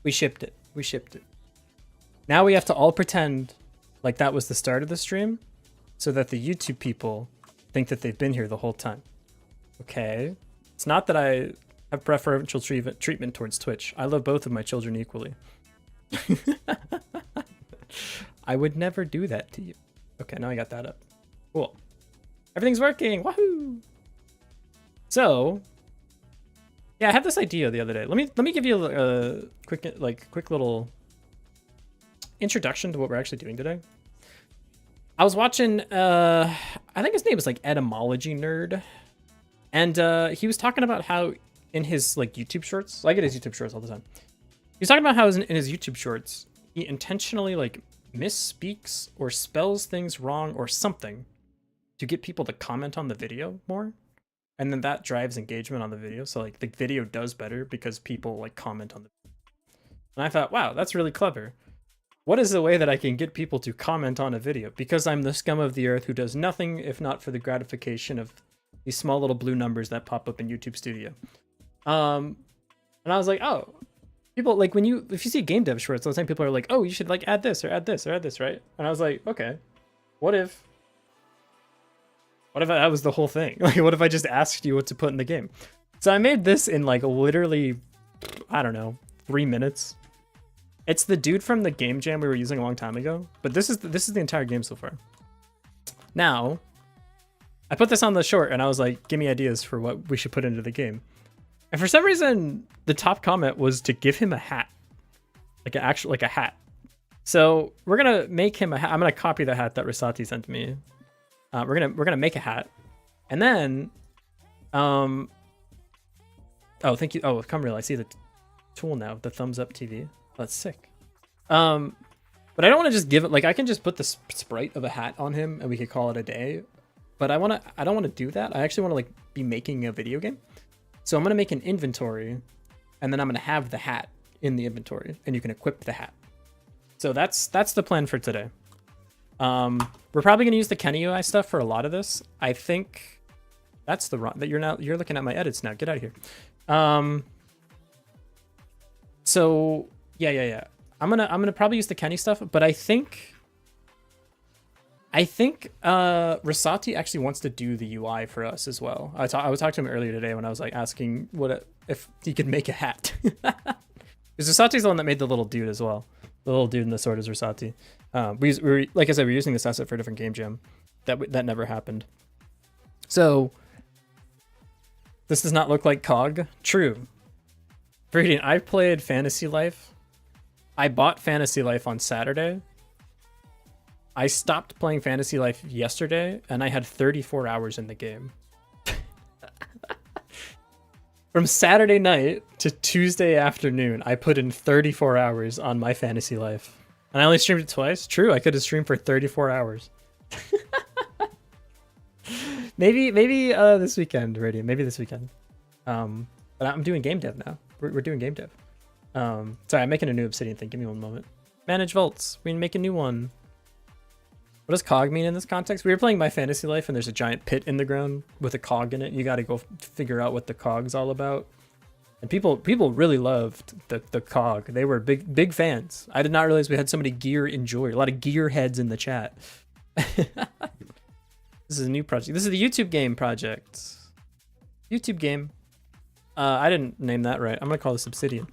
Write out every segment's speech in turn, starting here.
We shipped it. We shipped it. Now we have to all pretend like that was the start of the stream so that the YouTube people think that they've been here the whole time. Okay. It's not that I have preferential treatment towards Twitch. I love both of my children equally. I would never do that to you. Okay, now I got that up. Cool. Everything's working. Wahoo! So, yeah, I had this idea the other day. Let me give you a quick little introduction to what we're actually doing today. I was watching I think his name is like Etymology Nerd. And he was talking about how in his like YouTube shorts, I get his YouTube shorts all the time. He's talking about how in his YouTube shorts, he intentionally like misspeaks or spells things wrong or something to get people to comment on the video more. And then that drives engagement on the video. So like the video does better because people like comment on the video. And I thought, wow, that's really clever. What is the way that I can get people to comment on a video? Because I'm the scum of the earth who does nothing if not for the gratification of these small little blue numbers that pop up in YouTube Studio. And I was like, oh, people like if you see game dev shorts, all the time people are like, oh, you should like add this or add this or add this, right? And I was like, okay, what if that was the whole thing? Like, what if I just asked you what to put in the game? So I made this in like literally, I don't know, 3 minutes. It's the dude from the game jam we were using a long time ago, but this is the entire game so far. Now, I put this on the short and I was like, give me ideas for what we should put into the game. And for some reason, the top comment was to give him a hat, like a hat. So we're gonna make him a hat. I'm gonna copy the hat that Risati sent me. We're gonna make a hat, and then, oh, thank you. Oh, come real. I see the tool now. The thumbs up TV. That's sick. But I don't want to just give it. Like I can just put the sprite of a hat on him, and we could call it a day. But I don't want to do that. I actually want to like be making a video game. So I'm going to make an inventory and then I'm going to have the hat in the inventory and you can equip the hat. So that's the plan for today. We're probably going to use the Kenny UI stuff for a lot of this. I think that's the wrong that you're looking at my edits now. Get out of here. So yeah. I'm going to probably use the Kenny stuff, but I think Risati actually wants to do the UI for us as well. I was talking to him earlier today when I was like asking if he could make a hat. Because Risati's the one that made the little dude as well. The little dude in the sword is Risati. We were, like I said, we're using this asset for a different game jam. That never happened. So this does not look like COG. True. Veridian, I played Fantasy Life. I bought Fantasy Life on Saturday. I stopped playing Fantasy Life yesterday, and I had 34 hours in the game. From Saturday night to Tuesday afternoon, I put in 34 hours on my Fantasy Life. And I only streamed it twice? True, I could have streamed for 34 hours. maybe this weekend, Radiant. Maybe this weekend. But I'm doing game dev now. We're doing game dev. Sorry, I'm making a new Obsidian thing. Give me one moment. Manage vaults. We can make a new one. What does COG mean in this context? We were playing My Fantasy Life and there's a giant pit in the ground with a cog in it. You got to go figure out what the cog's all about. And people really loved the cog. They were big fans. I did not realize we had so many gear enjoyers. A lot of gear heads in the chat. This is a new project. This is the YouTube game project. YouTube game. I didn't name that right. I'm going to call this Obsidian.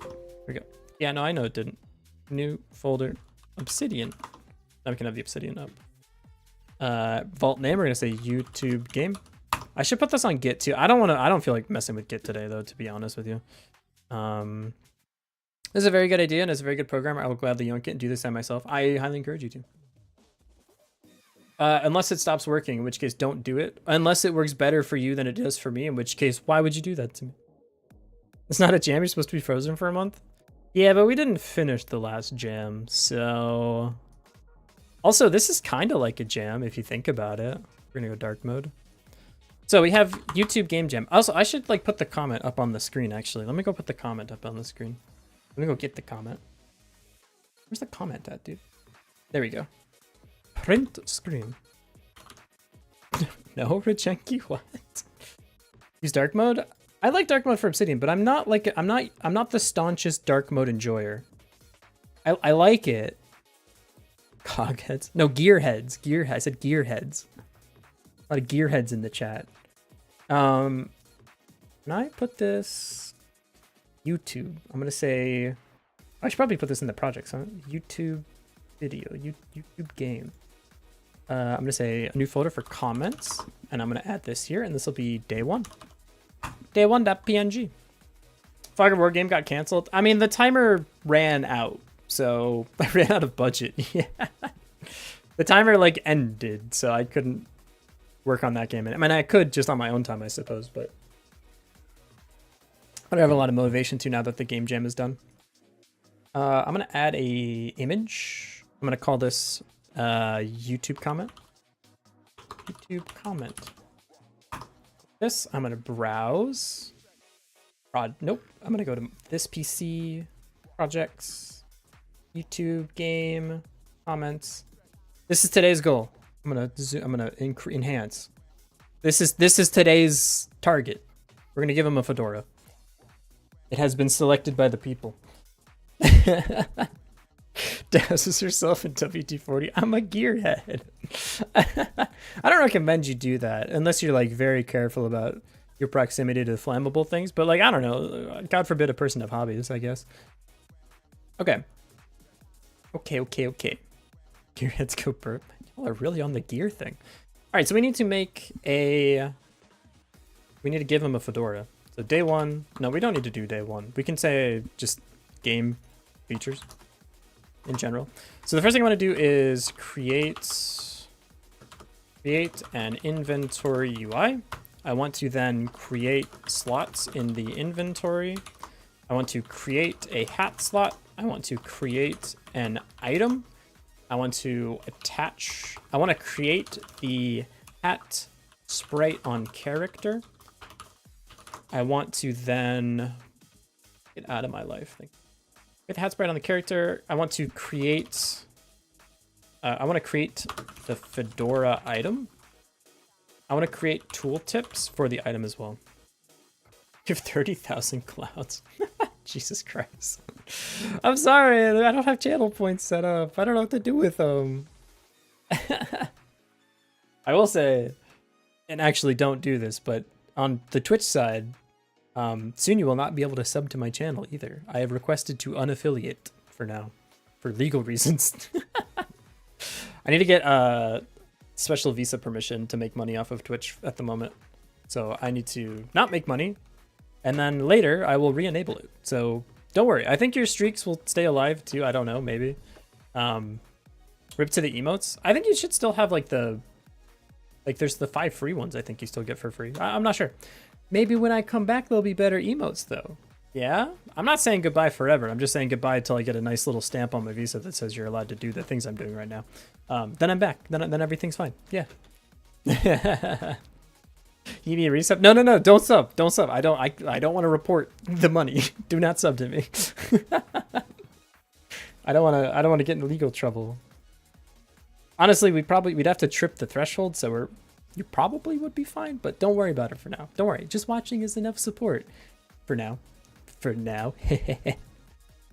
Here we go. Yeah, no, I know it didn't. New folder. Obsidian. Now we can have the Obsidian up. Vault name, we're gonna say YouTube game. I should put this on Git too. I don't feel like messing with Git today though, to be honest with you. This is a very good idea and it's a very good programmer. I will gladly yoink it and do this by myself. I highly encourage you to. Unless it stops working, in which case don't do it. Unless it works better for you than it does for me, in which case, why would you do that to me? It's not a jam, you're supposed to be frozen for a month? Yeah, but we didn't finish the last jam, so... Also, this is kind of like a jam if you think about it. We're gonna go dark mode. So we have YouTube game jam. Also, I should like put the comment up on the screen actually. Let me go put the comment up on the screen. Let me go get the comment. Where's the comment at, dude? There we go. Print screen. No, Richenki, what? Use dark mode? I like dark mode for Obsidian, but I'm not like I'm not the staunchest dark mode enjoyer. I like it. Cogheads. No, gearheads. I said gearheads. A lot of gearheads in the chat. Can I put this YouTube? I'm gonna say I should probably put this in the projects, huh? YouTube video, YouTube game. I'm gonna say a new folder for comments, and I'm gonna add this here, and this will be day one. Day1.png. Fog of War game got canceled. I mean, the timer ran out, so I ran out of budget. Yeah, the timer like ended, so I couldn't work on that game. I mean, I could just on my own time, I suppose, but I don't have a lot of motivation to now that the game jam is done. I'm gonna add a image. I'm gonna call this YouTube comment. YouTube comment. This I'm gonna browse. Nope. I'm gonna go to this PC, projects, YouTube game, comments. This is today's goal. I'm gonna zoom, I'm gonna enhance. This is today's target. We're gonna give him a fedora. It has been selected by the people. Dazzles yourself in WD-40. I'm a gearhead. I don't recommend you do that unless you're like very careful about your proximity to flammable things. But like, I don't know. God forbid a person have hobbies, I guess. Okay. Okay. Gearheads go burp. Y'all are really on the gear thing. All right, so we need to make a... We need to give him a fedora. So day one... No, we don't need to do day one. We can say just game features in general. So the first thing I want to do is create an inventory UI. I want to then create slots in the inventory. I want to create a hat slot. I want to create an item. I want to attach. I want to create the hat sprite on character. I want to then get out of my life. Get the hat sprite on the character. I want to create. I want to create the fedora item. I want to create tooltips for the item as well. You have 30,000 clouds. Jesus Christ. I'm sorry. I don't have channel points set up. I don't know what to do with them. I will say, and actually don't do this, but on the Twitch side, soon you will not be able to sub to my channel either. I have requested to unaffiliate for now, for legal reasons. I need to get special visa permission to make money off of Twitch at the moment. So I need to not make money, and then later I will re-enable it. So don't worry. I think your streaks will stay alive too. I don't know, maybe. Rip to the emotes. I think you should still have like there's the 5 free ones I think you still get for free. I'm not sure. Maybe when I come back, there'll be better emotes though. Yeah? I'm not saying goodbye forever. I'm just saying goodbye until I get a nice little stamp on my visa that says you're allowed to do the things I'm doing right now. Then I'm back. Then everything's fine. Yeah. You need a resub? No. Don't sub. Don't sub. I don't want to report the money. Do not sub to me. I don't want to get in legal trouble. Honestly, we'd have to trip the threshold, so you probably would be fine, but don't worry about it for now. Don't worry. Just watching is enough support for now. For now.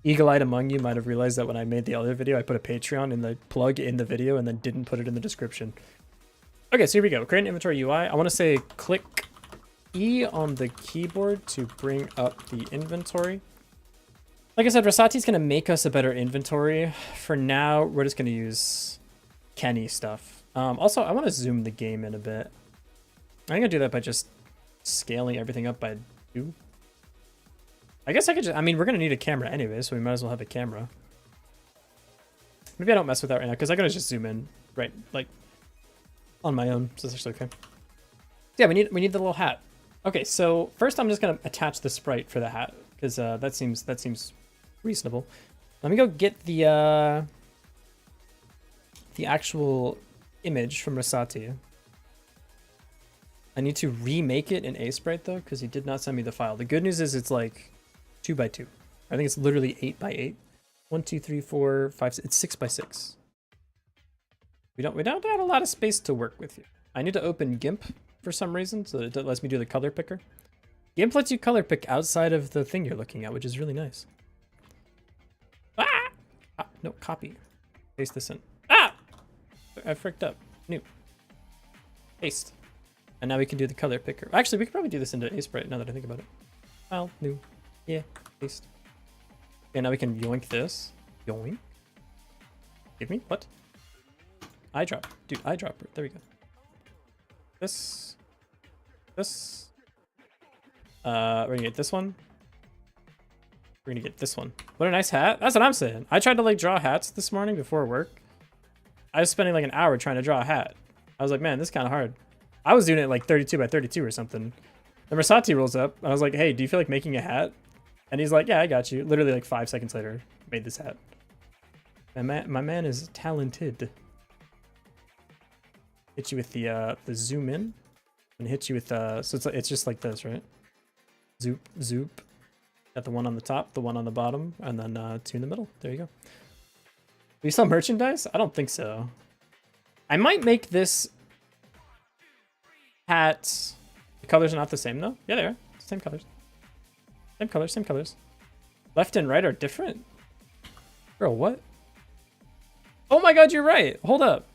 Eagle-eyed among you might have realized that when I made the other video, I put a Patreon in the plug in the video and then didn't put it in the description. Okay, so here we go. Create an inventory UI. I want to say click E on the keyboard to bring up the inventory. Like I said, Rosati's going to make us a better inventory. For now, we're just going to use Kenny stuff. Also, I want to zoom the game in a bit. I'm going to do that by just scaling everything up by 2. I guess I could just, I mean, we're going to need a camera anyway, so we might as well have a camera. Maybe I don't mess with that right now, because I'm going to just zoom in, right, like, on my own, so that's actually okay. Yeah, we need the little hat. Okay, so first I'm just going to attach the sprite for the hat, because that seems reasonable. Let me go get the actual image from Rosati. I need to remake it in A-Sprite, though, because he did not send me the file. The good news is it's like 2x2. I think it's literally 8x8. 1, 2, 3, 4, 5, 6. It's 6x6. We don't have a lot of space to work with here. I need to open GIMP for some reason, so it lets me do the color picker. GIMP lets you color pick outside of the thing you're looking at, which is really nice. Ah! No, copy. Paste this in. Ah! I fricked up. New. Paste. And now we can do the color picker. Actually, we could probably do this into Sprite now that I think about it. File, new. Yeah, paste. Okay, now we can yoink this. Yoink. Give me? What? Eyedropper. Dude, eyedropper. There we go. This. This. We're gonna get this one. We're gonna get this one. What a nice hat. That's what I'm saying. I tried to like draw hats this morning before work. I was spending like an hour trying to draw a hat. I was like, man, this is kind of hard. I was doing it like 32 by 32 or something. And Versati rolls up and I was like, hey, do you feel like making a hat? And he's like, yeah, I got you. Literally like 5 seconds later, made this hat. And my man is talented. Hit you with the zoom in and hit you with so it's just like this, right? Zoop, zoop. Got the one on the top, the one on the bottom, and then 2 in the middle. There you go. Do you sell merchandise? I don't think so. I might make this hat. The colors are not the same though. Yeah, they are. Same colors. Same colors, same colors. Left and right are different? Girl, what? Oh my god, you're right. Hold up.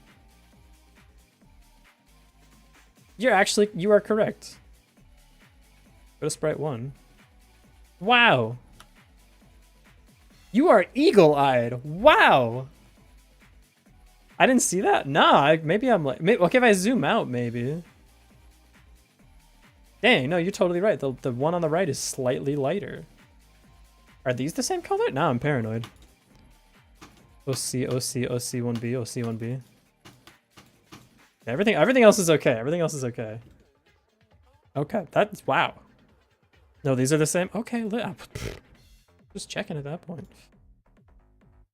You are correct. Go to Sprite 1. Wow. You are eagle-eyed. Wow. I didn't see that. Nah, maybe I'm like... okay, if I zoom out, maybe. Dang, no, you're totally right. The one on the right is slightly lighter. Are these the same color? Now I'm paranoid. OC, OC, OC, 1B, OC, 1B. Everything else is okay. Everything else is okay. Okay, that's... wow. No, these are the same? Okay, just checking at that point.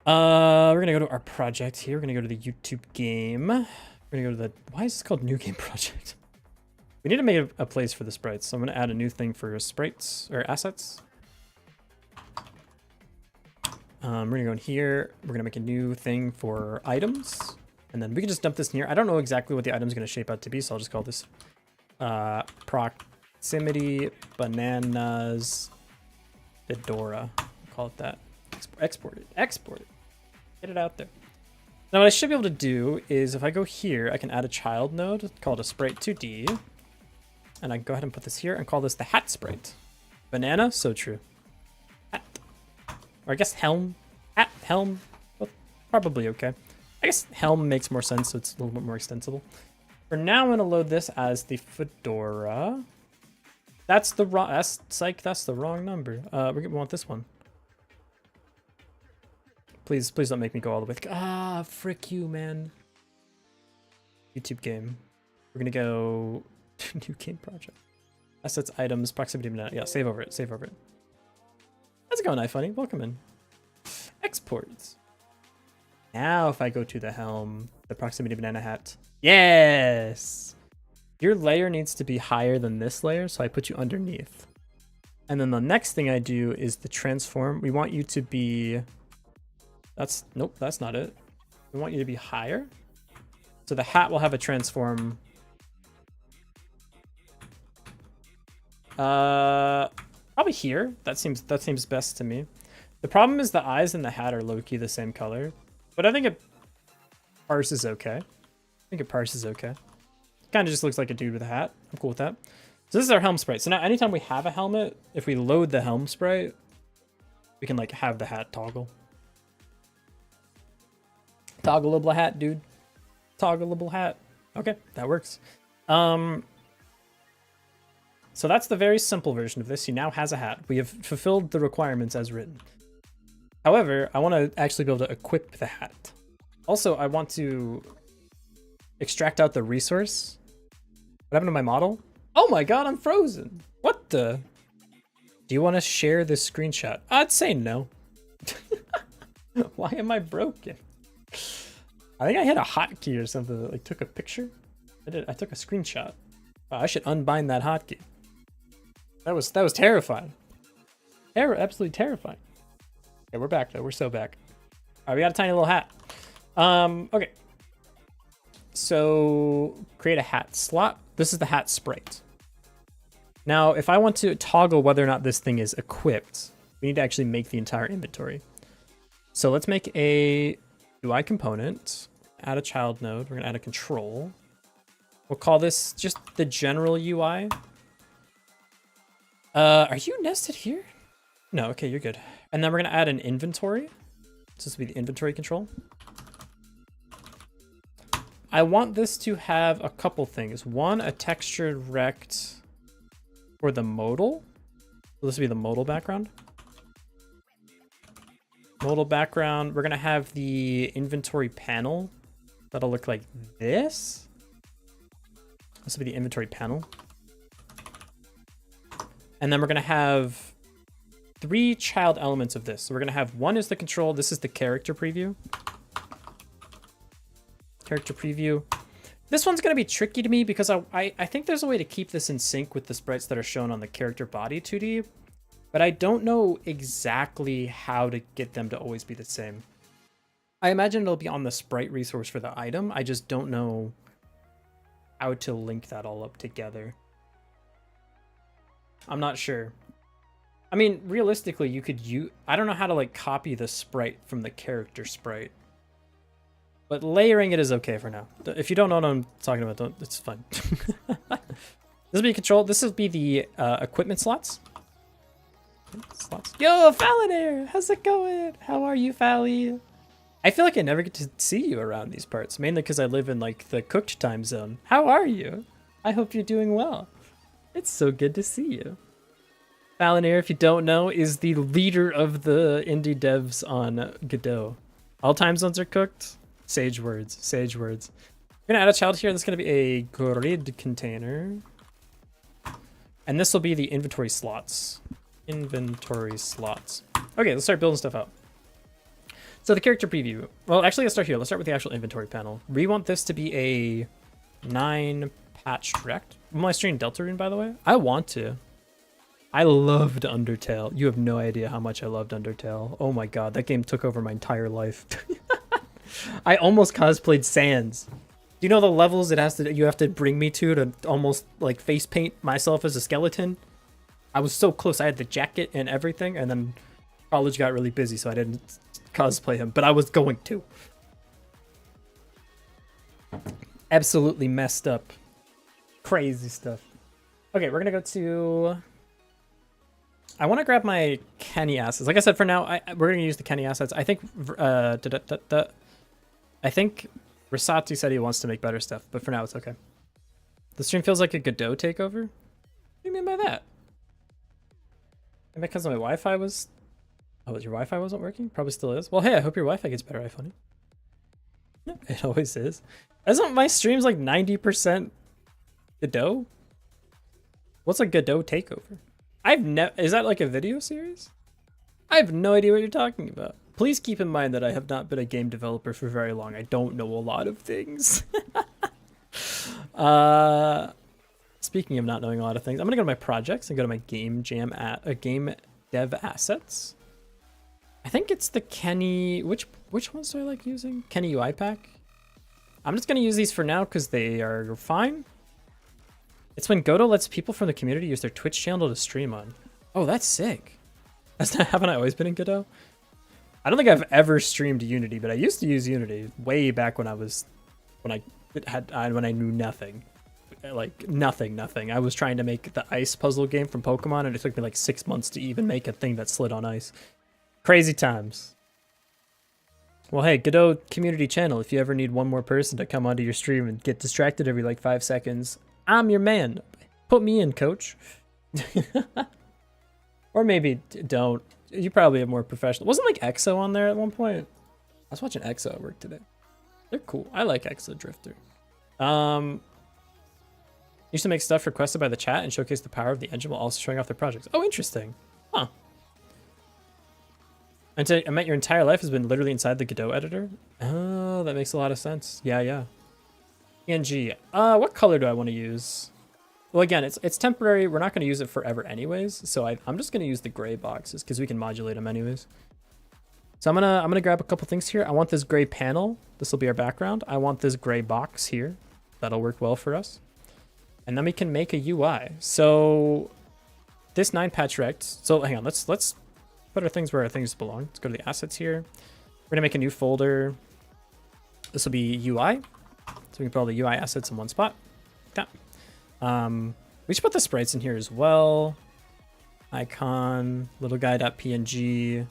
We're gonna go to our project here. We're gonna go to the YouTube game. We're gonna go to the... why is this called new game project? We need to make a place for the sprites. So I'm gonna add a new thing for sprites or assets. We're gonna go in here. We're gonna make a new thing for items. And then we can just dump this in here. I don't know exactly what the item's gonna shape out to be, so I'll just call this proximity bananas fedora. I'll call it that. Export it. Export it. Get it out there. Now what I should be able to do is if I go here, I can add a child node called a sprite 2D. And I can go ahead and put this here and call this the hat sprite. Banana, so true. Hat. Or I guess helm. Hat, helm. Well, probably okay. I guess helm makes more sense, so it's a little bit more extensible. For now, I'm gonna load this as the fedora. That's the wrong, that's the wrong number. We want this one. Please don't make me go all the way. Ah, frick you, man. YouTube game. We're gonna go new game project. Assets, items, proximity, yeah, save over it, save over it. How's it going, iFunny? Welcome in. Exports. Now if I go to the helm, the proximity banana hat. Yes! Your layer needs to be higher than this layer, so I put you underneath. And then the next thing I do is the transform. We want you to be... nope, that's not it. We want you to be higher. So the hat will have a transform. Probably here. That seems best to me. The problem is the eyes and the hat are low-key the same color. But I think it parses okay. I think it parses okay. Kind of just looks like a dude with a hat. I'm cool with that. So this is our helm sprite. So now anytime we have a helmet, if we load the helm sprite, we can like have the hat toggle. Toggleable hat, dude. Toggleable hat. Okay, that works. So that's the very simple version of this. He now has a hat. We have fulfilled the requirements as written. However, I want to actually be able to equip the hat. Also, I want to extract out the resource. What happened to my model? Oh my god, I'm frozen. What the? Do you want to share this screenshot? I'd say no. Why am I broken? I think I hit a hotkey or something that like took a picture. I took a screenshot. Wow, I should unbind that hotkey. That was terrifying. Absolutely terrifying. Okay, we're back though. We're so back. All right, we got a tiny little hat. Okay. So create a hat slot. This is the hat sprite. Now, if I want to toggle whether or not this thing is equipped, we need to actually make the entire inventory. So let's make a UI component, add a child node. We're gonna add a control. We'll call this just the general UI. Are you nested here? No, okay, you're good. And then we're gonna add an inventory. So this will be the inventory control. I want this to have a couple things. One, a textured rect for the modal. So this will be the modal background. Modal background, we're gonna have the inventory panel. That'll look like this. This will be the inventory panel. And then we're gonna have 3 child elements of this. So we're gonna have one is the control. This is the character preview. Character preview. This one's gonna be tricky to me because I think there's a way to keep this in sync with the sprites that are shown on the character body 2D, but I don't know exactly how to get them to always be the same. I imagine it'll be on the sprite resource for the item. I just don't know how to link that all up together. I'm not sure. I mean, realistically, you could I don't know how to like copy the sprite from the character sprite. But layering it is okay for now. If you don't know what I'm talking about, it's fine. This will be control. This will be the equipment slots. Yo, Falinair! How's it going? How are you, Fally? I feel like I never get to see you around these parts, mainly because I live in like the cooked time zone. How are you? I hope you're doing well. It's so good to see you. Falinair, if you don't know, is the leader of the indie devs on Godot. All time zones are cooked. Sage words, sage words. We're gonna add a child here. This is gonna be a grid container. And this will be the inventory slots. Inventory slots. Okay, let's start building stuff out. So the character preview. Well, actually, let's start here. Let's start with the actual inventory panel. We want this to be a 9 patched rect. Am I streaming Deltarune, by the way? I want to. I loved Undertale. You have no idea how much I loved Undertale. Oh my god, that game took over my entire life. I almost cosplayed Sans. Do you know the levels you have to bring me to almost like face paint myself as a skeleton? I was so close. I had the jacket and everything, and then college got really busy, so I didn't cosplay him, but I was going to. Absolutely messed up. Crazy stuff. Okay, we're gonna go to... I want to grab my Kenny assets. Like I said, for now, we're gonna use the Kenny assets. I think I think Risati said he wants to make better stuff, but for now it's okay. The stream feels like a Godot takeover? What do you mean by that? Maybe because my Wi-Fi was... Oh, your Wi-Fi wasn't working? Probably still is. Well, hey, I hope your Wi-Fi gets better, iPhone. Yeah, it always is. Isn't my streams like 90% Godot? What's a Godot takeover? Is that like a video series? I have no idea what you're talking about. Please keep in mind that I have not been a game developer for very long. I don't know a lot of things. Speaking of not knowing a lot of things, I'm gonna go to my projects and go to my game dev assets. I think it's the Kenny. Which ones do I like using? Kenny UI pack. I'm just gonna use these for now because they are fine. It's when Godot lets people from the community use their Twitch channel to stream on. Oh, that's sick. Haven't I always been in Godot? I don't think I've ever streamed Unity, but I used to use Unity way back when I knew nothing. Like nothing. I was trying to make the ice puzzle game from Pokemon, and it took me like 6 months to even make a thing that slid on ice. Crazy times. Well, hey, Godot community channel, if you ever need one more person to come onto your stream and get distracted every like 5 seconds, I'm your man. Put me in, coach. Or maybe don't. You probably have more professional. Wasn't like EXO on there at one point? I was watching EXO at work today. They're cool. I like EXO Drifter. Used to make stuff requested by the chat and showcase the power of the engine while also showing off their projects. Oh, interesting. Huh. I meant your entire life has been literally inside the Godot editor? Oh, that makes a lot of sense. Yeah. PNG. What color do I want to use? Well, again, it's temporary. We're not going to use it forever anyways. So I'm just going to use the gray boxes because we can modulate them anyways. So I'm gonna grab a couple things here. I want this gray panel. This will be our background. I want this gray box here. That'll work well for us. And then we can make a UI. So this 9 patch rect. So hang on, let's put our things where our things belong. Let's go to the assets here. We're gonna make a new folder. This will be UI. So we can put all the UI assets in one spot. Like that. We should put the sprites in here as well. Icon, little guy.png.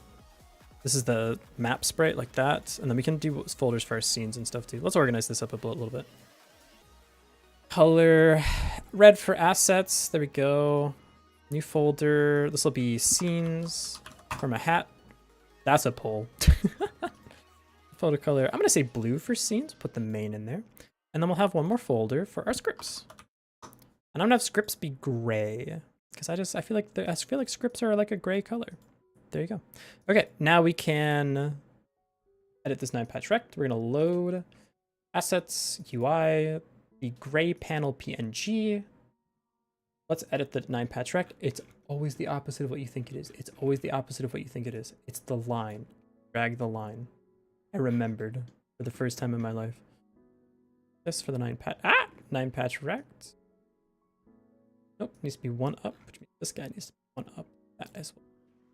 This is the map sprite like that. And then we can do folders for our scenes and stuff too. Let's organize this up a little bit. Color, red for assets. There we go. New folder. This will be scenes from a hat. That's a poll. Folder color. I'm going to say blue for scenes. Put the main in there. And then we'll have one more folder for our scripts. And I'm going to have scripts be gray. Because I feel like scripts are like a gray color. There you go. Okay, now we can edit this 9 patch rect. We're going to load assets, UI, the gray panel PNG. Let's edit the 9 patch rect. It's always the opposite of what you think it is. It's always the opposite of what you think it is. It's the line. Drag the line. I remembered for the first time in my life. This for the 9 patch rect. Nope, needs to be 1 up, which means this guy needs to be 1 up. That as well.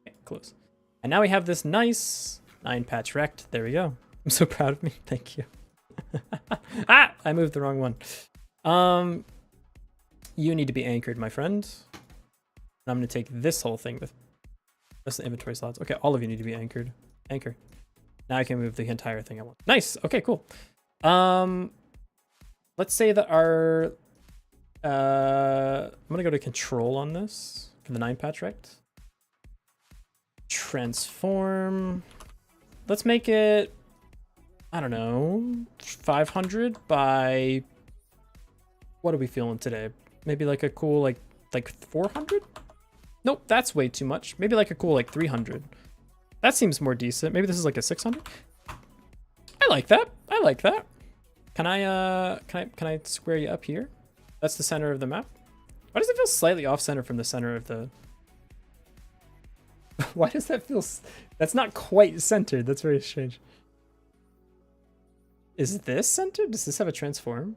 Okay, close. And now we have this nice 9 patch rect. There we go. I'm so proud of me. Thank you. I moved the wrong one. You need to be anchored, my friend. And I'm going to take this whole thing with just the inventory slots. Okay, all of you need to be anchored. Anchor. Now I can move the entire thing I want. Nice. Okay, cool. Let's say that our I'm gonna go to control on this for the 9 patch rect. Transform. Let's make it, I don't know, 500 by, what are we feeling today? Maybe like a cool like 400? Nope, that's way too much. Maybe like a cool like 300. That seems more decent. Maybe this is like a 600. I like that. I like that. Can I square you up here? That's the center of the map. Why does it feel slightly off center from the center of the... Why does that feel... That's not quite centered. That's very strange. Is this centered? Does this have a transform?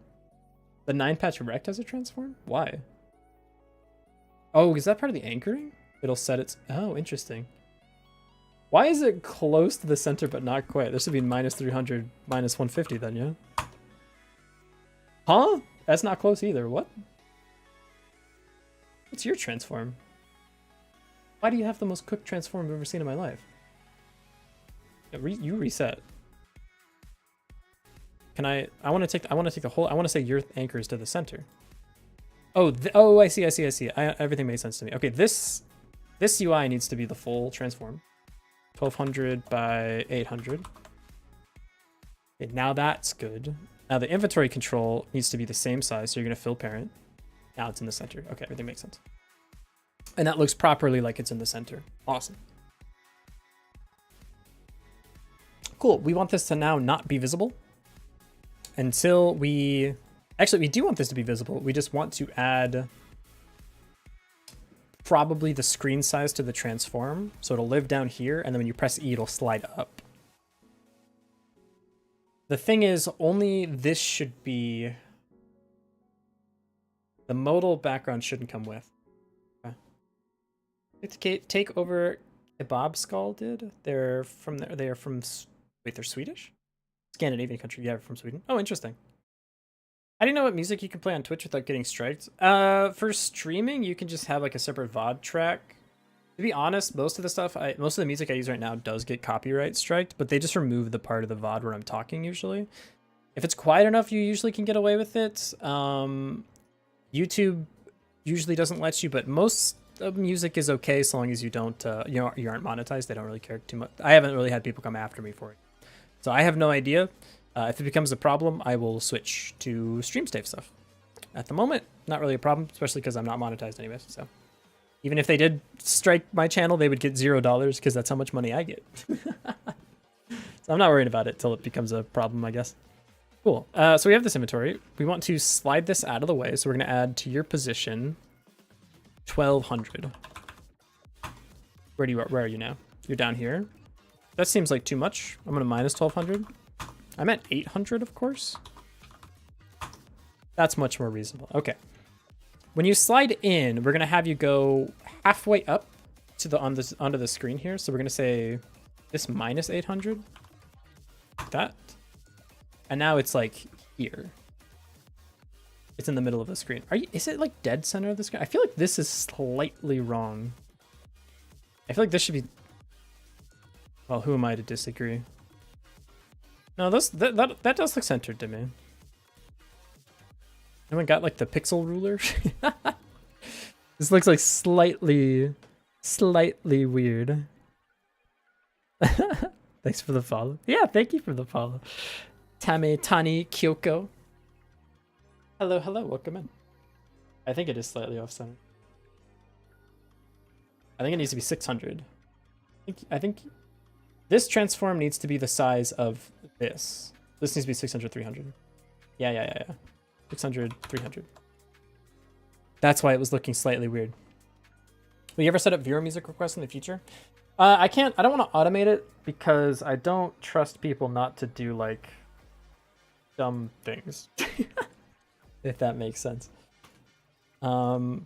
The 9 patch rect has a transform? Why? Oh, is that part of the anchoring? It'll set its... Oh, interesting. Why is it close to the center but not quite? This would be minus 300, minus 150 then, yeah? Huh? That's not close either. What? What's your transform? Why do you have the most cooked transform I've ever seen in my life? You reset. Can I want to take the whole, I want to say your anchors to the center. Oh, oh, I see. Everything makes sense to me. Okay, this UI needs to be the full transform. 1200 by 800. Okay, now that's good. Now the inventory control needs to be the same size, so you're going to fill parent. Now it's in the center. Okay, everything makes sense. And that looks properly like it's in the center. Awesome. Cool. We want this to now not be visible until we... Actually, we do want this to be visible. We just want to add probably the screen size to the transform. So it'll live down here, and then when you press E, it'll slide up. The thing is, only this should be... The modal background shouldn't come with. Okay. Take over Kebab Skull did. They're from there. They are from... Wait, they're Swedish? Scandinavian country. Yeah, from Sweden. Oh, interesting. I didn't know what music you can play on Twitch without getting striked. For streaming, you can just have like a separate VOD track. To be honest, most of the music I use right now does get copyright striked, but they just remove the part of the VOD where I'm talking usually. If it's quiet enough, you usually can get away with it. YouTube usually doesn't let you, but most of music is okay so long as you don't, you aren't monetized. They don't really care too much. I haven't really had people come after me for it, so I have no idea. If it becomes a problem, I will switch to stream safe stuff. At the moment, not really a problem, especially because I'm not monetized anyways. So even if they did strike my channel, they would get $0 because that's how much money I get. So I'm not worried about it till it becomes a problem, I guess. Cool. So we have this inventory. We want to slide this out of the way. So we're going to add to your position 1200. Where are you now? You're down here. That seems like too much. I'm going to minus 1200. I'm at 800, of course. That's much more reasonable. Okay. when you slide in, we're gonna have you go halfway up to the onto the screen here. So we're gonna say this minus 800, like that, and now it's like here. It's in the middle of the screen. Is it like dead center of the screen? I feel like this is slightly wrong. I feel like this should be. Well, who am I to disagree? No, that does look centered to me. Anyone got like the pixel ruler? This looks like slightly weird. Thanks for the follow. Yeah, thank you for the follow. Tame Tani Kyoko. Hello, welcome in. I think it is slightly off center. I think it needs to be 600. I think this transform needs to be the size of this. This needs to be 600, 300. Yeah. 600, 300. That's why it was looking slightly weird. Will you ever set up viewer music requests in the future? I can't. I don't want to automate it because I don't trust people not to do like dumb things. If that makes sense. I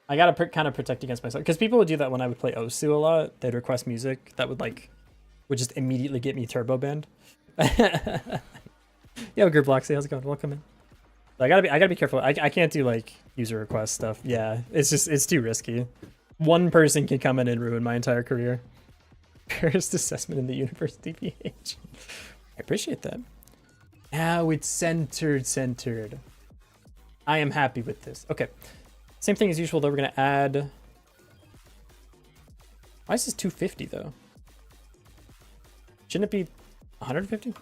gotta kind of protect against myself because people would do that when I would play Osu a lot. They'd request music that would just immediately get me turbo banned. Yo, Gerbloxy, how's it going? Welcome in. I gotta be careful. I can't do like user request stuff. Yeah, it's too risky. One person can come in and ruin my entire career. Fairest assessment in the universe, DPH. I appreciate that. Now it's centered. I am happy with this. Okay. Same thing as usual, though. We're going to add... Why is this 250, though? Shouldn't it be 150?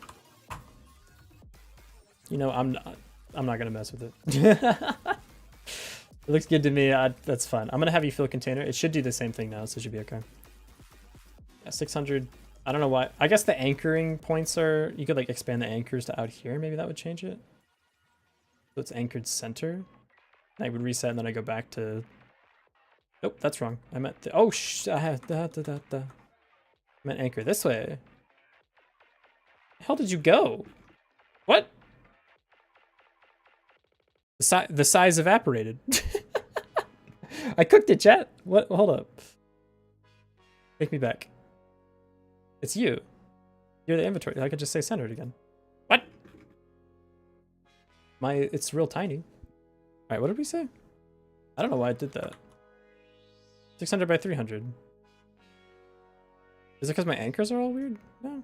You know, I'm not going to mess with it. It looks good to me. That's fine. I'm going to have you fill a container. It should do the same thing now, so it should be okay. Yeah, 600. I don't know why. I guess the anchoring points are... You could, like, expand the anchors to out here. Maybe that would change it. So it's anchored center. I would reset and then I go back to. Nope, that's wrong. I meant. I have I meant anchor this way. The hell did you go? What? The size evaporated. I cooked it, chat. What? Hold up. Take me back. It's you. You're the inventory. I could just say centered again. What? It's real tiny. All right, what did we say? I don't know why I did that. 600 by 300. Is it because my anchors are all weird? No.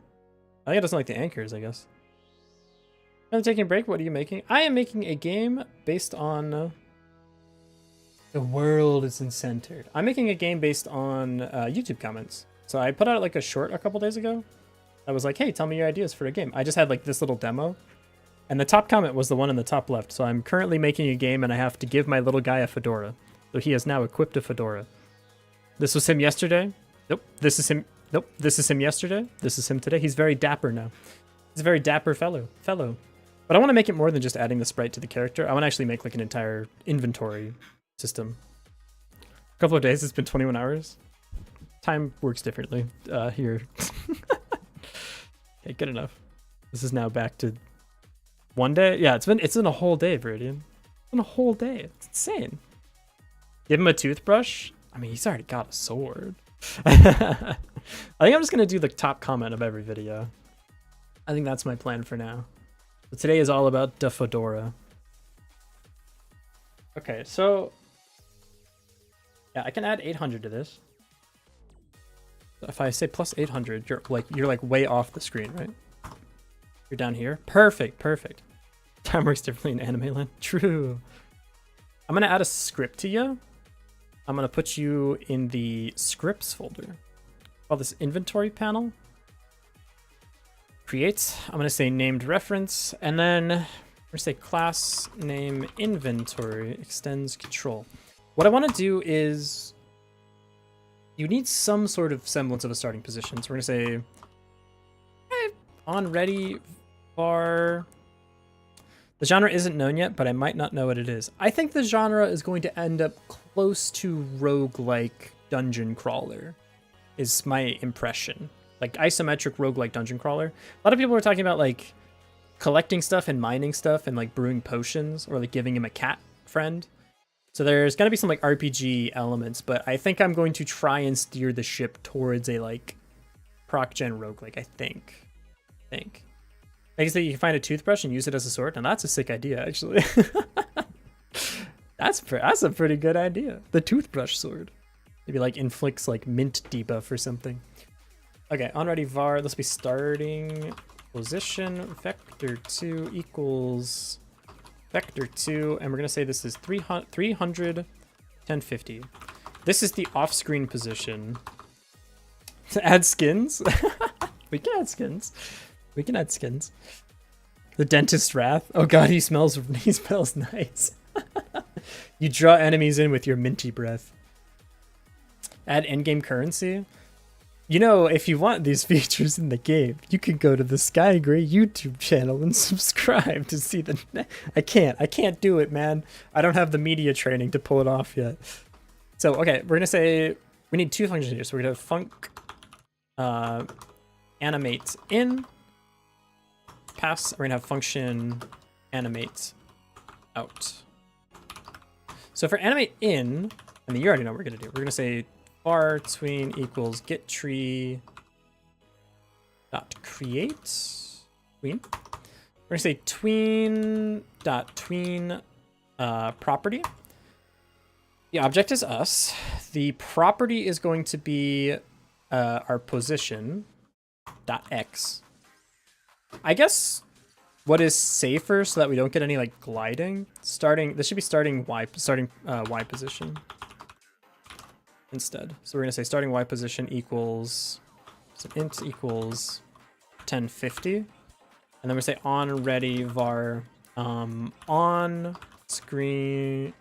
I think it doesn't like the anchors, I guess. I'm taking a break. What are you making? I am making a game based on... the world isn't centered. I'm making a game based on YouTube comments. So I put out like a short a couple days ago. I was like, hey, tell me your ideas for a game. I just had like this little demo. And the top comment was the one in the top left. So I'm currently making a game and I have to give my little guy a fedora. So he has now equipped a fedora. This was him yesterday. Nope. This is him. Nope. This is him yesterday. This is him today. He's very dapper now. He's a very dapper fellow. But I want to make it more than just adding the sprite to the character. I want to actually make like an entire inventory system. A couple of days. It's been 21 hours. Time works differently here. Okay, good enough. This is now back to... 1 day? Yeah, it's been a whole day, Viridian. It's been a whole day. It's insane. Give him a toothbrush? I mean, he's already got a sword. I think I'm just going to do the top comment of every video. I think that's my plan for now. But today is all about the fedora. Okay, so... yeah, I can add 800 to this. If I say plus 800, you're like way off the screen, right? You're down here. Perfect. Time works differently in anime land. True. I'm going to add a script to you. I'm going to put you in the scripts folder. Call this inventory panel. Create. I'm going to say named reference. And then we're going to say class name inventory extends control. What I want to do is you need some sort of semblance of a starting position. So we're going to say on ready var. The genre isn't known yet, but I might not know what it is. I think the genre is going to end up close to roguelike dungeon crawler, is my impression. Like isometric roguelike dungeon crawler. A lot of people are talking about like collecting stuff and mining stuff and like brewing potions or like giving him a cat friend. So there's gonna be some like RPG elements, but I think I'm going to try and steer the ship towards a like proc gen roguelike. I think. Like I said, you can find a toothbrush and use it as a sword. Now that's a sick idea, actually. That's a pretty good idea. The toothbrush sword. Maybe like inflicts like mint debuff or something. Okay, on ready var. Let's be starting position vector 2 equals vector 2, and we're gonna say this is 300 1050. This is the off-screen position. To add skins. We can add skins. We can add skins. The dentist wrath. Oh god, he smells nice. You draw enemies in with your minty breath. Add in-game currency. You know, if you want these features in the game, you can go to the Sky Gray YouTube channel and subscribe to see the... I can't do it, man. I don't have the media training to pull it off yet. So, okay, we're gonna say we need two functions here. So we're gonna have animate in, pass. We're gonna have function animate out. So for animate in, I mean, you already know what we're gonna do. We're gonna say var tween equals get tree dot create tween. We're gonna say tween dot tween property. The object is us. The property is going to be our position dot x. I guess what is safer so that we don't get any like gliding. This should be starting y position instead. So we're gonna say starting y position equals, so int equals 1050, and then we say on ready var on screen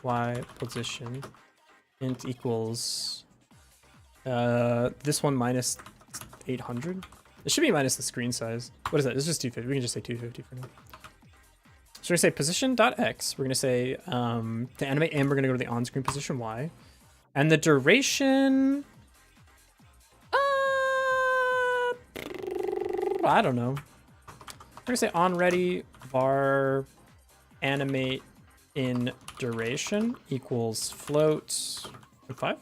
y position int equals this one minus 800. It should be minus the screen size. What is that? It's just 250. We can just say 250 for now. So we're gonna say position.x. We're gonna say to animate in, we're gonna go to the on-screen position y, and the duration. I don't know. We're gonna say on ready var animate in duration equals float 5.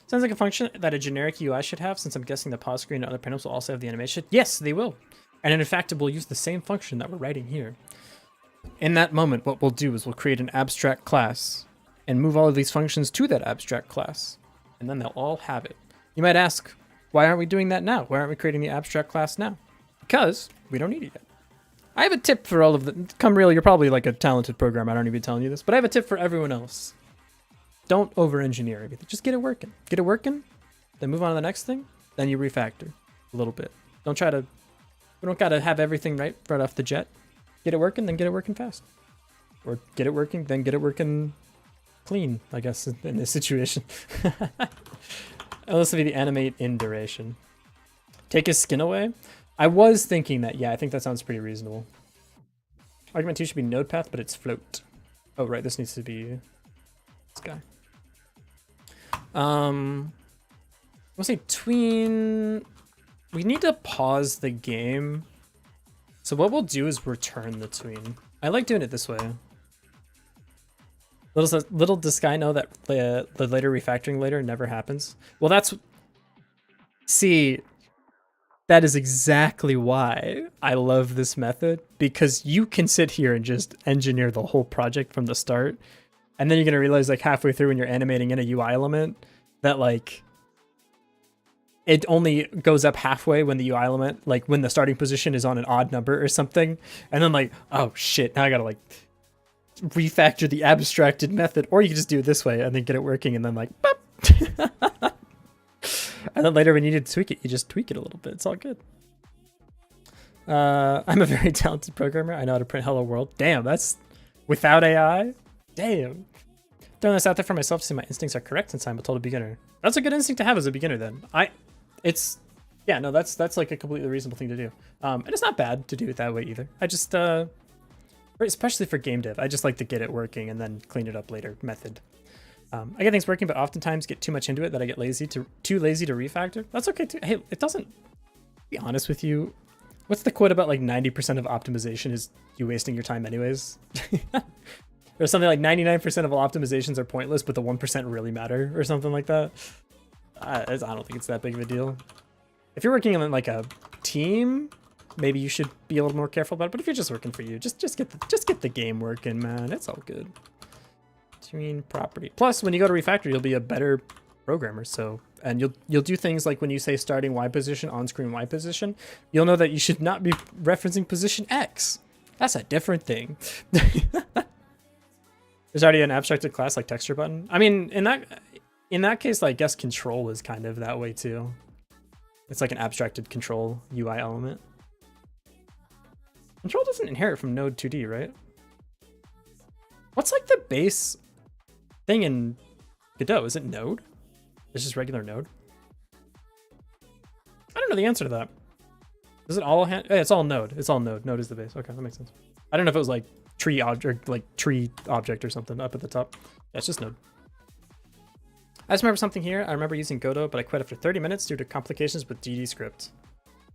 Sounds like a function that a generic UI should have, since I'm guessing the pause screen and other panels will also have the animation. Yes, they will. And in fact, it will use the same function that we're writing here. In that moment, what we'll do is we'll create an abstract class and move all of these functions to that abstract class. And then they'll all have it. You might ask, why aren't we doing that now? Why aren't we creating the abstract class now? Because we don't need it yet. I have a tip for all of the... Come real, you're probably like a talented programmer. I don't need to be telling you this. But I have a tip for everyone else. Don't over-engineer everything. Just get it working. Get it working, then move on to the next thing. Then you refactor a little bit. Don't try to... We don't got to have everything right off the jet. Get it working, then get it working fast. Or get it working, then get it working clean, I guess, in this situation. This will be the animate in duration. Take his skin away. I was thinking that, yeah, I think that sounds pretty reasonable. Argument 2 should be node path, but it's float. Oh, right, this needs to be this guy. We'll say tween. We need to pause the game. So what we'll do is return the tween. I like doing it this way. Little does Sky know that the later refactoring later never happens. Well, that's... See, that is exactly why I love this method, because you can sit here and just engineer the whole project from the start, and then you're going to realize like halfway through when you're animating in a UI element that like it only goes up halfway when the UI element, like when the starting position is on an odd number or something, and then like, oh shit, now I gotta like refactor the abstracted method. Or you can just do it this way and then get it working, and then like boop. And then later when you need to tweak it, you just tweak it a little bit. It's all good. I'm a very talented programmer. I know how to print hello world. Damn, that's without AI. Damn. Throwing this out there for myself to see my instincts are correct since I'm a total beginner. That's a good instinct to have as a beginner then. Yeah, no, that's like a completely reasonable thing to do. And it's not bad to do it that way either. I just, especially for game dev, I just like to get it working and then clean it up later method. I get things working, but oftentimes get too much into it that I get too lazy to refactor. That's okay too. Hey, it doesn't, to be honest with you, what's the quote about like 90% of optimization is you wasting your time anyways? Or something like 99% of all optimizations are pointless, but the 1% really matter, or something like that. I don't think it's that big of a deal. If you're working in like a team, maybe you should be a little more careful about it. But if you're just working for you, just get the game working, man. It's all good. Between property. Plus, when you go to refactor, you'll be a better programmer. So, and you'll do things like when you say starting Y position, on-screen Y position, you'll know that you should not be referencing position X. That's a different thing. There's already an abstracted class like texture button. I mean, in that case, I guess control is kind of that way too. It's like an abstracted control UI element. Control doesn't inherit from node 2D, right? What's like the base thing in Godot? Is it node? It's just regular node? I don't know the answer to that. Is it all it's all node. It's all node. Node is the base. Okay, that makes sense. I don't know if it was like tree object, or something up at the top. Yeah, it's just node. I just remember something here. I remember using Godot, but I quit after 30 minutes due to complications with GD script.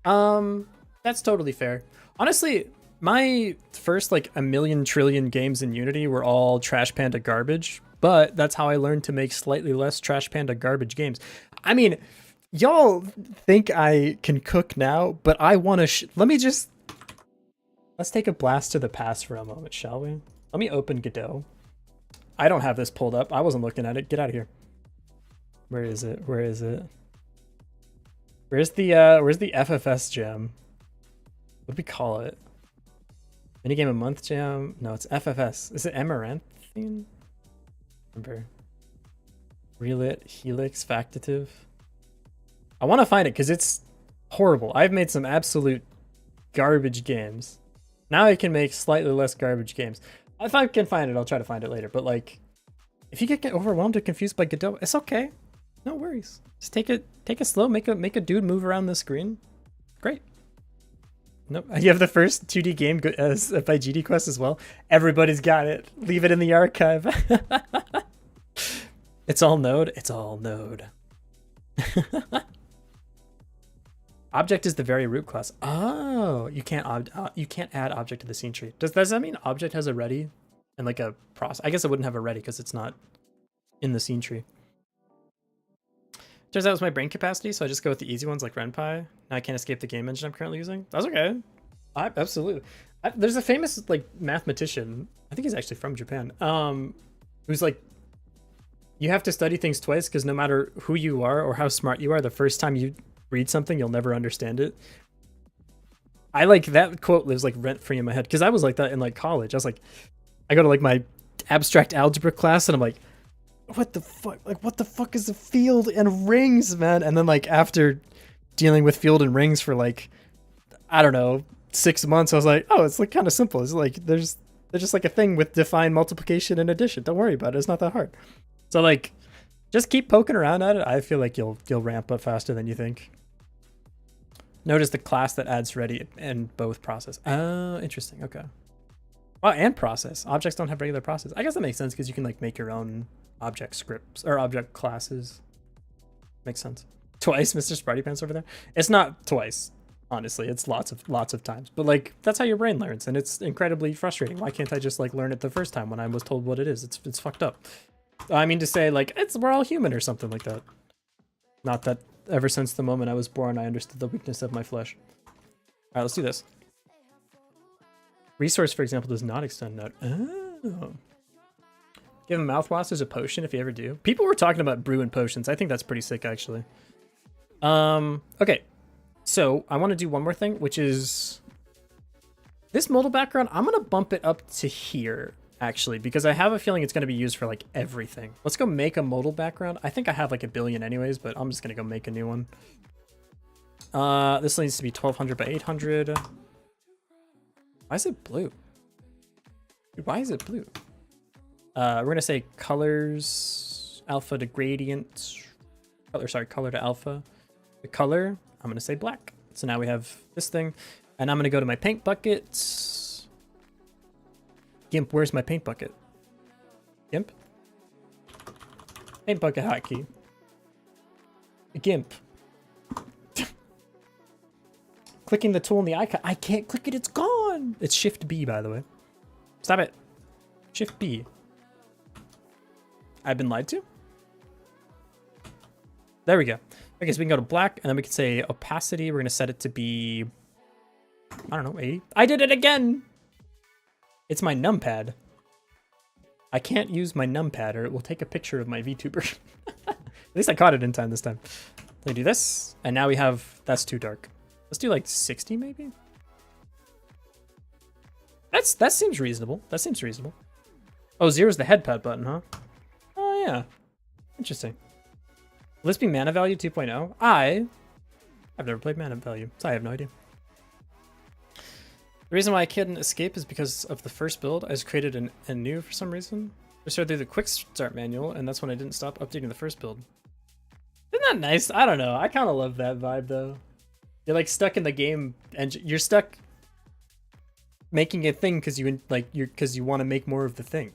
That's totally fair. Honestly, my first like a million trillion games in Unity were all Trash Panda garbage, but that's how I learned to make slightly less Trash Panda garbage games. I mean, y'all think I can cook now, but I want to let's take a blast to the past for a moment, shall we? Let me open Godot. I don't have this pulled up. I wasn't looking at it. Get out of here. Where is it? Where is it? Where's the FFS jam? What do we call it? Minigame a month jam? No, it's FFS. Is it Amaranthine? Remember. Relit, Helix, Factative. I want to find it because it's horrible. I've made some absolute garbage games. Now I can make slightly less garbage games. If I can find it, I'll try to find it later. But like, if you get overwhelmed or confused by Godot, it's okay. No worries. Just take it slow. Make a dude move around the screen. Great. Nope. You have the first 2D game by GD Quest as well. Everybody's got it. Leave it in the archive. It's all node. It's all node. Object is the very root class. Oh, you can't add object to the scene tree. Does that mean object has a ready and like a process? I guess it wouldn't have a ready because it's not in the scene tree. Turns out it was my brain capacity, so I just go with the easy ones like RenPy. Now I can't escape the game engine I'm currently using. That's okay. Absolutely. There's a famous like mathematician, I think he's actually from Japan, who's like, you have to study things twice because no matter who you are or how smart you are, the first time you read something, you'll never understand it. I like that quote lives like rent free in my head because I was like that in like college. I was like, I go to like my abstract algebra class and I'm like, what the fuck? Like, what the fuck is a field and rings, man? And then like after dealing with field and rings for like, I don't know, 6 months, I was like, oh, it's like kind of simple. It's like there's just like a thing with defined multiplication and addition. Don't worry about it. It's not that hard. So like, just keep poking around at it. I feel like you'll ramp up faster than you think. Notice the class that adds ready in both process. Oh, interesting. Okay. Oh, and process. Objects don't have regular process. I guess that makes sense because you can like make your own object scripts or object classes. Makes sense. Twice, Mr. Sparty Pants over there. It's not twice, honestly. It's lots of times. But like that's how your brain learns, and it's incredibly frustrating. Why can't I just like learn it the first time when I was told what it is? It's fucked up. I mean to say like we're all human or something like that. Not that ever since the moment I was born I understood the weakness of my flesh. All right, let's do this. Resource, for example, does not extend node. Oh. Give him mouthwash as a potion if you ever do. People were talking about brewing potions. I think that's pretty sick, actually. Okay. So I want to do one more thing, which is this modal background. I'm going to bump it up to here, actually, because I have a feeling it's going to be used for like everything. Let's go make a modal background. I think I have like a billion anyways, but I'm just going to go make a new one. This needs to be 1200 by 800. Why is it blue? Dude, why is it blue? We're gonna say colors alpha to gradient. Color to alpha. The color, I'm gonna say black. So now we have this thing, and I'm gonna go to my paint bucket. GIMP, where's my paint bucket? GIMP? Paint bucket hotkey. GIMP. Clicking the tool in the icon. I can't click it, it's gone. It's Shift B, by the way. Stop it. Shift B. I've been lied to. There we go. Okay, so we can go to black, and then we can say opacity. We're gonna set it to be, I don't know, 80. I did it again. It's my numpad. I can't use my numpad, or it will take a picture of my VTuber. At least I caught it in time this time. Let me do this, and now we have. That's too dark. Let's do like 60 maybe. That seems reasonable. That seems reasonable. Oh, 0 is the headpad button, huh? Oh yeah, interesting. Will this be mana value 2.0? I've never played mana value, so I have no idea. The reason why I couldn't escape is because of the first build. I just created a new for some reason. I started through the quick start manual, and that's when I didn't stop updating the first build. Isn't that nice? I don't know. I kind of love that vibe though. You're like stuck in the game, and you're stuck making a thing because you want to make more of the thing.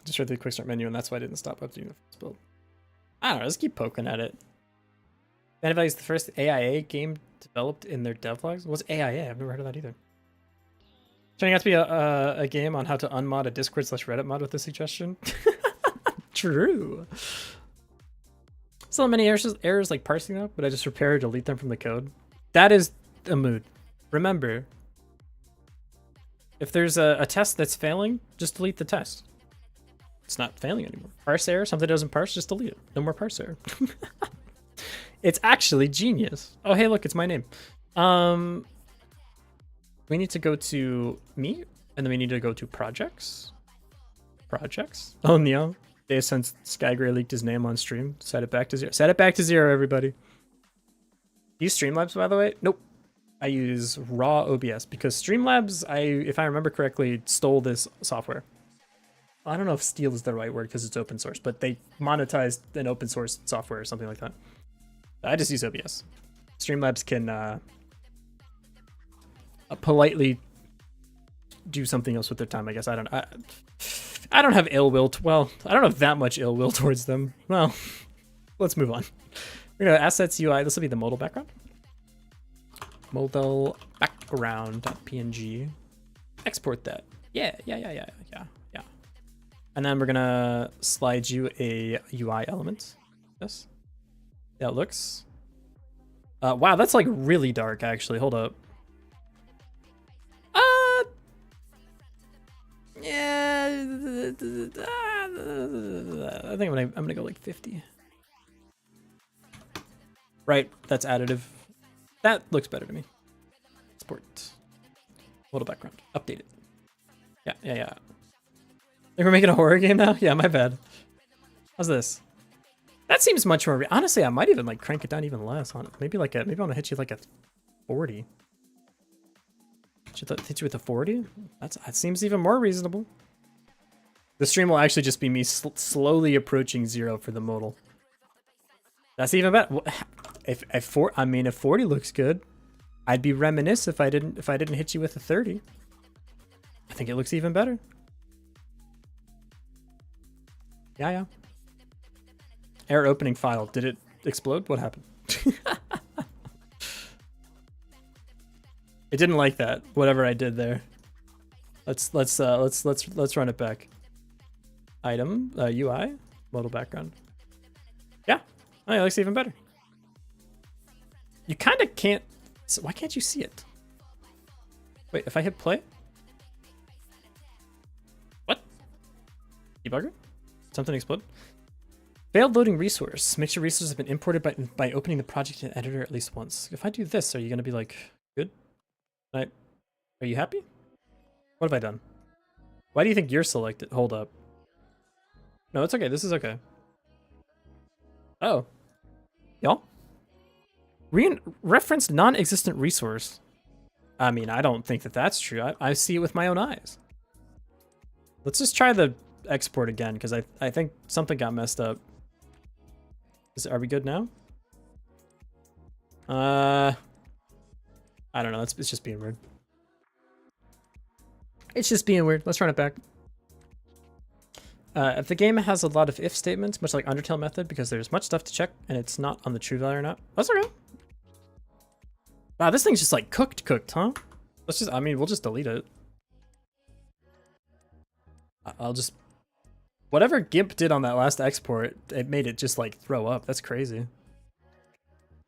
Just read the quick start menu, and that's why I didn't stop updating the first build. I don't know. Just keep poking at it. Mana Value is the first AIA game developed in their devlogs. What's AIA? I've never heard of that either. Turning out to be a game on how to unmod a Discord/Reddit mod with a suggestion. True. Still many errors like parsing up, but I just repair or delete them from the code. That is a mood. Remember, if there's a test that's failing, just delete the test. It's not failing anymore. Parse error, something doesn't parse, just delete it. No more parse error. It's actually genius. Oh, hey, look, it's my name. We need to go to me, and then we need to go to projects. Projects. Oh, no. Since Skygray leaked his name on stream, set it back to 0. Set it back to 0, everybody. Use Streamlabs, by the way? Nope. I use raw OBS because Streamlabs, if I remember correctly, stole this software. I don't know if steal is the right word because it's open source, but they monetized an open source software or something like that. I just use OBS. Streamlabs can politely do something else with their time, I guess. I don't have ill will. Well, I don't have that much ill will towards them. Well, let's move on. We're gonna assets UI. This will be the modal background. Modal background.png. Export that. Yeah. And then we're gonna slide you a UI element. Yes. Yeah, it looks. Wow, that's like really dark. Actually, hold up. Yeah, I think I'm gonna go like 50. Right, that's additive. That looks better to me. Export. Modal background. Update it. Yeah. Like we're making a horror game now? Yeah, my bad. How's this? That seems much more. Honestly, I might even like crank it down even less. Maybe I want to hit you like a 40. Should hit you with a 40? That seems even more reasonable. The stream will actually just be me slowly approaching 0 for the modal. That's even better. If 40 looks good, I'd be remiss if I didn't hit you with a 30. I think it looks even better. Yeah. Error opening file. Did it explode? What happened? It didn't like that. Whatever I did there. Let's run it back. Item UI modal background. Yeah, oh, it looks even better. You kind of can't. So why can't you see it? Wait, if I hit play. What? Debugger? Something explode? Failed loading resource. Make sure resources have been imported by opening the project in editor at least once. If I do this, are you gonna be like good? Are you happy? What have I done? Why do you think you're selected? Hold up. No, it's okay. This is okay. Oh. Y'all? Referenced non-existent resource. I mean, I don't think that that's true. I see it with my own eyes. Let's just try the export again, because I think something got messed up. Are we good now? I don't know. It's just being weird. It's just being weird. Let's run it back. If the game has a lot of if statements, much like Undertale method, because there's much stuff to check and it's not on the true value or not. That's okay. Wow, this thing's just like cooked, huh? Let's just, we'll just delete it. I'll just, whatever GIMP did on that last export, it made it just like throw up. That's crazy.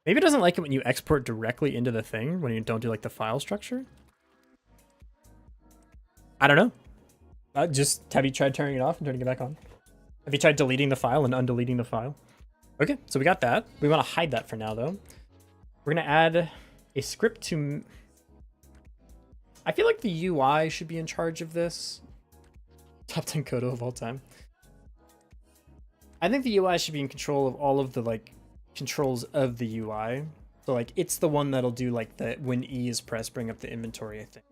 Maybe it doesn't like it when you export directly into the thing, when you don't do like the file structure. I don't know. Have you tried turning it off and turning it back on? Have you tried deleting the file and undeleting the file? Okay, so we got that. We want to hide that for now though. We're gonna add a script to, I feel like the UI should be in charge of this. Top 10 Godot of all time. I think the UI should be in control of all of the like controls of the UI. So like it's the one that'll do like the when E is pressed, bring up the inventory, I think.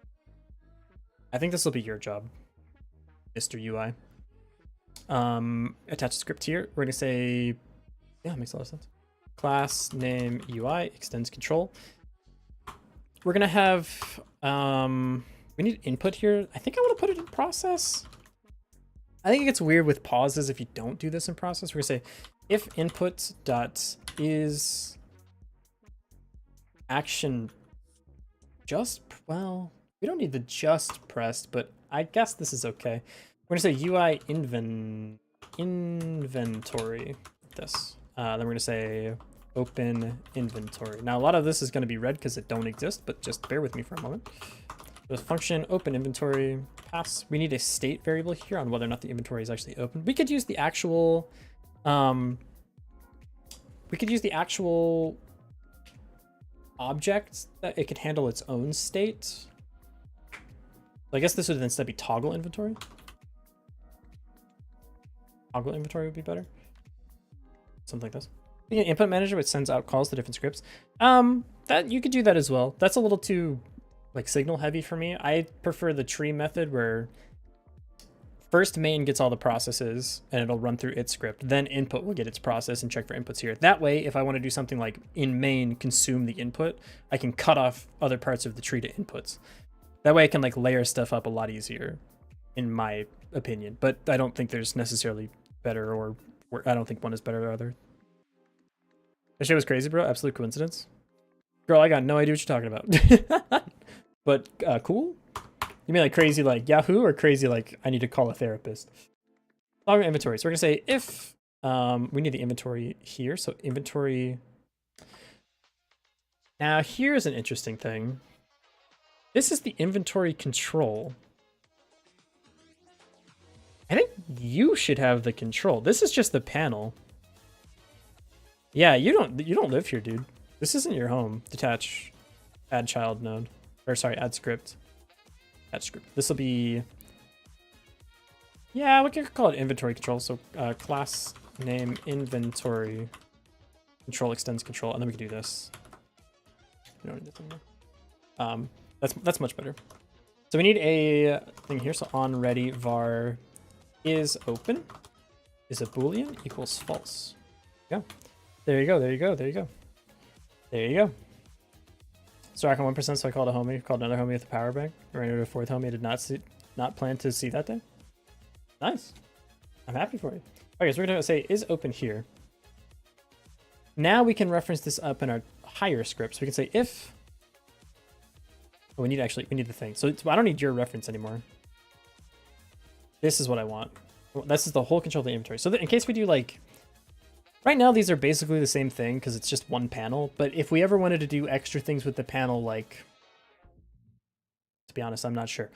I think this will be your job, Mr. UI. Attach a script here. We're gonna say, yeah, it makes a lot of sense. Class name UI extends control. We're gonna have we need input here. I think I want to put it in process. I think it gets weird with pauses if you don't do this in process. We're gonna say if input dot is action just, well, we don't need the just pressed, but I guess this is okay. We're gonna say UI inventory this. Then we're gonna say open inventory. Now a lot of this is gonna be red because it don't exist, but just bear with me for a moment. The function open inventory pass. We need a state variable here on whether or not the inventory is actually open. We could use the actual object that it could handle its own state. So I guess this would instead be toggle inventory. Toggle inventory would be better. Something like this. We can input manager which sends out calls to different scripts. That you could do that as well. That's a little too like signal heavy for me. I prefer the tree method where first main gets all the processes and it'll run through its script. Then input will get its process and check for inputs here. That way, if I want to do something like in main consume the input, I can cut off other parts of the tree to inputs. That way I can like layer stuff up a lot easier, in my opinion. But I don't think there's necessarily better or I don't think one is better than the other. That shit was crazy, bro. Absolute coincidence. Girl, I got no idea what you're talking about. But cool. You mean like crazy like Yahoo or crazy like I need to call a therapist? Log inventory. So we're gonna say if we need the inventory here. So inventory. Now here's an interesting thing. This is the inventory control. I think you should have the control. This is just the panel. Yeah, you don't live here, dude. This isn't your home. Detach, add child node, or sorry, add script. Add script. This will be, yeah, we could call it inventory control. So class name inventory control extends control, and then we can do this. We don't need this anymore. That's much better. So we need a thing here. So on ready var is open is a boolean equals false. Yeah. There you go. There you go. There you go. There you go. Struck on 1%, so I called a homie. Called another homie with a power bank. Ran into a fourth homie. I did not plan to see that day. Nice. I'm happy for you. Okay, so we're gonna say is open here. Now we can reference this up in our higher script. So we can say if. Oh, we need the thing. So I don't need your reference anymore. This is what I want. This is the whole control of the inventory. So that in case we do like. Right now, these are basically the same thing because it's just one panel. But if we ever wanted to do extra things with the panel, like, to be honest, I'm not sure.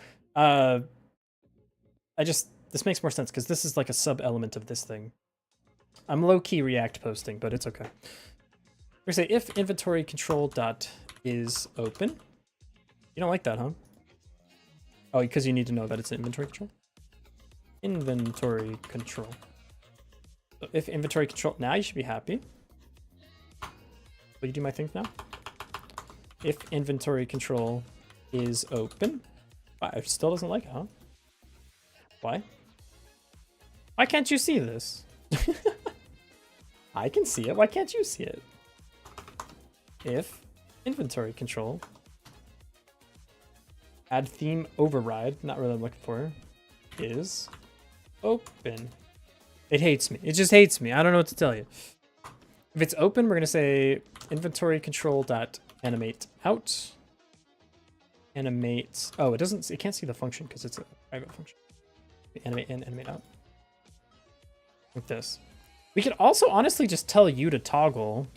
This makes more sense because this is like a sub element of this thing. I'm low key React posting, but it's okay. We're gonna say if inventory control dot is open. You don't like that, huh? Oh, because you need to know that it's inventory control. Inventory control. So if inventory control, now you should be happy. Will you do my thing now? If inventory control is open. It still doesn't like it, huh? Why? Why can't you see this? I can see it. Why can't you see it? If inventory control add theme override, not really what I'm looking for, is open. It hates me. It just hates me. I don't know what to tell you. If it's open, we're going to say inventory control dot animate out. Animate. Oh, it can't see the function because it's a private function. Animate in, animate out. Like this. We could also honestly just tell you to toggle.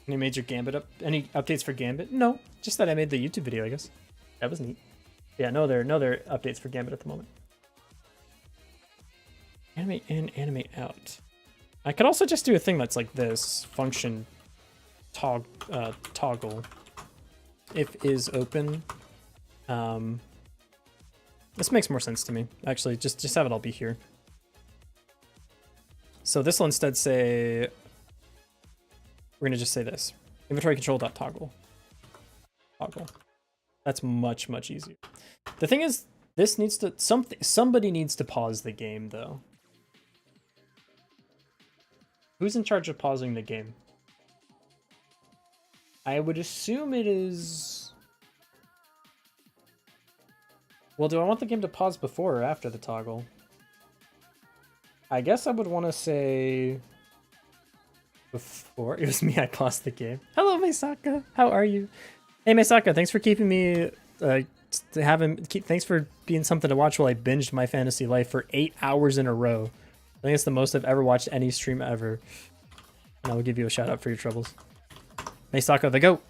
Any major Gambit up? Any updates for Gambit? No, just that I made the YouTube video, I guess. That was neat. Yeah, no, there are updates for Gambit at the moment. Animate in, animate out. I could also just do a thing that's like this function toggle. If is open. This makes more sense to me. Actually, just have it all be here. So this will instead say, we're gonna just say this. Inventory control.toggle. Toggle. That's much easier. The thing is, this needs to, somebody needs to pause the game though. Who's in charge of pausing the game? I would assume it is... Well, do I want the game to pause before or after the toggle? I guess I would want to say... Before. It was me, I paused the game. Hello, Maisaka. How are you? Hey, Maisaka, thanks for keeping me... thanks for being something to watch while I binged My Fantasy Life for 8 hours in a row. I think it's the most I've ever watched any stream ever. And I will give you a shout out for your troubles. Maisaka the goat.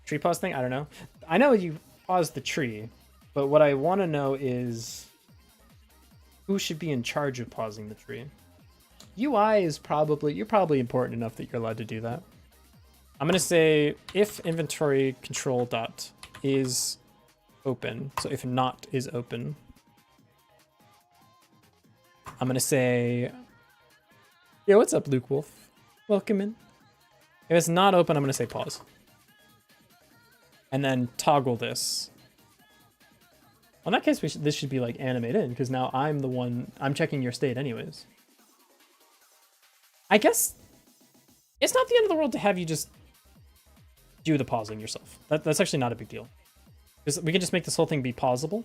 Tree pause thing? I don't know. I know you paused the tree, but what I want to know is who should be in charge of pausing the tree. UI is probably, you're probably important enough that you're allowed to do that. I'm going to say if inventory control dot is open, so if not is open, I'm going to say, yo, what's up, Luke Wolf? Welcome in. If it's not open, I'm going to say pause. And then toggle this. In that case, this should be like animate in, because now I'm the one, I'm checking your state anyways. I guess it's not the end of the world to have you just do the pausing yourself. That's actually not a big deal. We can just make this whole thing be pausable.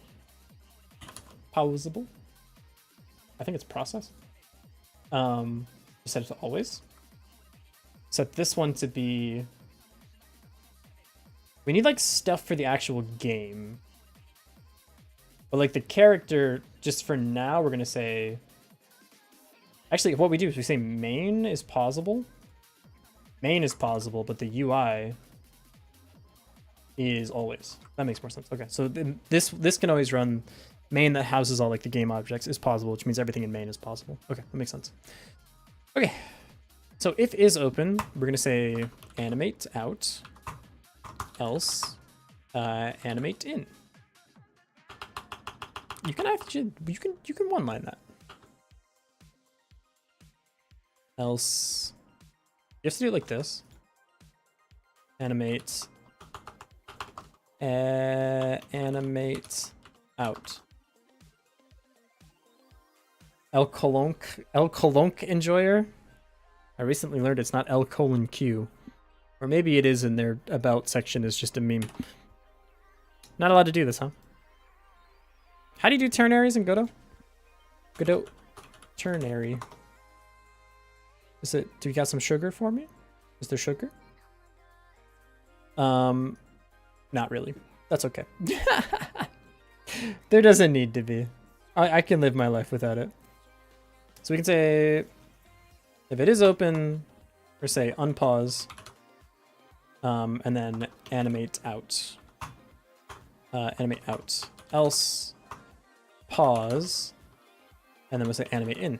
Pausable. I think it's process. Set it to always. Set this one to be... We need like stuff for the actual game. But like the character, just for now, we're going to say... Actually, what we do is we say main is pausable. Main is pausable, but the UI is always. That makes more sense. Okay, so this can always run. Main that houses all like the game objects is pausable, which means everything in main is pausable. Okay, that makes sense. Okay, so if is open, we're gonna say animate out, else animate in. You can actually you can one line that. Else, you have to do it like this. Animate, animate out. El Colonc enjoyer. I recently learned it's not L:Q, or maybe it is in their about section is just a meme. Not allowed to do this, huh? How do you do ternaries in Godot? Godot ternary. Is it? Do you got some sugar for me? Is there sugar? Not really. That's okay. There doesn't need to be. I can live my life without it. So we can say, if it is open, or say unpause, and then animate out. Animate out. Else, pause, and then we'll say animate in.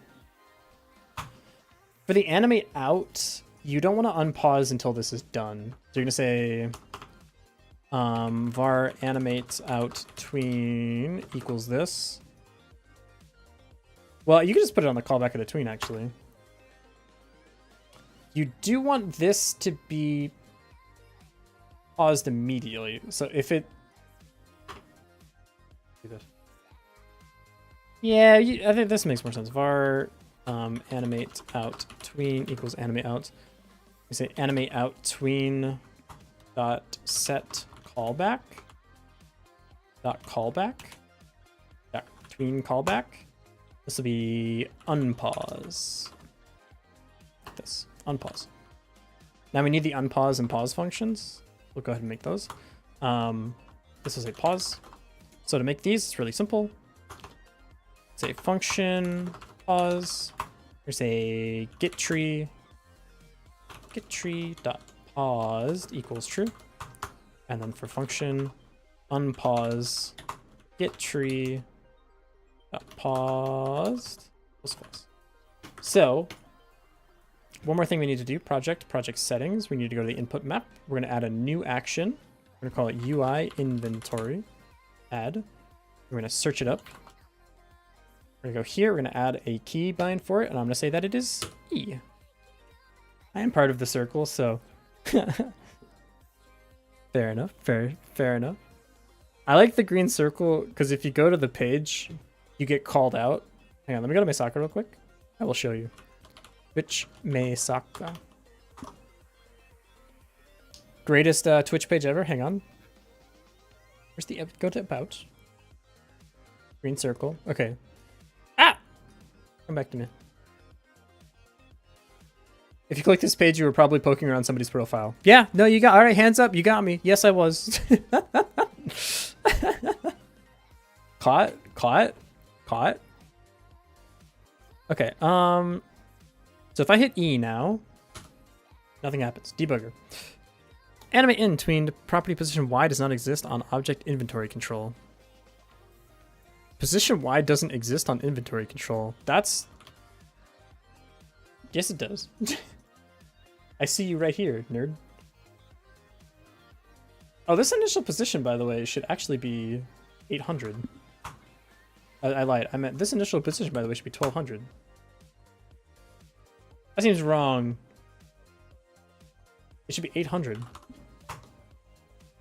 For the animate out, you don't want to unpause until this is done. So you're gonna say var animate out tween equals this. Well, you can just put it on the callback of the tween, actually. You do want this to be paused immediately. So if it... Do this. Yeah, I think this makes more sense. Var animate out tween equals animate out. We say animate out tween dot set callback dot callback dot tween callback. This will be unpause. This unpause. Now we need the unpause and pause functions. We'll go ahead and make those. This is a pause. So to make these, it's really simple. say function pause. There's a get tree dot paused equals true. And then for function unpause get tree dot paused equals false. So one more thing we need to do, project settings. We need to go to the input map. We're going to add a new action. We're going to call it UI inventory add. We're going to search it up. We're going to go here. We're going to add a key bind for it. And I'm going to say that it is E. I am part of the circle, so fair enough. Fair enough. I like the green circle because if you go to the page, you get called out. Hang on, let me go to my soccer real quick. I will show you. Twitch Mesaka. Greatest Twitch page ever. Hang on. Where's the go to about? Green circle. Okay. Ah! Come back to me. If you click this page, you were probably poking around somebody's profile. Yeah, no, you got all right. Hands up. You got me. Yes, I was. Caught. Okay. So if I hit E now, nothing happens. Debugger. Animate in tweened property position Y does not exist on object inventory control. Position Y doesn't exist on inventory control. That's... Yes, it does. I see you right here, nerd. Oh, this initial position, by the way, should actually be 800. I lied. I meant this initial position, by the way, should be 1200. That seems wrong. It should be 800.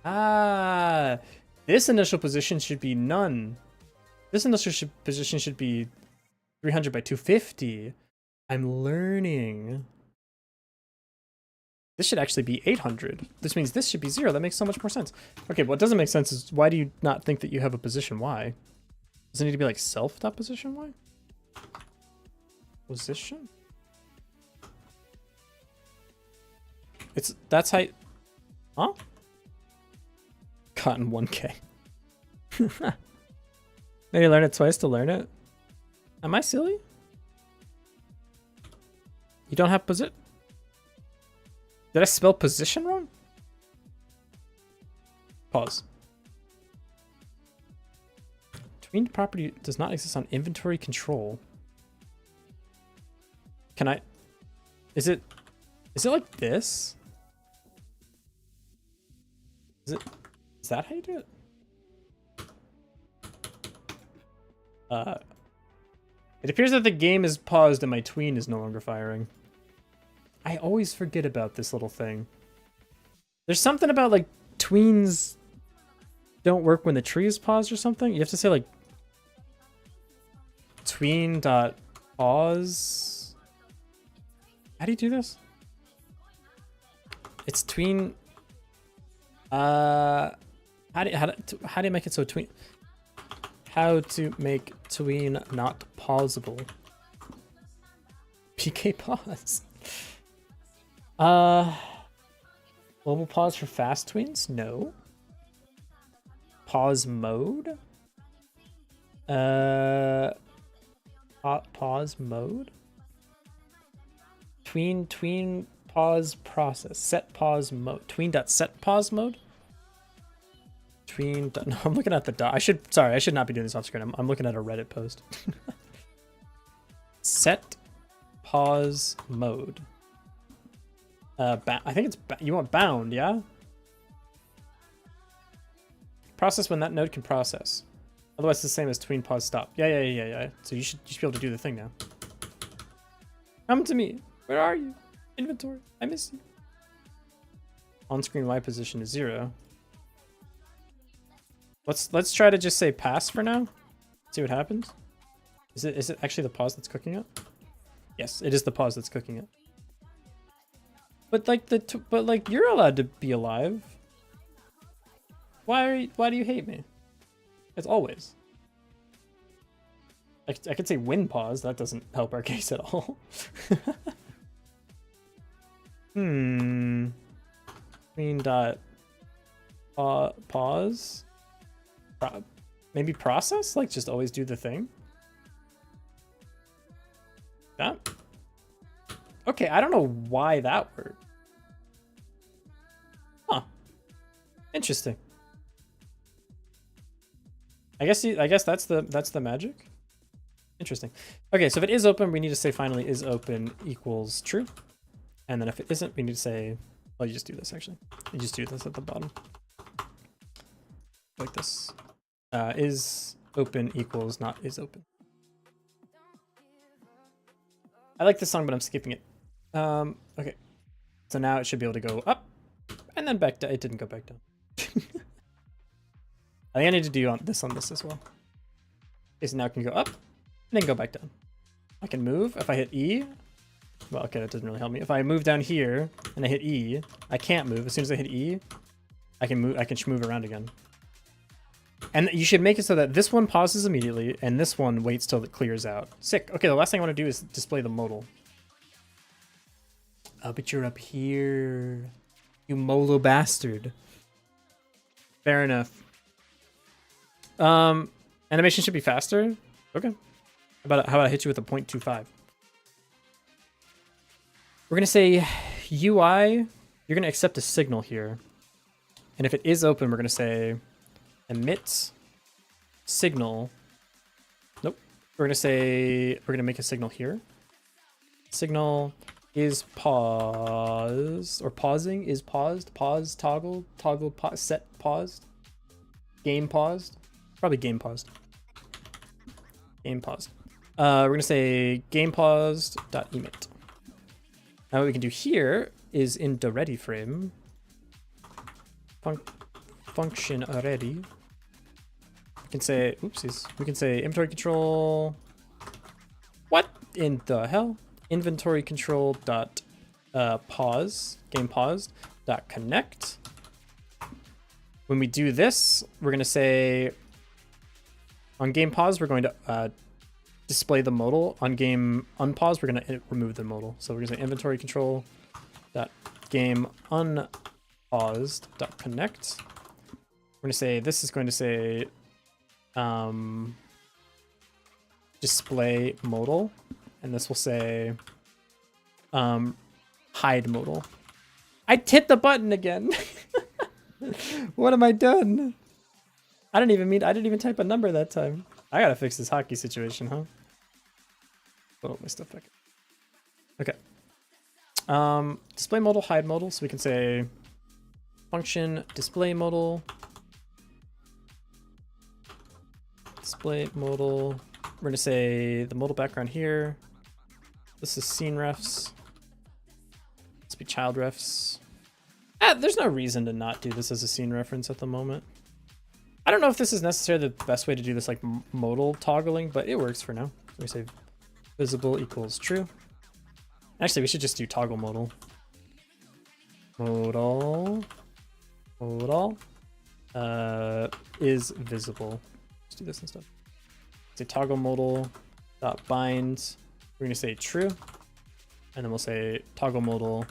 Ah, this initial position should be none. This initial position should be 300 by 250. I'm learning. This should actually be 800. This means this should be 0. That makes so much more sense. Okay, what doesn't make sense is why do you not think that you have a position Y? Does it need to be like self.position Y? Position? That's how, huh? Gotten 1K. Maybe learn it twice to learn it. Am I silly? You don't have position? Did I spell position wrong? Pause. Tweened property does not exist on inventory control. Can I? Is it like this? Is that how you do it? It appears that the game is paused and my tween is no longer firing. I always forget about this little thing. There's something about like tweens don't work when the tree is paused or something. You have to say like tween dot pause. How do you do this? It's tween. How do you make it so tween? How to make tween not pausable? PK pause. Global pause for fast tweens? No. Pause mode? Pause mode? Tween pause process. Set pause mode. Tween.set pause mode? No, I'm looking at the dot. I should not be doing this off screen. I'm looking at a Reddit post. Set pause mode. I think it's you want bound, yeah? Process when that node can process. Otherwise, it's the same as tween pause stop. Yeah. So you should be able to do the thing now. Come to me. Where are you? Inventory. I miss you. On-screen Y position is 0. Let's try to just say pass for now. See what happens. Is it actually the pause that's cooking it? Yes, it is the pause that's cooking it. But like you're allowed to be alive. Why do you hate me? It's always. I could say win pause. That doesn't help our case at all. Tween dot pause. Maybe process? Like just always do the thing? That? Okay, I don't know why that worked. Huh. Interesting. I guess that's the magic. Interesting. Okay, so if it is open, we need to say finally is open equals true. And then if it isn't, we need to say, well, you just do this actually. You just do this at the bottom. Like this. Is open equals not is open. I like this song, but I'm skipping it. Okay. So now it should be able to go up and then back down. It didn't go back down. I think I need to do this on this as well. Okay, so now it can go up and then go back down. I can move if I hit E. Well, okay, that doesn't really help me. If I move down here and I hit E, I can't move. As soon as I hit E, I can move. I can move around again. And you should make it so that this one pauses immediately and this one waits till it clears out. Sick. Okay, the last thing I want to do is display the modal. Oh, but you're up here. You molo bastard. Fair enough. Animation should be faster. Okay. How about I hit you with a 0.25? We're going to say UI. You're going to accept a signal here. And if it is open, we're going to say emit signal. Nope. We're going to say, we're going to make a signal here. Signal is paused, or pausing is paused. Pause, toggle, pause, set, paused. Game paused. Probably game paused. Game paused. We're going to say game paused dot emit. Now what we can do here is in the ready frame, function already. We can say, oopsies. We can say inventory control. What in the hell? Inventory control dot pause, game paused dot connect. When we do this, we're going to say on game pause, we're going to display the modal. On game unpause, we're going to remove the modal. So we're going to say inventory control dot game unpaused dot connect. We're going to say this is going to say display modal, and this will say hide modal. I hit the button again. What am I done? I didn't even type a number that time. I gotta fix this hockey situation, huh? Put my stuff back. Okay. Display modal, hide modal, so we can say function display modal. Display modal. We're gonna say the modal background here. This is scene refs. Let's be child refs. There's no reason to not do this as a scene reference at the moment. I don't know if this is necessarily the best way to do this, like modal toggling, but it works for now. So we say visible equals true. Actually, we should just do toggle modal. Modal is visible. Let's do this instead. Say toggle modal dot bind. We're gonna say true, and then we'll say toggle modal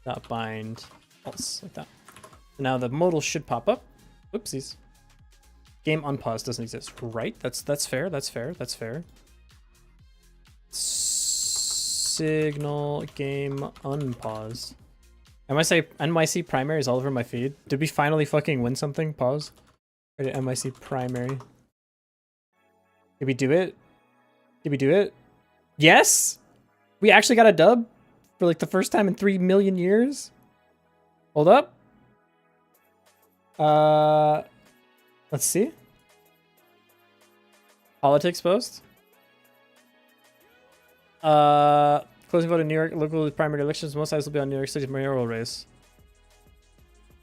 dot bind false, like that. So now the modal should pop up. Oopsies. Game unpause doesn't exist, right? That's fair. That's fair. That's fair. Signal game unpaused. NYC primary is all over my feed. Did we finally fucking win something? Pause. Or did NYC primary? Did we do it? Did we do it? Yes! We actually got a dub for like the first time in 3 million years. Hold up. Let's see. Politics post. Closing vote in New York local primary elections. Most eyes will be on New York City's mayoral race.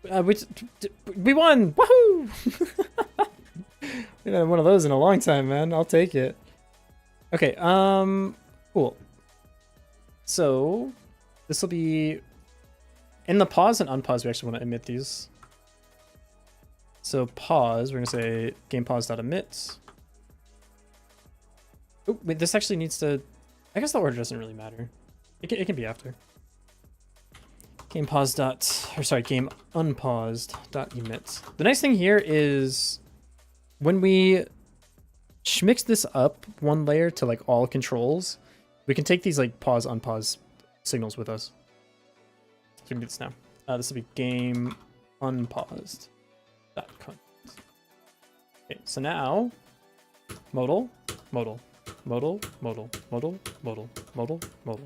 We won! Woohoo! We haven't had one of those in a long time, man. I'll take it. Okay, cool. So this will be in the pause and unpause. We actually want to emit these. So pause, we're gonna say game pause.emit. Oh, wait, this actually needs to, I guess the order doesn't really matter. It can be after. Game pause dot, or sorry, game unpaused dot emit. The nice thing here is when we mix this up one layer to like all controls, We can take these like pause, unpause signals with us. So we can do this now. This will be game unpaused. Okay, so now modal, modal, modal, modal, modal, modal, modal, modal.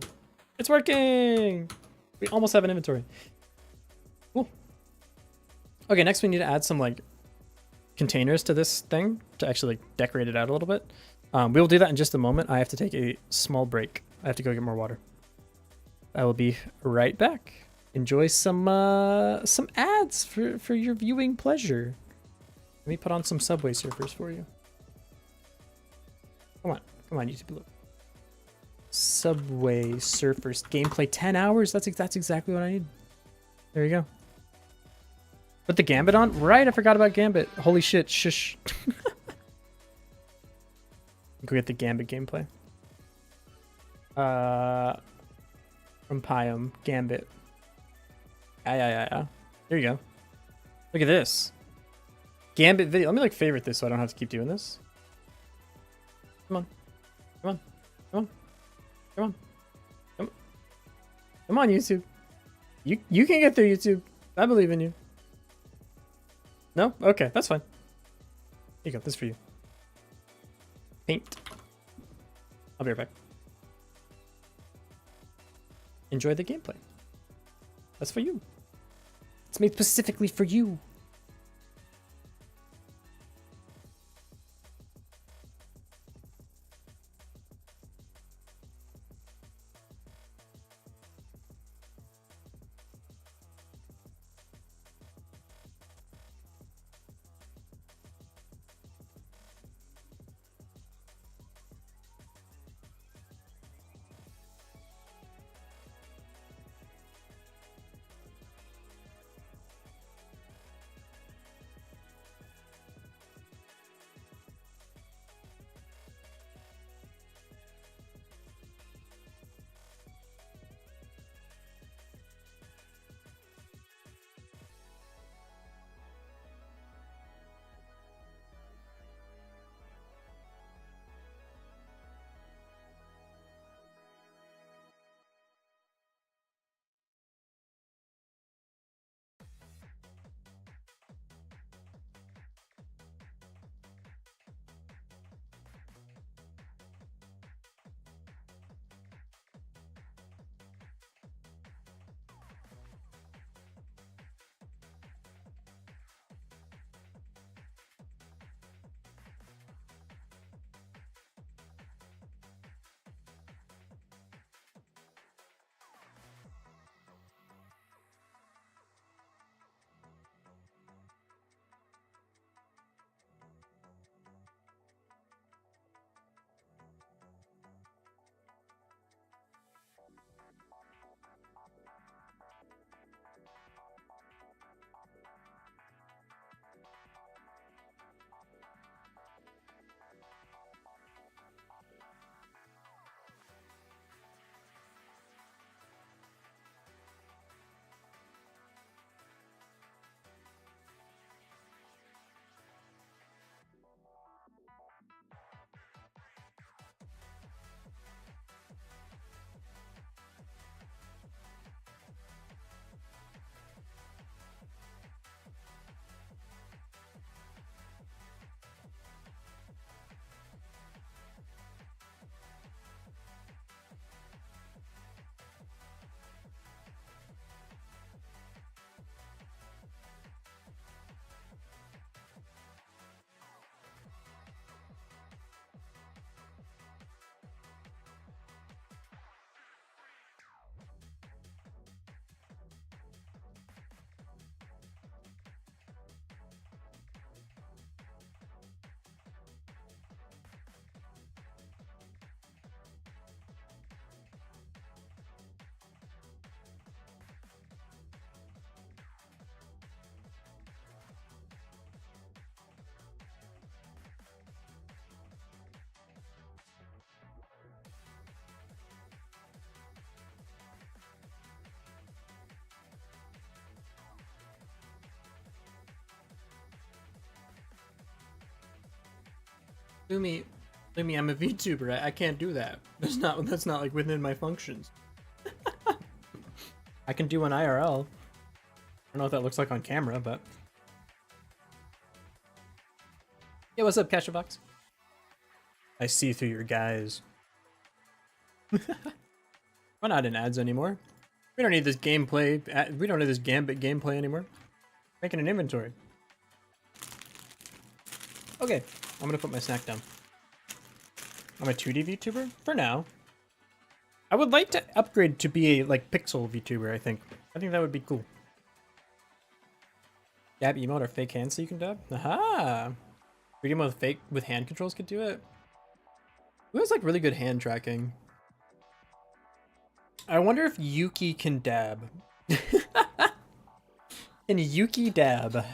It's working! We almost have an inventory. Cool. Okay, next we need to add some like containers to this thing to actually like decorate it out a little bit. We will do that in just a moment. I have to take a small break. I have to go get more water. I will be right back. Enjoy some ads for your viewing pleasure. Let me put on some Subway Surfers for you. Come on, YouTube. Look. Subway Surfers gameplay 10 hours. That's exactly what I need. There you go. Put the Gambit on? Right, I forgot about Gambit. Holy shit, shush. Go get the Gambit gameplay. From Pyam, Gambit. Yeah. There you go. Look at this. Gambit video. Let me like favorite this so I don't have to keep doing this. Come on. Come on. Come on. Come on. Come on. Come on, YouTube. You can get there, YouTube. I believe in you. No? Okay, that's fine. Here you go. This is for you. Paint. I'll be right back. Enjoy the gameplay. That's for you. It's made specifically for you. Umi, I mean, I'm a VTuber. I can't do that. That's not like within my functions. I can do an IRL. I don't know what that looks like on camera, but yeah, what's up, Cashbox? I see through your guys. We're not in ads anymore. We don't need this gameplay. We don't need this Gambit gameplay anymore. Making an inventory. Okay, I'm gonna put my snack down. I'm a 2D VTuber for now. I would like to upgrade to be a like pixel VTuber. I think that would be cool. Dab emote or fake hands so you can dab. Aha! 3D mode with hand controls could do it. Who has like really good hand tracking? I wonder if Yuki can dab. Can Yuki dab?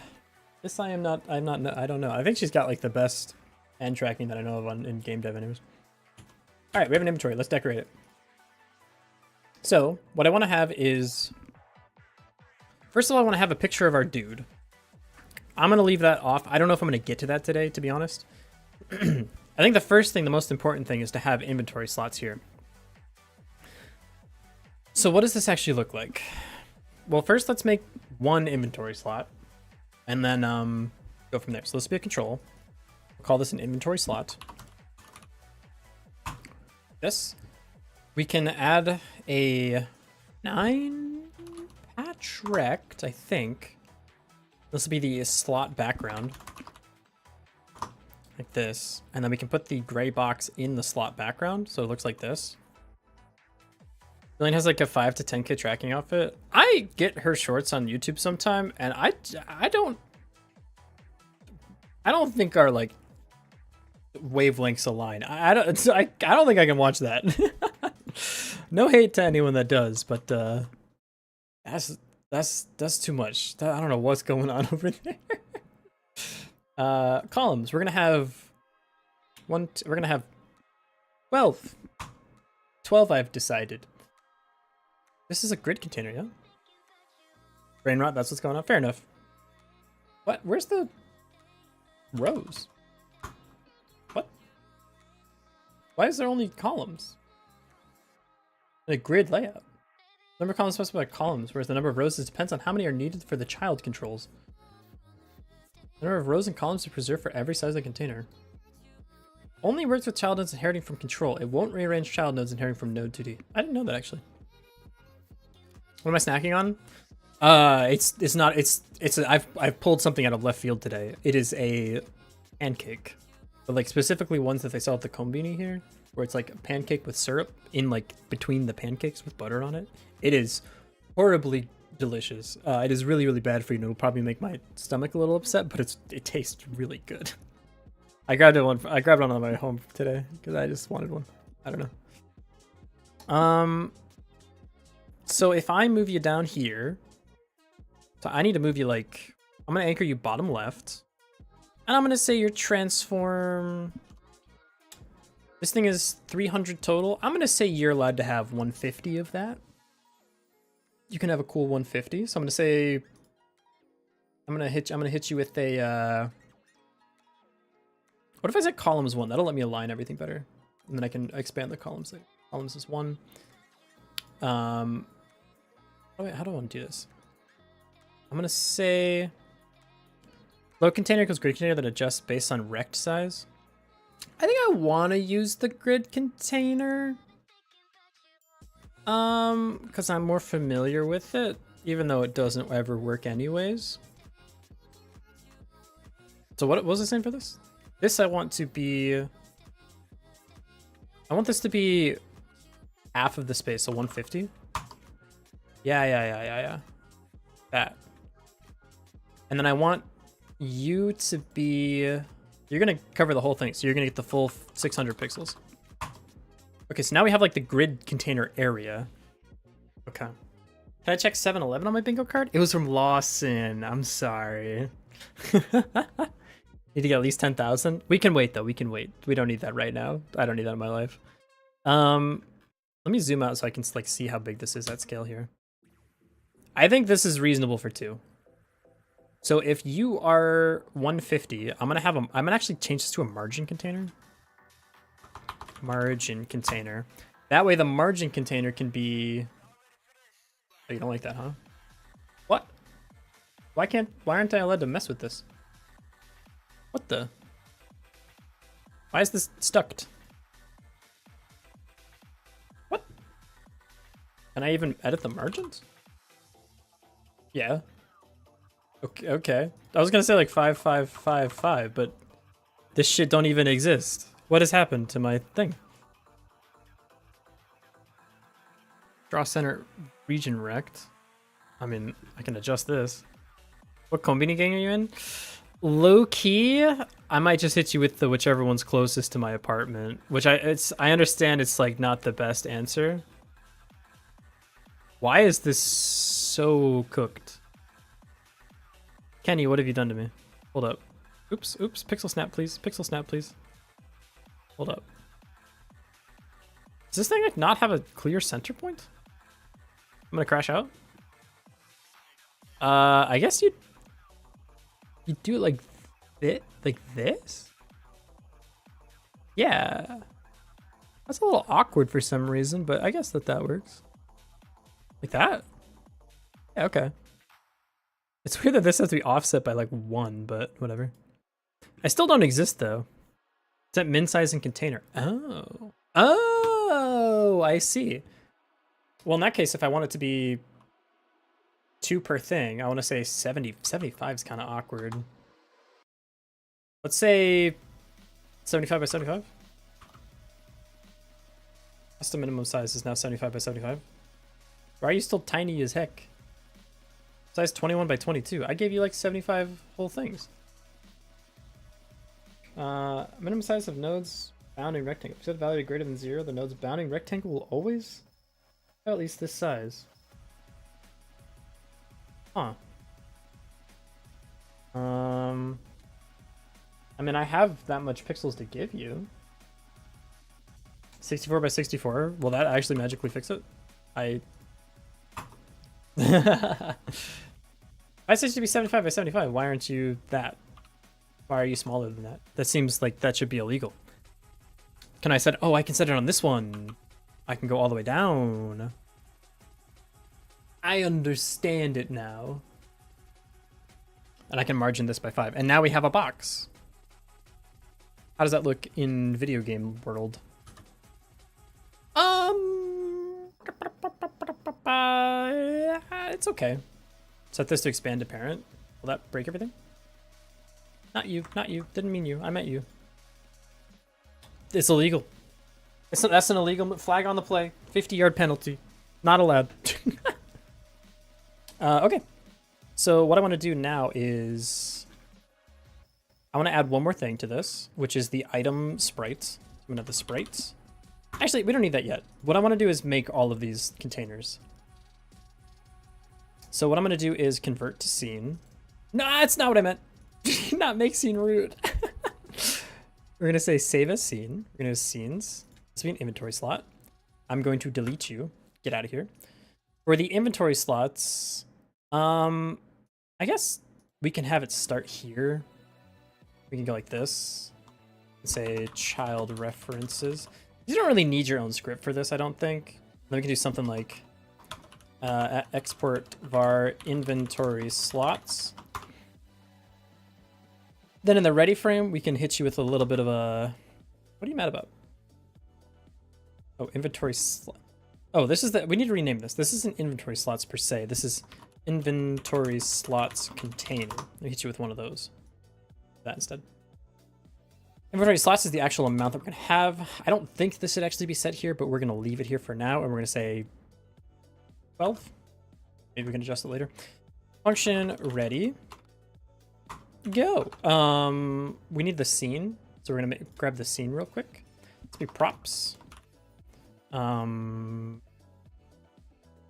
This I don't know. I think she's got like the best hand tracking that I know of in game dev anyways. All right, we have an inventory. Let's decorate it. So what I want to have is, first of all, I want to have a picture of our dude. I'm going to leave that off. I don't know if I'm going to get to that today, to be honest. I think the most important thing is to have inventory slots here. So what does this actually look like? Well, first let's make one inventory slot and then go from there. So this will be a control. We'll call this an inventory slot. This. We can add a 9 patch rect, I think. This will be the slot background. Like this. And then we can put the gray box in the slot background. So it looks like this. Jillian has like a 5 to 10K tracking outfit. I get her shorts on YouTube sometime, and I don't think our like wavelengths align. I don't think I can watch that. No hate to anyone that does, but that's too much. I don't know what's going on over there. Columns. We're gonna have 12. 12 I've decided. This is a grid container, yeah? Brain rot, that's what's going on. Fair enough. What? Where's the rows? What? Why is there only columns? The grid layout. Number of columns specified by columns, whereas the number of rows depends on how many are needed for the child controls. The number of rows and columns are preserved for every size of the container. Only works with child nodes inheriting from control. It won't rearrange child nodes inheriting from node 2D. I didn't know that actually. What am I snacking on? I've pulled something out of left field today. It is a pancake, but like specifically ones that they sell at the Combini here, where it's like a pancake with syrup in like between the pancakes with butter on it. It is horribly delicious. It is really, really bad for you. It'll probably make my stomach a little upset, but it tastes really good. I grabbed one on my way home today because I just wanted one. I don't know. So if I move you down here, so I need to move you like, I'm going to anchor you bottom left. And I'm going to say your transform. This thing is 300 total. I'm going to say you're allowed to have 150 of that. You can have a cool 150. So I'm going to say, I'm going to hit you with a, what if I said columns 1? That'll let me align everything better. And then I can expand the columns. Like, columns is 1. Wait, how do I want to do this? I'm going to say load container equals grid container that adjusts based on rect size. I think I want to use the grid container. Because I'm more familiar with it, even though it doesn't ever work anyways. So what was I saying for this? This I want this to be half of the space, so 150. Yeah. That. And then I want you to be, you're going to cover the whole thing. So you're going to get the full 600 pixels. Okay, so now we have like the grid container area. Okay. Can I check 7-Eleven on my bingo card? It was from Lawson. I'm sorry. Need to get at least 10,000. We can wait though. We can wait. We don't need that right now. I don't need that in my life. Let me zoom out so I can like see how big this is at scale here. I think this is reasonable for 2. So if you are 150, I'm gonna actually change this to a margin container. margin container. That way the margin container can be... Oh, you don't like that, huh? What? Why aren't I allowed to mess with this? What the? Why is this stuck? What? Can I even edit the margins? Yeah. Okay. I was gonna say like 5555, but this shit don't even exist. What has happened to my thing? Draw center region rect. I mean, I can adjust this. What combini gang are you in? Low key, I might just hit you with the whichever one's closest to my apartment, which I understand it's like not the best answer. Why is this so cooked? Kenny, what have you done to me? Hold up. Oops, pixel snap please. Pixel snap please. Hold up. Does this thing like not have a clear center point? I'm gonna crash out. I guess you do it like this? Yeah. That's a little awkward for some reason, but I guess that works. Like that? Yeah, okay. It's weird that this has to be offset by like 1, but whatever. I still don't exist though. It's at min size and container. Oh, I see. Well, in that case, if I want it to be 2 per thing, I want to say 75 is kind of awkward. Let's say 75 by 75. Custom minimum size is now 75 by 75. Why are you still tiny as heck? Size 21 by 22. I gave you like 75 whole things. Minimum size of nodes bounding rectangle. If you set a value greater than 0, the node's bounding rectangle will always have at least this size. Huh. I mean, I have that much pixels to give you. 64 by 64. Will that actually magically fix it? I said it should be 75 by 75. Why aren't you that? Why are you smaller than that? That seems like that should be illegal. Can I set? Oh, I can set it on this one. I can go all the way down. I understand it now. And I can margin this by 5. And now we have a box. How does that look in video game world? It's okay. Set this to expand to parent. Will that break everything? Not you. Didn't mean you. I meant you. It's illegal. That's an illegal flag on the play. 50-yard penalty. Not allowed. Okay. So what I want to do now is I want to add one more thing to this, which is the item sprites. I'm going to have the sprites. Actually, we don't need that yet. What I want to do is make all of these containers. So what I'm going to do is convert to scene. No, that's not what I meant. Not make scene root. We're going to say save as scene. We're going to scenes. This will be an inventory slot. I'm going to delete you. Get out of here. For the inventory slots, I guess we can have it start here. We can go like this. Say child references. You don't really need your own script for this, I don't think. Then we can do something like export var inventory slots. Then in the ready frame, we can hit you with a little bit of a... What are you mad about? Oh, inventory slot. Oh, this is the... We need to rename this. This isn't inventory slots per se. This is inventory slots container. Let me hit you with one of those. That instead. Inventory slots is the actual amount that we're going to have. I don't think this should actually be set here, but we're going to leave it here for now, and we're going to say 12. Maybe we can adjust it later. Function ready. Go. We need the scene, so we're going to grab the scene real quick. Let's be props. I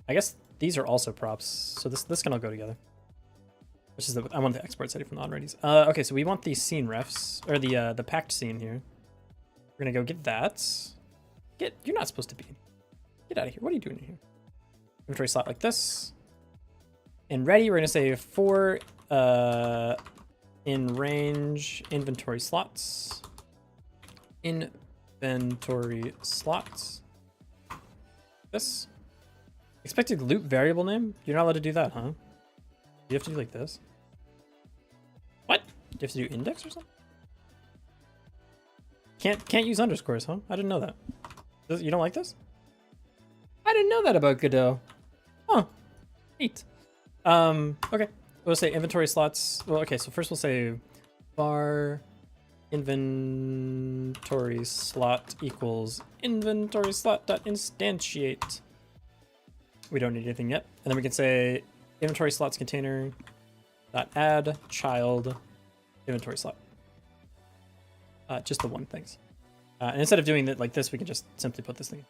guess these are also props, so this can all go together. Which is I want the export setting from the on-readies. Okay, so we want the scene refs, or the packed scene here. We're gonna go get that. You're not supposed to be in here. Get out of here. What are you doing in here? Inventory slot like this. In ready, we're gonna say for in range inventory slots. In inventory slots. This. Expected loop variable name? You're not allowed to do that, huh? You have to do like this. What? Do you have to do index or something? Can't use underscores, huh? I didn't know that. You don't like this? I didn't know that about Godot. Huh. Neat. Okay. We'll say inventory slots. Well, okay, so first we'll say var inventory slot equals inventory slot dot instantiate. We don't need anything yet. And then we can say inventory slots container dot add child inventory slot. Just the one things. And instead of doing it like this, we can just simply put this thing in.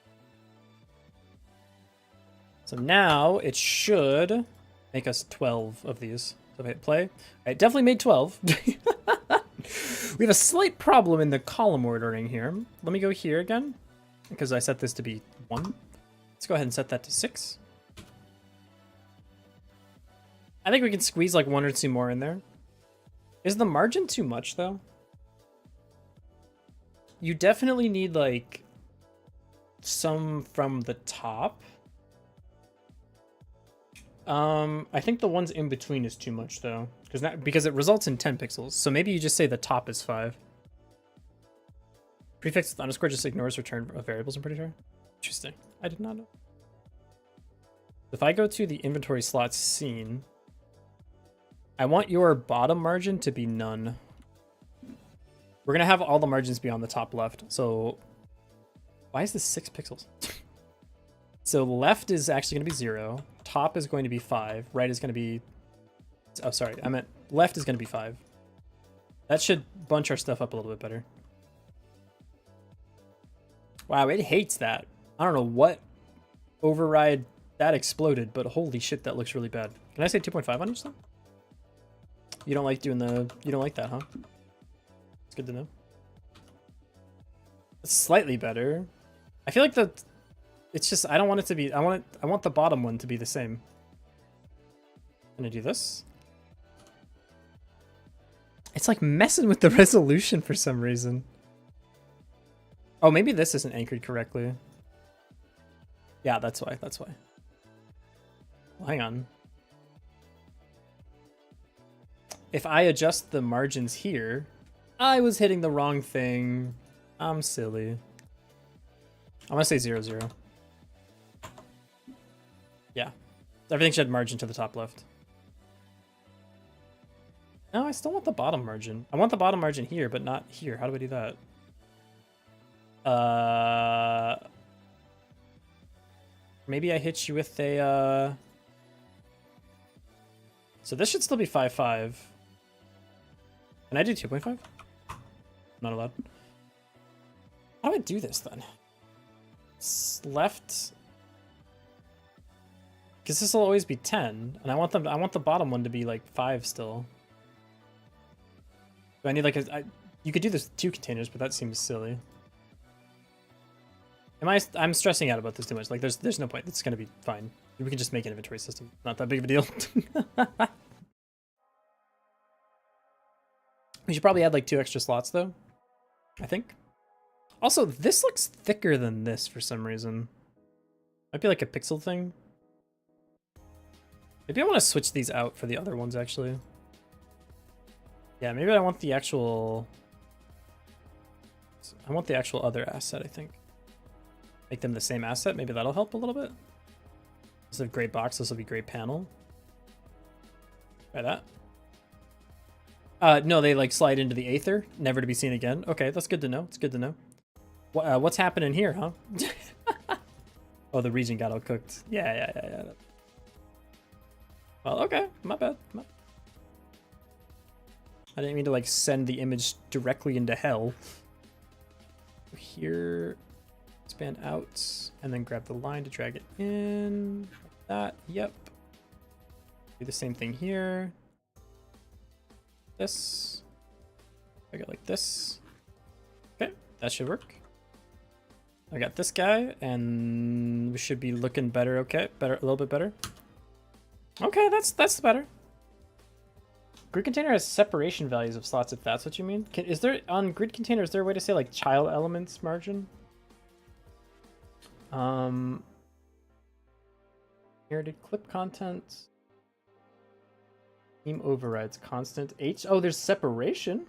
So now it should make us 12 of these. So if I hit play, I definitely made 12. We have a slight problem in the column ordering here. Let me go here again, because I set this to be 1. Let's go ahead and set that to 6. I think we can squeeze like 1 or 2 more in there. Is the margin too much though? You definitely need like some from the top. I think the ones in between is too much though, because it results in 10 pixels. So maybe you just say the top is 5. Prefix with underscore just ignores return of variables, I'm pretty sure. Interesting. I did not know. If I go to the inventory slots scene, I want your bottom margin to be none. We're gonna have all the margins be on the top left. So why is this 6 pixels? So left is actually gonna be 0. Top is going to be 5. Right is gonna be, oh sorry, I meant left is gonna be 5. That should bunch our stuff up a little bit better. Wow, it hates that. I don't know what override that exploded, but holy shit, that looks really bad. Can I say 2.5 on each thing? You don't like doing the, you don't like that, huh? It's good to know. It's slightly better. I feel like it's just, I don't want it to be, I want the bottom one to be the same. I'm gonna do this. It's like messing with the resolution for some reason. Oh, maybe this isn't anchored correctly. Yeah, that's why, that's why. Well, hang on. If I adjust the margins here, I was hitting the wrong thing. I'm silly. I'm gonna say 0, 0. Yeah. Everything should margin to the top left. No, I still want the bottom margin. I want the bottom margin here, but not here. How do I do that? Maybe I hit you with a, So this should still be 5.5. Can I do 2.5? Not allowed. How do I do this then? Left, because this will always be 10, and I want the bottom one to be like 5 still. Do I need like you could do this with 2 containers, but that seems silly. I'm stressing out about this too much. Like there's no point. It's gonna be fine. We can just make an inventory system. Not that big of a deal. We should probably add like 2 extra slots though, I think. Also, this looks thicker than this for some reason. Might be like a pixel thing. Maybe I want to switch these out for the other ones actually. Yeah, maybe I want the actual other asset, I think. Make them the same asset, maybe that'll help a little bit. Instead of gray box, this will be gray panel. Try that. No, they like slide into the aether, never to be seen again. Okay, that's good to know. It's good to know. What's happening here, huh? Oh, the region got all cooked. Yeah. Well, okay, my bad. I didn't mean to like send the image directly into hell. Here, expand out, and then grab the line to drag it in. Like that, yep. Do the same thing here. This. I got like this. Okay, that should work. I got this guy, and we should be looking better. Okay, better, a little bit better. Okay, that's better. Grid container has separation values of slots, if that's what you mean. Is there, on grid container, is there a way to say like child elements margin? Inherited clip content. Theme overrides constant H. Oh, there's separation.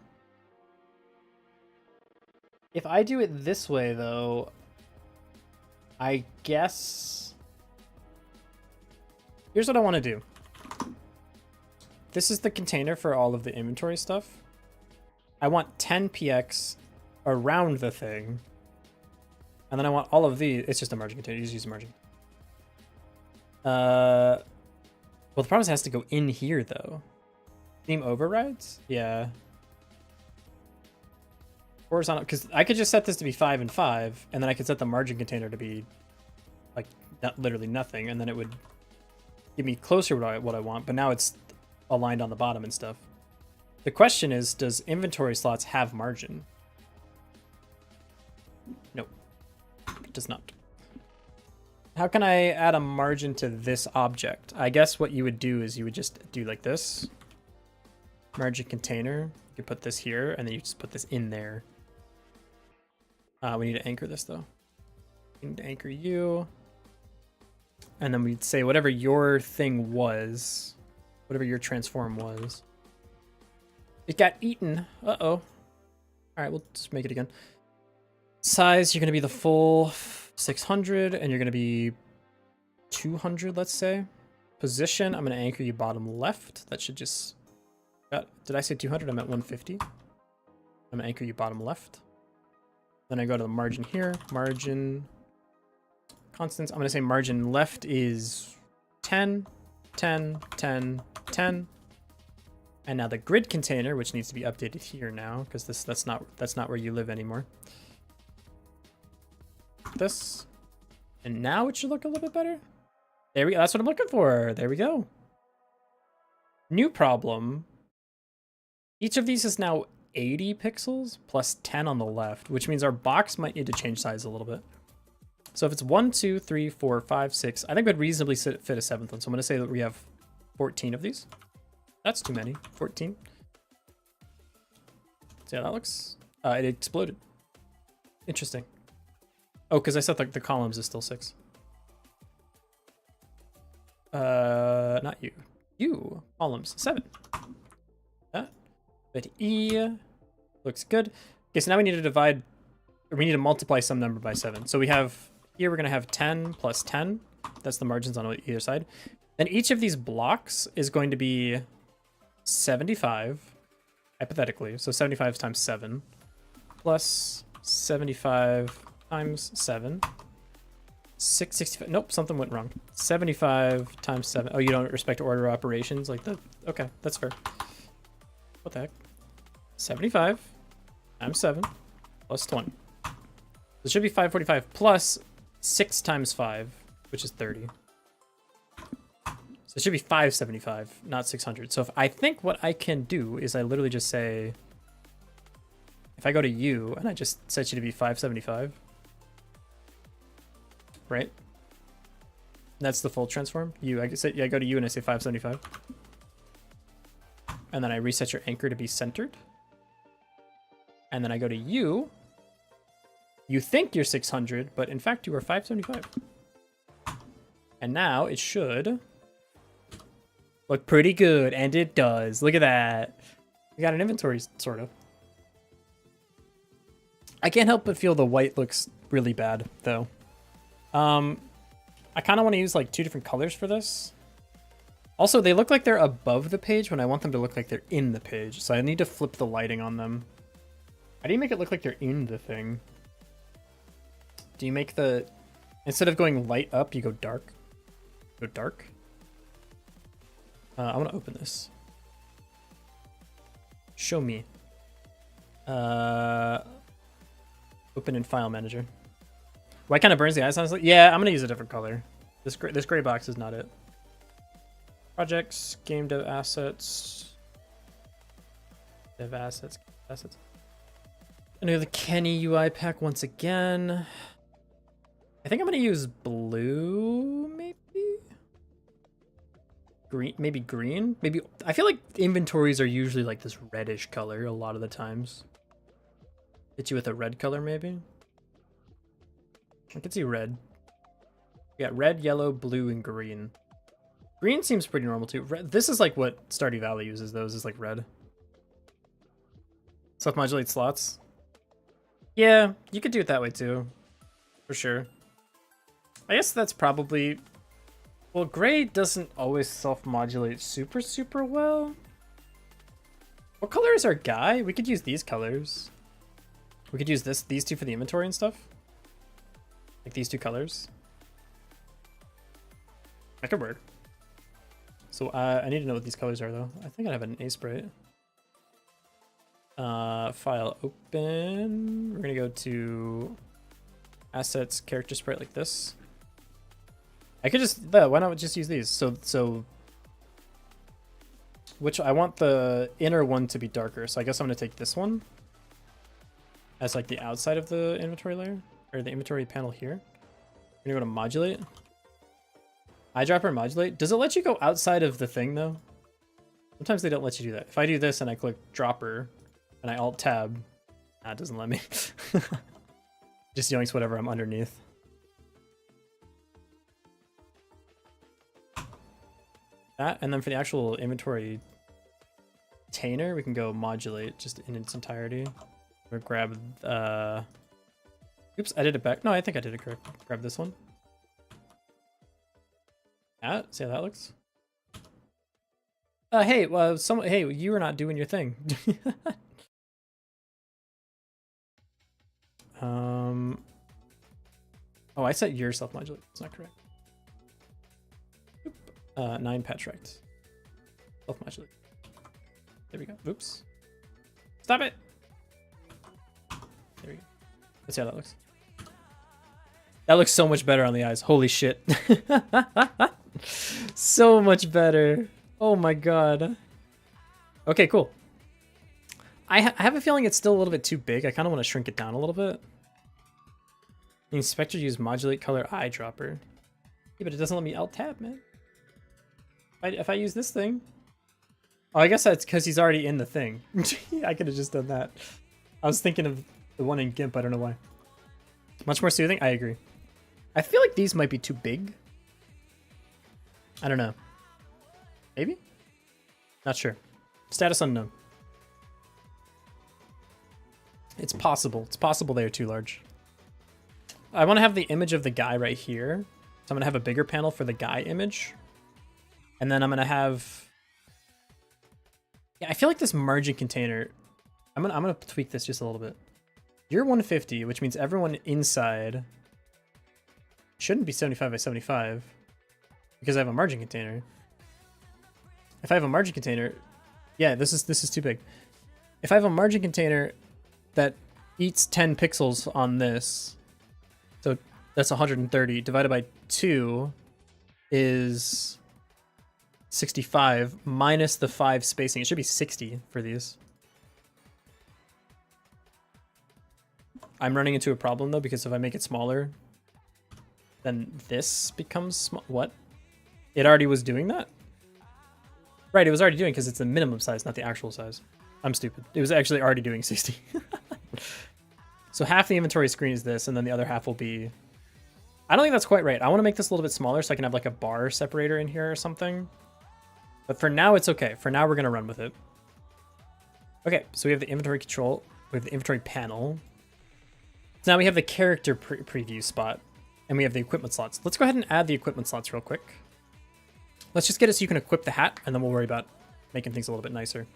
If I do it this way, though, I guess... Here's what I want to do. This is the container for all of the inventory stuff. I want 10 px around the thing. And then I want all of these. It's just a margin container. You just use a margin. Well, the problem is it has to go in here, though. Theme overrides? Yeah. Horizontal, because I could just set this to be 5 and 5, and then I could set the margin container to be, like, literally nothing, and then it would give me closer to what I want, but now it's aligned on the bottom and stuff. The question is, does inventory slots have margin? Nope. It does not. How can I add a margin to this object? I guess what you would do is you would just do like this. Margin container. You could put this here, and then you just put this in there. We need to anchor this, though. We need to anchor you. And then we'd say whatever your thing was, whatever your transform was. It got eaten. Uh-oh. All right, we'll just make it again. Size, you're going to be the full 600, and you're going to be 200, let's say. Position, I'm going to anchor you bottom left. That should just... Did I say 200? I meant 150. I'm going to anchor you bottom left. Then I go to the margin here. Margin constants. I'm going to say margin left is 10, 10, 10, 10. And now the grid container, which needs to be updated here now, because that's not where you live anymore. This. And now it should look a little bit better. There we go. That's what I'm looking for. There we go. New problem. Each of these is now 80 pixels plus 10 on the left, which means our box might need to change size a little bit. So if it's 1, 2, 3, 4, 5, 6, I think we'd reasonably fit a 7th one. So I'm going to say that we have 14 of these. That's too many. 14. See how that looks? It exploded. Interesting. Oh, because I said like the columns is still 6. Not you. You. Columns 7. That. But E looks good. Okay, so now we need to divide, or we need to multiply some number by 7. So we have, here we're going to have 10 plus 10. That's the margins on either side. Then each of these blocks is going to be 75, hypothetically. So 75 times 7 plus 75 times 7. 665. Nope, something went wrong. 75 times 7. Oh, you don't respect order operations like that? Okay, that's fair. What the heck? 75 times 7 plus 20. It should be 545 plus 6 times 5, which is 30. So it should be 575, not 600. So if I think what I can do is I literally just say, if I go to you and I just set you to be 575, right? That's the full transform. You, I go to you and I say 575. And then I reset your anchor to be centered. And then I go to you. You think you're 600, but in fact you are 575. And now it should look pretty good, and it does. Look at that. We got an inventory, sort of. I can't help but feel the white looks really bad, though. I kind of want to use like 2 different colors for this. Also, they look like they're above the page when I want them to look like they're in the page. So I need to flip the lighting on them. How do you make it look like they're in the thing? Do you make the... Instead of going light up, you go dark? Go dark? I want to open this. Show me. Open in File Manager. White kind of burns the eyes, honestly. Yeah, I'm going to use a different color. This gray box is not it. Projects, game dev assets. Dev assets. Assets. I know the Kenny UI pack once again. I think I'm going to use blue, maybe? green, maybe green? Maybe, I feel like inventories are usually like this reddish color a lot of the times. Hit you with a red color, maybe? I can see red. Yeah, red, yellow, blue, and green. Green seems pretty normal too. Red, this is like what Stardew Valley uses, those is like red. Self-modulate slots. Yeah, you could do it that way too. For sure. I guess that's probably... Well, gray doesn't always self-modulate super well. What color is our guy? We could use these colors. We could use these two for the inventory and stuff. Like these two colors. That could work. So I need to know what these colors are though. I think I have an A sprite. File open. We're gonna go to assets, character sprite like this. I could just, why not just use these? So which I want the inner one to be darker. So I guess I'm gonna take this one as like the outside of the inventory layer or the inventory panel here. We're gonna go to modulate. Eyedropper and modulate. Does it let you go outside of the thing though? Sometimes they don't let you do that. If I do this and I click dropper and I alt tab, it doesn't let me. Just yoinks whatever I'm underneath. That, and then for the actual inventory container, we can go modulate just in its entirety. Or grab, oops, I did it back. No, I think I did it correct. Grab this one. See how that looks? Hey, hey, you were not doing your thing. Oh, I set your self-modulate. It's not correct. 9 patch right. Self-modulate. There we go. Oops. Stop it! There we go. Let's see how that looks. That looks so much better on the eyes. Holy shit. So much better. Oh my god. Okay, cool. I have a feeling it's still a little bit too big. I kind of want to shrink it down a little bit. The inspector use modulate color eyedropper. Yeah, but it doesn't let me alt tab, man. If I use this thing. Oh, I guess that's because he's already in the thing. I could have just done that. I was thinking of the one in GIMP. I don't know why. Much more soothing? I agree. I feel like these might be too big. I don't know. Maybe? Not sure. Status unknown. It's possible. It's possible they are too large. I want to have the image of the guy right here. So I'm going to have a bigger panel for the guy image. And then I'm going to have... Yeah, I feel like this margin container... I'm gonna tweak this just a little bit. You're 150, which means everyone inside shouldn't be 75 by 75 because I have a margin container. If I have a margin container, yeah, this is too big. If I have a margin container that eats 10 pixels on this, so that's 130 divided by 2 is 65 minus the 5 spacing. It should be 60 for these. I'm running into a problem though, because if I make it smaller, then this becomes small. What? It already was doing that? Right, it was already doing because it's the minimum size, not the actual size. I'm stupid. It was actually already doing 60. So half the inventory screen is this, and then the other half will be... I don't think that's quite right. I want to make this a little bit smaller so I can have like a bar separator in here or something. But for now, it's okay. For now, we're going to run with it. Okay, so we have the inventory control. We have the inventory panel. So now we have the character preview spot, and we have the equipment slots. Let's go ahead and add the equipment slots real quick. Let's just get it so you can equip the hat, and then we'll worry about making things a little bit nicer.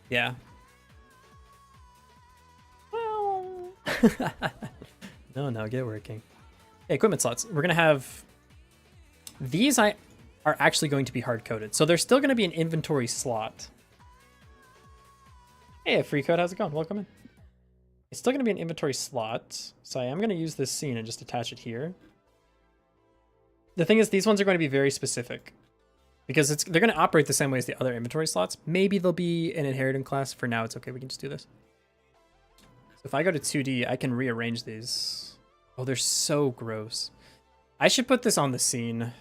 Yeah. Well. No, get it working. Okay, equipment slots. We're going to have... These are actually going to be hard-coded. So there's still going to be an inventory slot. Hey, free code, how's it going? Welcome in. It's still going to be an inventory slot, so I am going to use this scene and just attach it here. The thing is, these ones are going to be very specific because they're going to operate the same way as the other inventory slots. Maybe they'll be an inheritance class. For now, it's okay. We can just do this. So if I go to 2D, I can rearrange these. Oh, they're so gross. I should put this on the scene.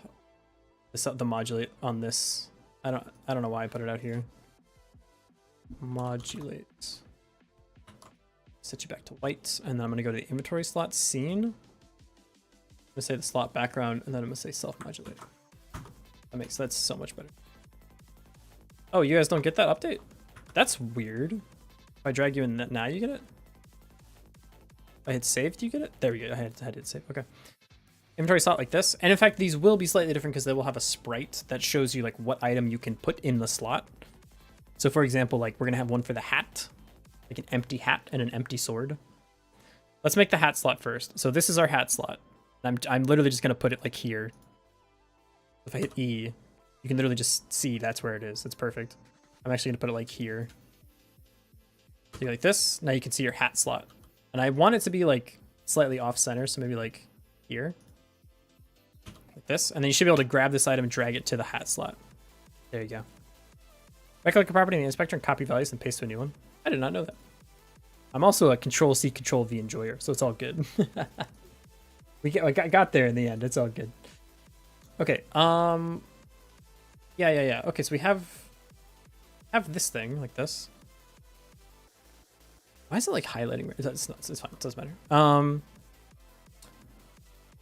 the modulate on this. I don't know why I put it out here. Modulate. Set you back to white, and then I'm gonna go to the inventory slot scene. I'm gonna say the slot background, and then I'm gonna say self-modulate. That's so much better. Oh, you guys don't get that update? That's weird. If I drag you in that now, you get it? If I hit save, do you get it? There we go. I had to hit save. Okay. Inventory slot like this. And in fact, these will be slightly different because they will have a sprite that shows you like what item you can put in the slot. So for example, like we're gonna have one for the hat, like an empty hat and an empty sword. Let's make the hat slot first. So this is our hat slot. I'm literally just gonna put it like here. If I hit E, you can literally just see that's where it is. It's perfect. I'm actually gonna put it like here. So like this. Now you can see your hat slot. And I want it to be like slightly off center, so maybe like here. Like this. And then you should be able to grab this item and drag it to the hat slot. There you go. Right-click a property in the inspector and copy values and paste to a new one. I did not know that. I'm also a Control-C, Control-V enjoyer, so it's all good. I got there in the end. It's all good. Okay. Yeah. Okay, so we have this thing like this. Why is it like highlighting? It's not. It's fine. It doesn't matter.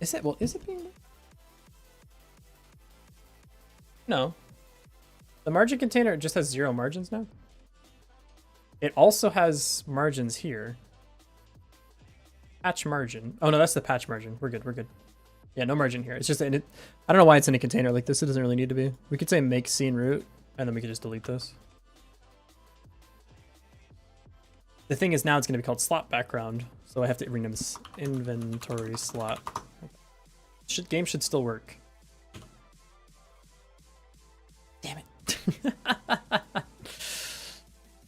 Is it? Well, is it being? No. The margin container just has 0 margins now. It also has margins here. Patch margin. Oh no, that's the patch margin. We're good. We're good. Yeah, no margin here. It's just in it. I don't know why it's in a container like this. It doesn't really need to be. We could say make scene root, and then we could just delete this. The thing is now it's going to be called slot background, so I have to rename this inventory slot. Game should still work. Damn it.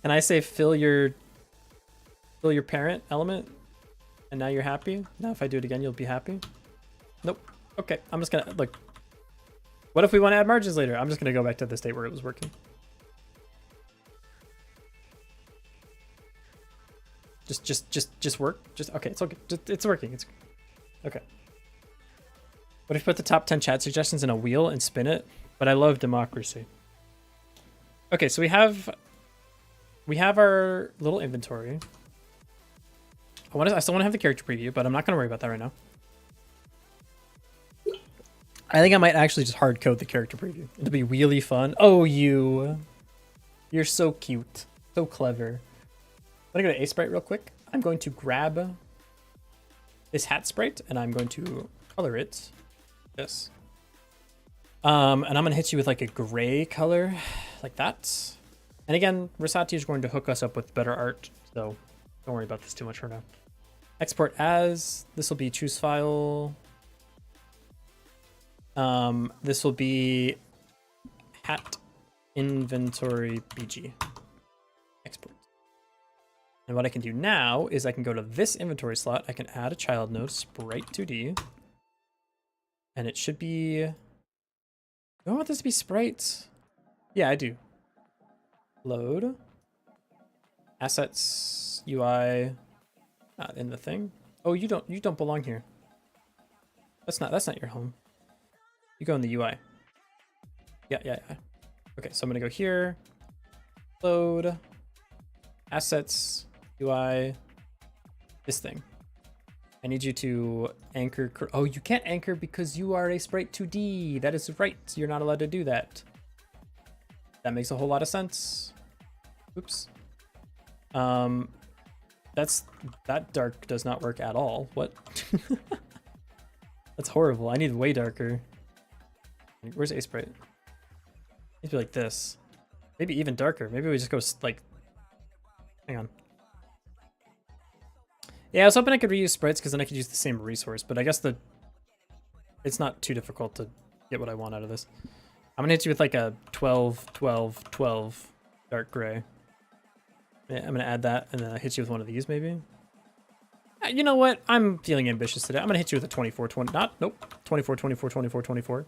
Can I say fill your parent element? And now you're happy? Now if I do it again, you'll be happy? Nope. Okay, I'm just gonna, look. What if we want to add margins later? I'm just gonna go back to the state where it was working. Just work? Okay, it's okay. It's working. It's okay. What if you put the top 10 chat suggestions in a wheel and spin it? But I love democracy. Okay, so we have our little inventory. I still want to have the character preview, but I'm not going to worry about that right now. I think I might actually just hard code the character preview. It'll be really fun. Oh, you're so cute, so clever. I'm gonna go to A sprite real quick. I'm going to grab this hat sprite and I'm going to color it this. And I'm gonna hit you with like a gray color, like that. And again, Rosati is going to hook us up with better art, so don't worry about this too much for now. Export as. This will be choose file. This will be hat inventory bg. Export. And what I can do now is I can go to this inventory slot. I can add a child node, sprite 2D. And it should be... Do I want this to be sprites? Yeah, I do. Load. Assets, UI, not in the thing. Oh, you don't belong here. That's not your home. You go in the UI. Yeah. Okay, so I'm gonna go here. Load. Assets, UI, this thing. I need you to anchor. Oh, you can't anchor because you are a sprite 2D. That is right. You're not allowed to do that. That makes a whole lot of sense. Oops. That dark does not work at all. What? That's horrible. I need way darker. Where's A sprite? It needs to be like this. Maybe even darker. Maybe we just go like. Hang on. Yeah, I was hoping I could reuse sprites because then I could use the same resource, but I guess it's not too difficult to get what I want out of this. I'm gonna hit you with like a 12, 12, 12 dark gray. Yeah, I'm gonna add that and then I'll hit you with one of these maybe. You know what? I'm feeling ambitious today. I'm gonna hit you with a 24, 20, nope. 24, 24, 24, 24.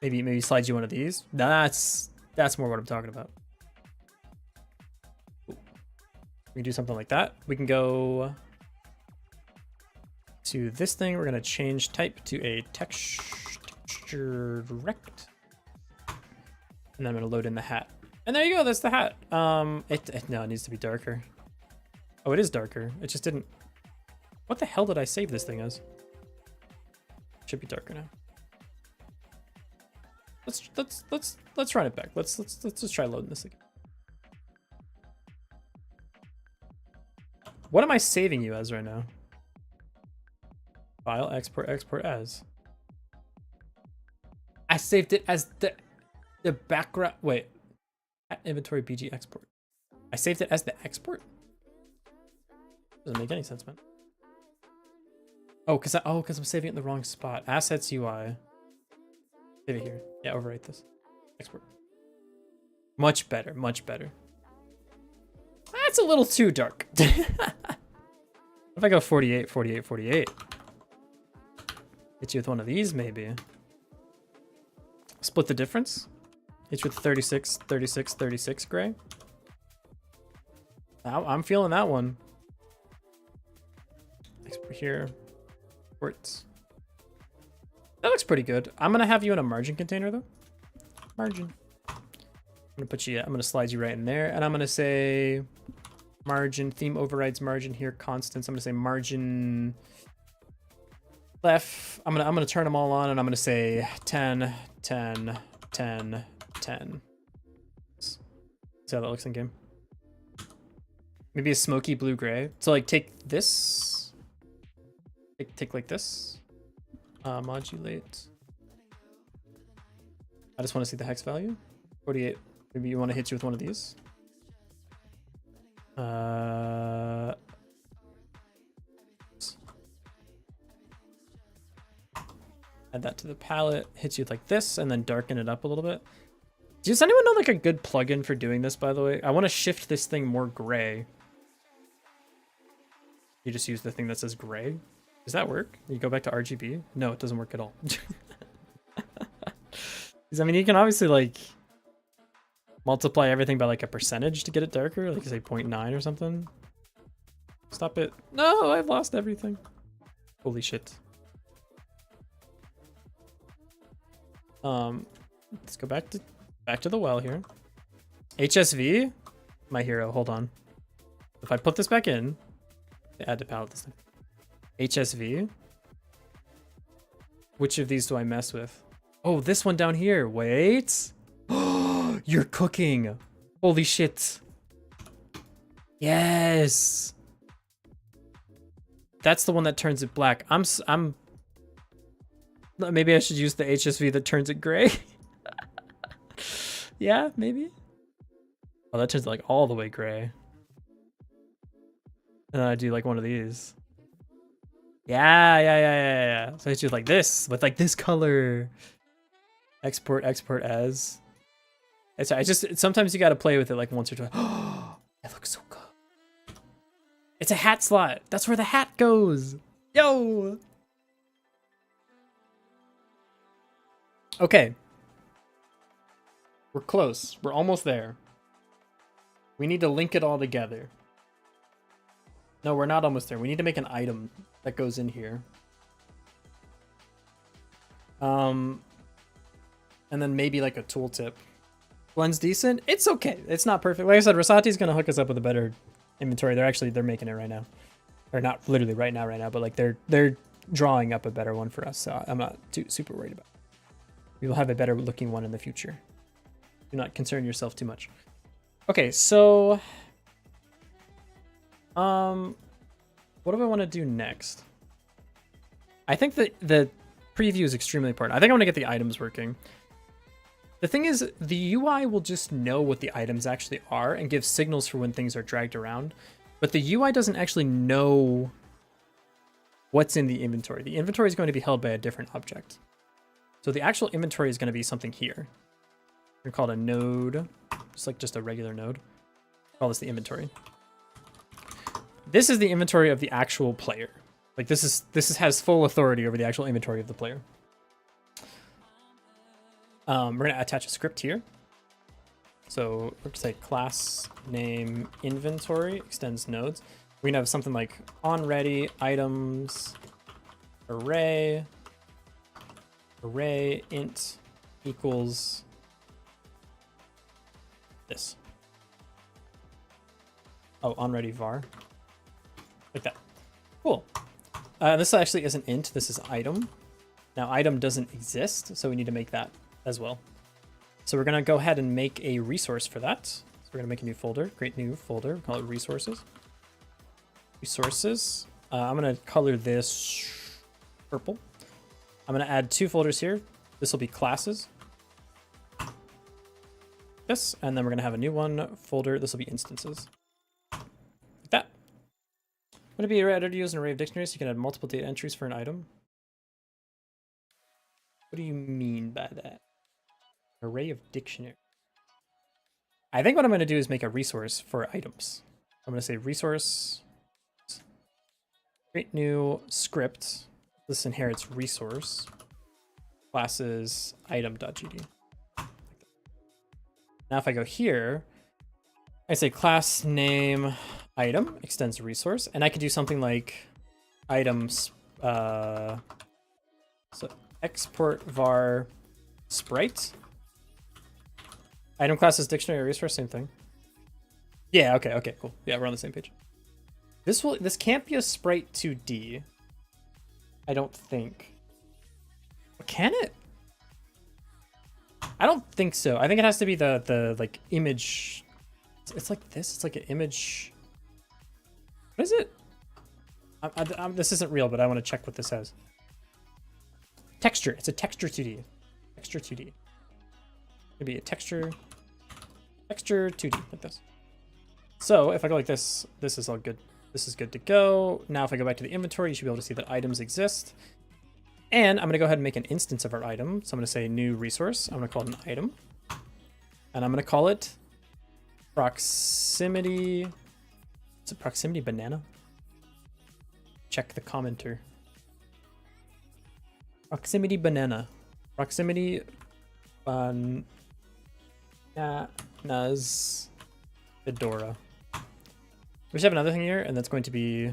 Maybe slide you one of these. That's more what I'm talking about. We can do something like that. We can go to this thing. We're gonna change type to a texture. direct. And then I'm gonna load in the hat. And there you go, that's the hat. No, it needs to be darker. Oh, it is darker. It just didn't. What the hell did I save this thing as? Should be darker now. Let's run it back. Let's just try loading this again. What am I saving you as right now? File, export as. I saved it as the background. Wait, at inventory BG export. I saved it as the export. Doesn't make any sense, man. Oh, cause I'm saving it in the wrong spot. Assets UI. Save it here. Yeah, overwrite this. Export. Much better. Much better. That's a little too dark. What if I go 48, 48, 48? Hit you with one of these, maybe. Split the difference. Hit you with 36, 36, 36 gray. I'm feeling that one. Export here. Ports. That looks pretty good. I'm gonna have you in a margin container though. Margin. I'm gonna put you. I'm gonna slide you right in there, and I'm gonna say margin theme overrides margin here constants. I'm gonna say margin left. I'm gonna turn them all on, and I'm gonna say 10, 10, 10, 10. See how that looks in game. Maybe a smoky blue gray. So like take this. Take like this. Modulate. I just want to see the hex value. 48. Maybe you want to hit you with one of these. Add that to the palette. Hit you with like this, and then darken it up a little bit. Does anyone know like a good plugin for doing this? By the way, I want to shift this thing more gray. You just use the thing that says gray. Does that work? You go back to RGB? No, it doesn't work at all. I mean, you can obviously like multiply everything by like a percentage to get it darker, like say 0.9 or something. Stop it. No, I've lost everything. Holy shit. Let's go back to the well here. HSV, my hero. Hold on. If I put this back in, add to palette this thing. HSV. Which of these do I mess with? Oh, this one down here. Wait. You're cooking. Holy shit. Yes. That's the one that turns it black. I'm maybe I should use the HSV that turns it gray. Yeah, maybe. Oh, that turns it like all the way gray. And then I do like one of these. Yeah. So I do like this with like this color. Export as. It's sometimes you gotta play with it like once or twice. Oh, it looks so good. It's a hat slot. That's where the hat goes. Yo. Okay. We're close. We're almost there. We need to link it all together. No, we're not almost there. We need to make an item that goes in here. And then maybe like a tooltip. Blend's decent. It's okay. It's not perfect. Like I said, Rosati's gonna hook us up with a better inventory. They're making it right now. Or not literally right now, but like they're drawing up a better one for us. So I'm not super worried about it. We will have a better looking one in the future. Do not concern yourself too much. Okay, so what do I want to do next? I think that the preview is extremely important. I think I want to get the items working. The thing is, the UI will just know what the items actually are and give signals for when things are dragged around. But the UI doesn't actually know what's in the inventory. The inventory is going to be held by a different object. So the actual inventory is going to be something here. We're called a node, just a regular node. Call this the inventory. This is the inventory of the actual player. Like this has full authority over the actual inventory of the player. We're gonna attach a script here. So we're gonna say class name inventory extends nodes. We're gonna have something like on ready items array array int equals this. Oh, onReady var. Like that. Cool. This actually isn't int, this is item. Now item doesn't exist, so we need to make that as well. So we're gonna go ahead and make a resource for that. So we're gonna make a new folder, create new folder, call it resources. Resources. I'm gonna color this purple. I'm gonna add 2 folders here. This will be classes. This, and then we're gonna have a new one folder. This will be instances. Like that. Would it be better to use an array of dictionaries? You can add multiple data entries for an item. What do you mean by that? Array of dictionary. I think what I'm going to do is make a resource for items. I'm going to say resource, create new script. This inherits resource, classes item.gd. Now if I go here, I say class name item extends resource, and I could do something like items, so export var sprite. Item class is dictionary resource, same thing. Yeah, okay, cool. Yeah, we're on the same page. This can't be a sprite 2D. I don't think. Can it? I don't think so. I think it has to be the like image. It's like this. It's like an image. What is it? This isn't real, but I want to check what this says. Texture. It's a texture 2D. Texture 2D. It'd be a texture 2D like this. So if I go like this, this is all good. This is good to go. Now if I go back to the inventory, you should be able to see that items exist. And I'm going to go ahead and make an instance of our item. So I'm going to say new resource. I'm going to call it an item. And I'm going to call it proximity. Is it proximity banana? Check the commenter. Proximity banana. Proximity bananas fedora. We should have another thing here, and that's going to be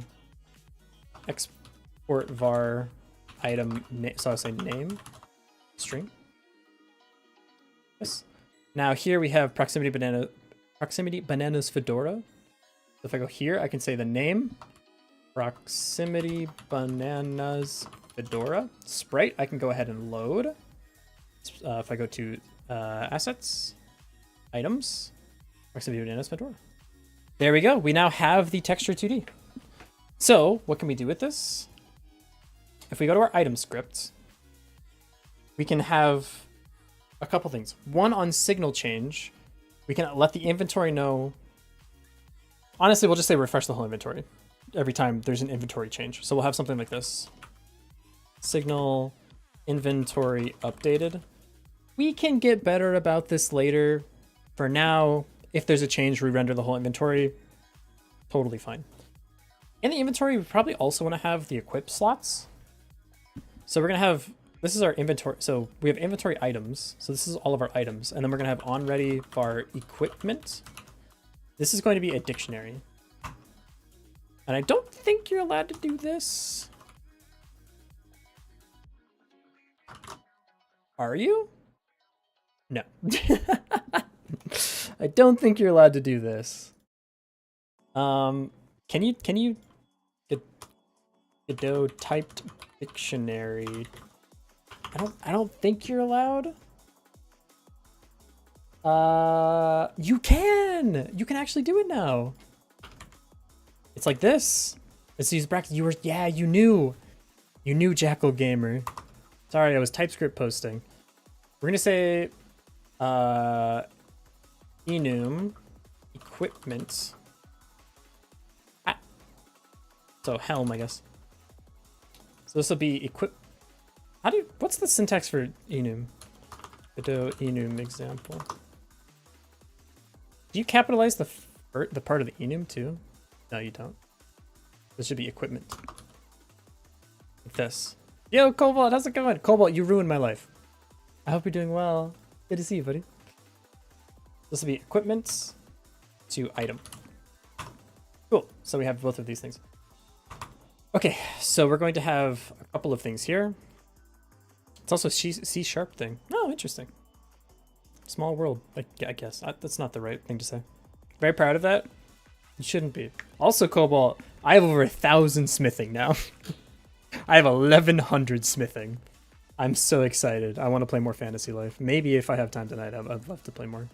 export var item name. So I'll say name string. Yes. Now here we have proximity bananas fedora. So if I go here, I can say the name proximity bananas fedora sprite. I can go ahead and load. If I go to assets, items, proximity bananas fedora. There we go. We now have the texture 2D. So what can we do with this? If we go to our item script, we can have a couple things. One, on signal change, we can let the inventory know. Honestly, we'll just say refresh the whole inventory every time there's an inventory change. So we'll have something like this. Signal inventory updated. We can get better about this later. For now, if there's a change, re-render the whole inventory. Totally fine. In the inventory, we probably also want to have the equip slots. So we're going to have, this is our inventory. So we have inventory items. So this is all of our items. And then we're going to have onReady var equipment. This is going to be a dictionary. And I don't think you're allowed to do this. Are you? No. I don't think you're allowed to do this. Can you godot typed dictionary? I don't think you're allowed. You can actually do it now. It's like this. Let's use brackets. You knew, Jackal Gamer. Sorry, I was TypeScript posting. We're gonna say enum equipment. So helm, I guess. So this will be equip. What's the syntax for enum? Godot enum example. Do you capitalize the part of the enum too? No, you don't. This should be equipment. Like this. Yo, Cobalt, how's it going? Cobalt, you ruined my life. I hope you're doing well. Good to see you, buddy. This will be equipment to item. Cool. So we have both of these things. Okay, so we're going to have a couple of things here. It's also C sharp thing. Oh, interesting. Small world, I guess. That's not the right thing to say. Very proud of that. You shouldn't be. Also, Cobalt, I have over 1,000 smithing now. I have 1,100 smithing. I'm so excited. I want to play more Fantasy Life. Maybe if I have time tonight, I'd love to play more.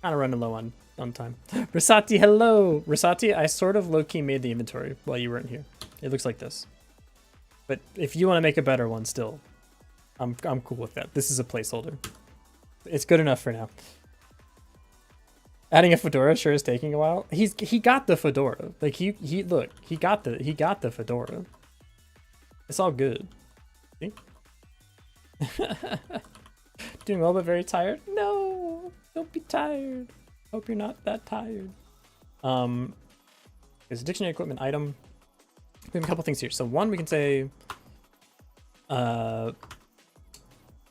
Kind of running low on time. Rasati, hello! Rasati, I sort of low-key made the inventory while you weren't here. It looks like this. But if you want to make a better one still, I'm cool with that. This is a placeholder. It's good enough for now. Adding a fedora sure is taking a while. He got the fedora. Like he got the fedora. It's all good. See? Doing well but very tired. No, don't be tired. Hope you're not that tired. There's a dictionary equipment item. We have a couple things here. So one, we can say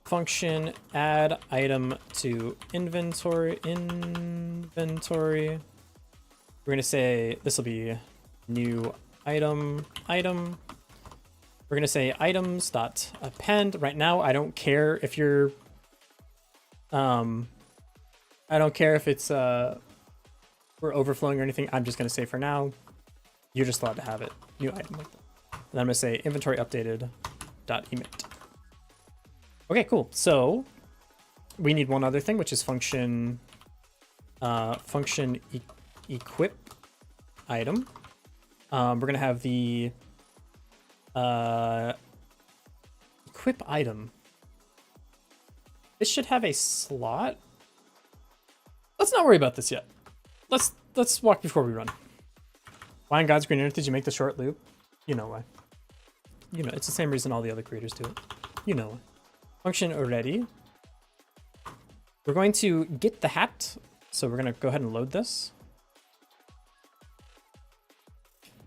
function add item to inventory. We're gonna say this will be new item. We're gonna say items dot append. Right now, I don't care if you're I don't care if it's we're overflowing or anything. I'm just gonna say for now, you're just allowed to have it. New item like that. And then I'm gonna say inventory updated dot emit. Okay, cool. So we need one other thing, which is function equip item. We're gonna have the equip item. This should have a slot. Let's not worry about this yet. Let's walk before we run. Why in God's green earth did you make the short loop? You know why. You know, it's the same reason all the other creators do it. You know why. Function already. We're going to get the hat. So we're going to go ahead and load this.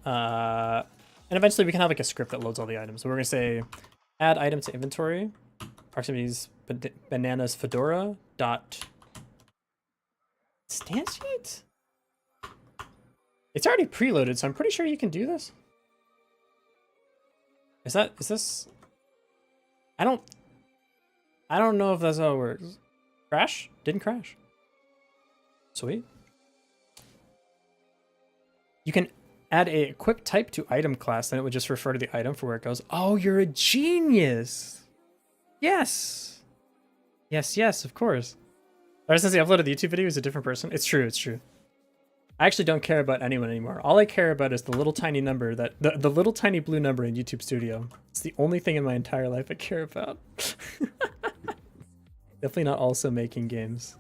And eventually we can have like a script that loads all the items. So we're going to say add item to inventory. Proximities bananas fedora dot instantiate. It's already preloaded, so I'm pretty sure you can do this. Is this? I don't know if that's how it works. Crash? Didn't crash. Sweet. You can add a quick type to item class, then it would just refer to the item for where it goes. Oh, you're a genius. Yes. Yes, of course. Ever since he uploaded the YouTube video, he's a different person. It's true. I actually don't care about anyone anymore. All I care about is the little tiny number that the little tiny blue number in YouTube Studio. It's the only thing in my entire life I care about. Definitely not also making games.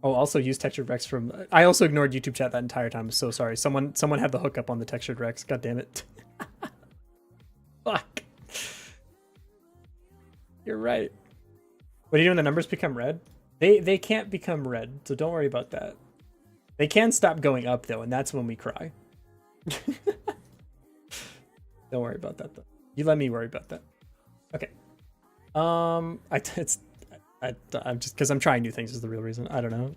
Oh, also use textured Rex from. I also ignored YouTube chat that entire time. I'm so sorry. Someone had the hookup on the textured Rex. God damn it. Fuck. You're right. What do you do when the numbers become red? They can't become red, so don't worry about that. They can stop going up though, and that's when we cry. Don't worry about that though. You let me worry about that. Okay. I'm just because I'm trying new things is the real reason. I don't know.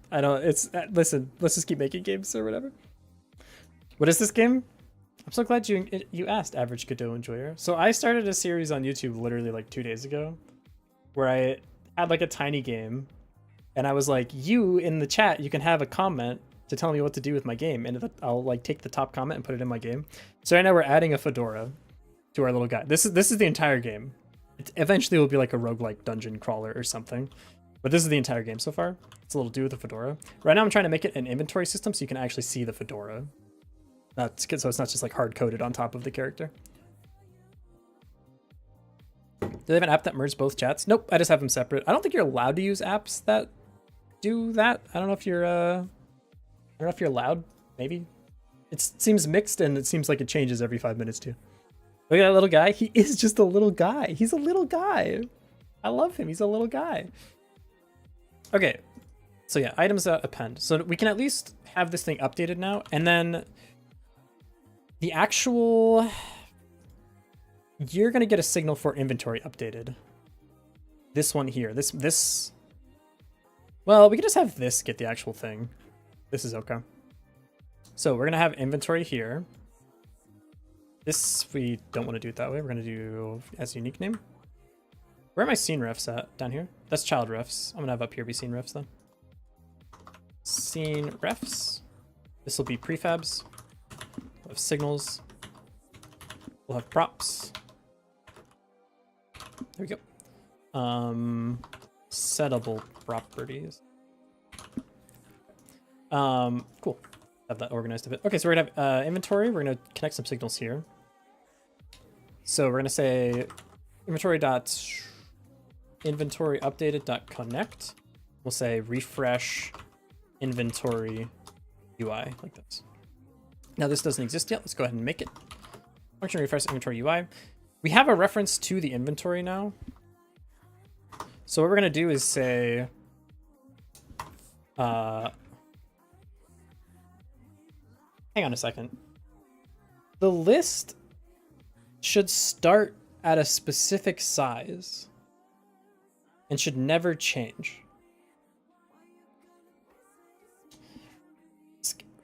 Listen, let's just keep making games or whatever. What is this game? I'm so glad you asked, Average Godot Enjoyer. So I started a series on YouTube literally like 2 days ago where I had like a tiny game and I was like, you in the chat, you can have a comment to tell me what to do with my game, and I'll like take the top comment and put it in my game. So right now we're adding a fedora to our little guy. This is the entire game. Eventually it will be like a roguelike dungeon crawler or something. But this is the entire game so far. It's a little dude with a fedora. Right now I'm trying to make it an inventory system so you can actually see the fedora. That's good, so it's not just like hard-coded on top of the character. Do they have an app that merges both chats? Nope, I just have them separate. I don't think you're allowed to use apps that do that. I don't know if you're allowed. Maybe. It seems mixed and it seems like it changes every 5 minutes too. Look at that little guy. He is just a little guy. He's a little guy. I love him. He's a little guy. Okay. So yeah, items append. So we can at least have this thing updated now. And then the actual, you're going to get a signal for inventory updated. This one here, this, well, we can just have this get the actual thing. This is okay. So we're going to have inventory here. This, we don't want to do it that way. We're going to do as unique name. Where are my scene refs at? Down here? That's child refs. I'm going to have up here be scene refs then. Scene refs. This will be prefabs. We'll have signals. We'll have props. There we go. Settable properties. Cool. Have that organized a bit. Okay, so we're gonna have inventory. We're gonna connect some signals here. So we're gonna say inventory updated dot connect. We'll say refresh inventory UI like this. Now this doesn't exist yet. Let's go ahead and make it. Function refresh inventory UI. We have a reference to the inventory now. So what we're gonna do is say hang on a second. The list should start at a specific size and should never change.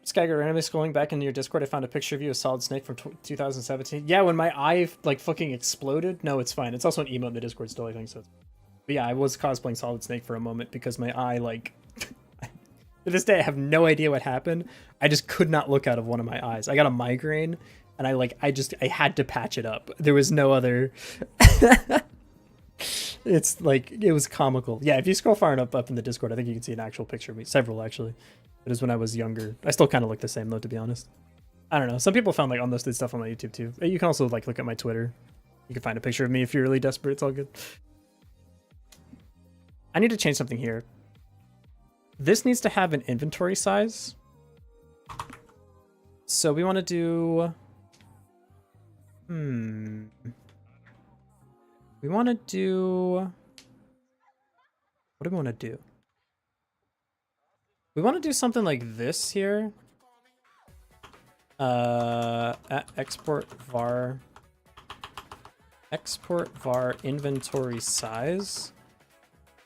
Skyger, randomly scrolling back into your Discord, I found a picture of you, a Solid Snake from 2017. Yeah, when my eye like fucking exploded. No, it's fine. It's also an emote in the Discord still, I think so. But yeah, I was cosplaying Solid Snake for a moment because my eye like to this day I have no idea what happened. I just could not look out of one of my eyes. I got a migraine and I had to patch it up. There was no other It's like it was comical. Yeah, if you scroll far enough up in the Discord, I think you can see an actual picture of me. Several actually. It was when I was younger. I still kind of look the same though, to be honest. I don't know. Some people found like unlisted stuff on my YouTube too. You can also like look at my Twitter. You can find a picture of me if you're really desperate. It's all good. I need to change something here. This needs to have an inventory size. So we want to do... We want to do... What do we want to do? We want to do something like this here. Export var inventory size.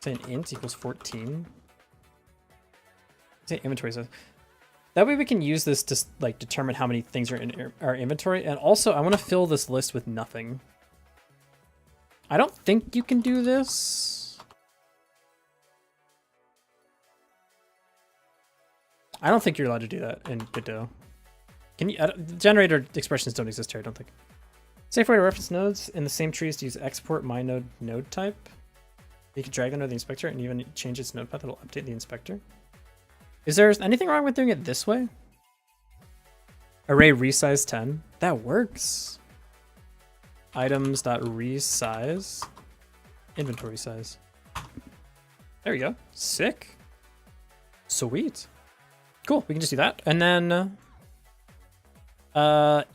Say an int equals 14. Say inventory size. That way we can use this to like determine how many things are in our inventory. And also I want to fill this list with nothing. I don't think you can do this. I don't think you're allowed to do that in Godot. Can you? Generator expressions don't exist here, I don't think. Safe way to reference nodes in the same tree is to use export my node type. You can drag under the inspector and even change its node path. It'll update the inspector. Is there anything wrong with doing it this way? Array resize 10. That works. Items.resize. Inventory size. There you go. Sick. Sweet. Cool. We can just do that. And then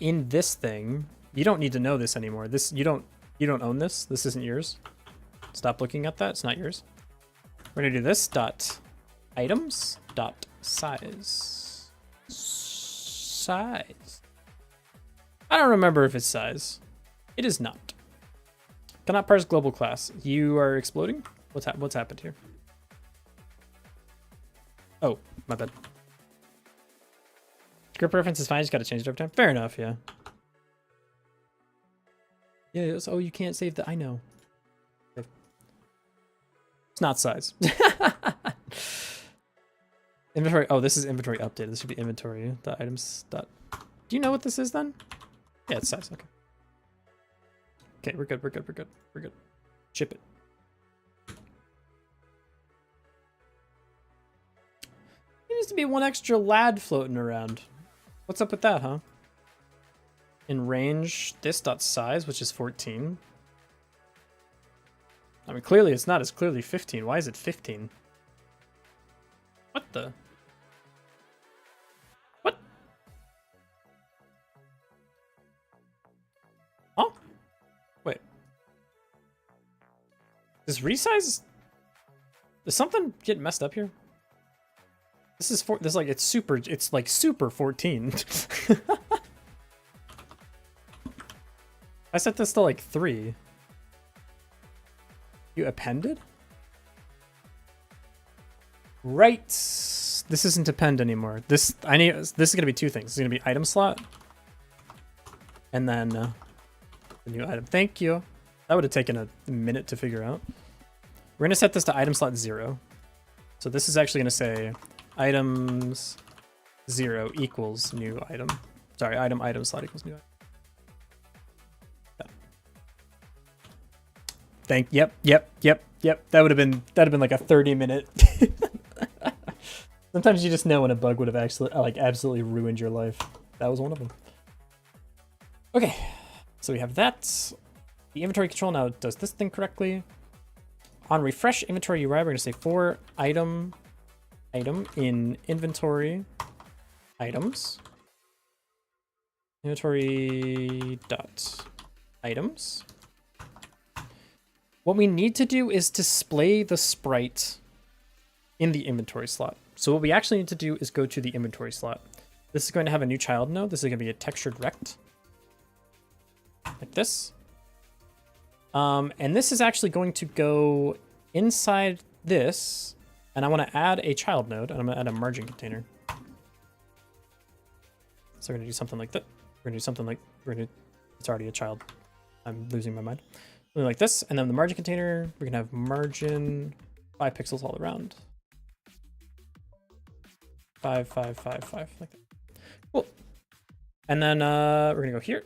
in this thing, you don't need to know this anymore. This you don't own this. This isn't yours. Stop looking at that. It's not yours. We're gonna do this dot items dot size. Size. I don't remember if it's size. It is not. Cannot parse global class. You are exploding? What's happened here? Oh, my bad. Script reference is fine, just gotta change it every time. Fair enough, yeah. Yeah, oh, you can't save the, I know. Okay. It's not size. Inventory, oh, this is inventory updated. This should be inventory, the items dot. Do you know what this is then? Yeah, it's size, okay. Okay, we're good, we're good, we're good, we're good. Ship it. There needs to be one extra lad floating around. What's up with that, huh? In range, this dot size, which is 14. I mean, clearly it's not. It's clearly 15. Why is it 15? What the? What? Huh? Wait. Does resize? Does something get messed up here? This is this like it's like super 14. I set this to like 3. You appended? Right. This isn't append anymore. This is gonna be 2 things. It's gonna be item slot. And then the new item. Thank you. That would have taken a minute to figure out. We're going to set this to item slot 0. So this is actually going to say items 0 equals new item. Sorry, item slot equals new item. Yeah. Yep. That'd have been like a 30-minute. Sometimes you just know when a bug would have actually absolutely ruined your life. That was one of them. Okay, so we have that. The inventory control now does this thing correctly. On refresh inventory UI, we're going to say for item in inventory items. Inventory dot items. What we need to do is display the sprite in the inventory slot. So what we actually need to do is go to the inventory slot. This is going to have a new child node. This is going to be a textured rect. Like this. And this is actually going to go inside this. And I want to add a child node. And I'm going to add a margin container. So we're going to do something like that. We're going to do something like, it's already a child. I'm losing my mind. Something like this. And then the margin container, we're going to have margin 5 pixels all around. 5, 5, 5, 5, like that. Cool. And then we're going to go here.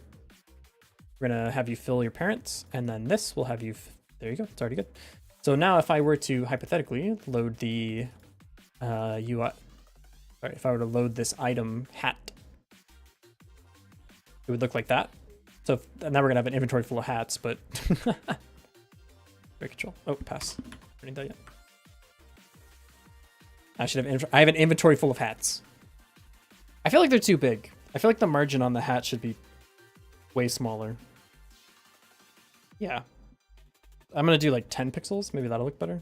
We're going to have you fill your parents. And then this will have you, there you go. It's already good. So now if I were to hypothetically load the UI, sorry, if I were to load this item hat, it would look like that. So now we're going to have an inventory full of hats, but break control. Oh, pass. I didn't that yet. I have an inventory full of hats. I feel like they're too big. I feel like the margin on the hat should be way smaller. Yeah. I'm going to do like 10 pixels. Maybe that'll look better.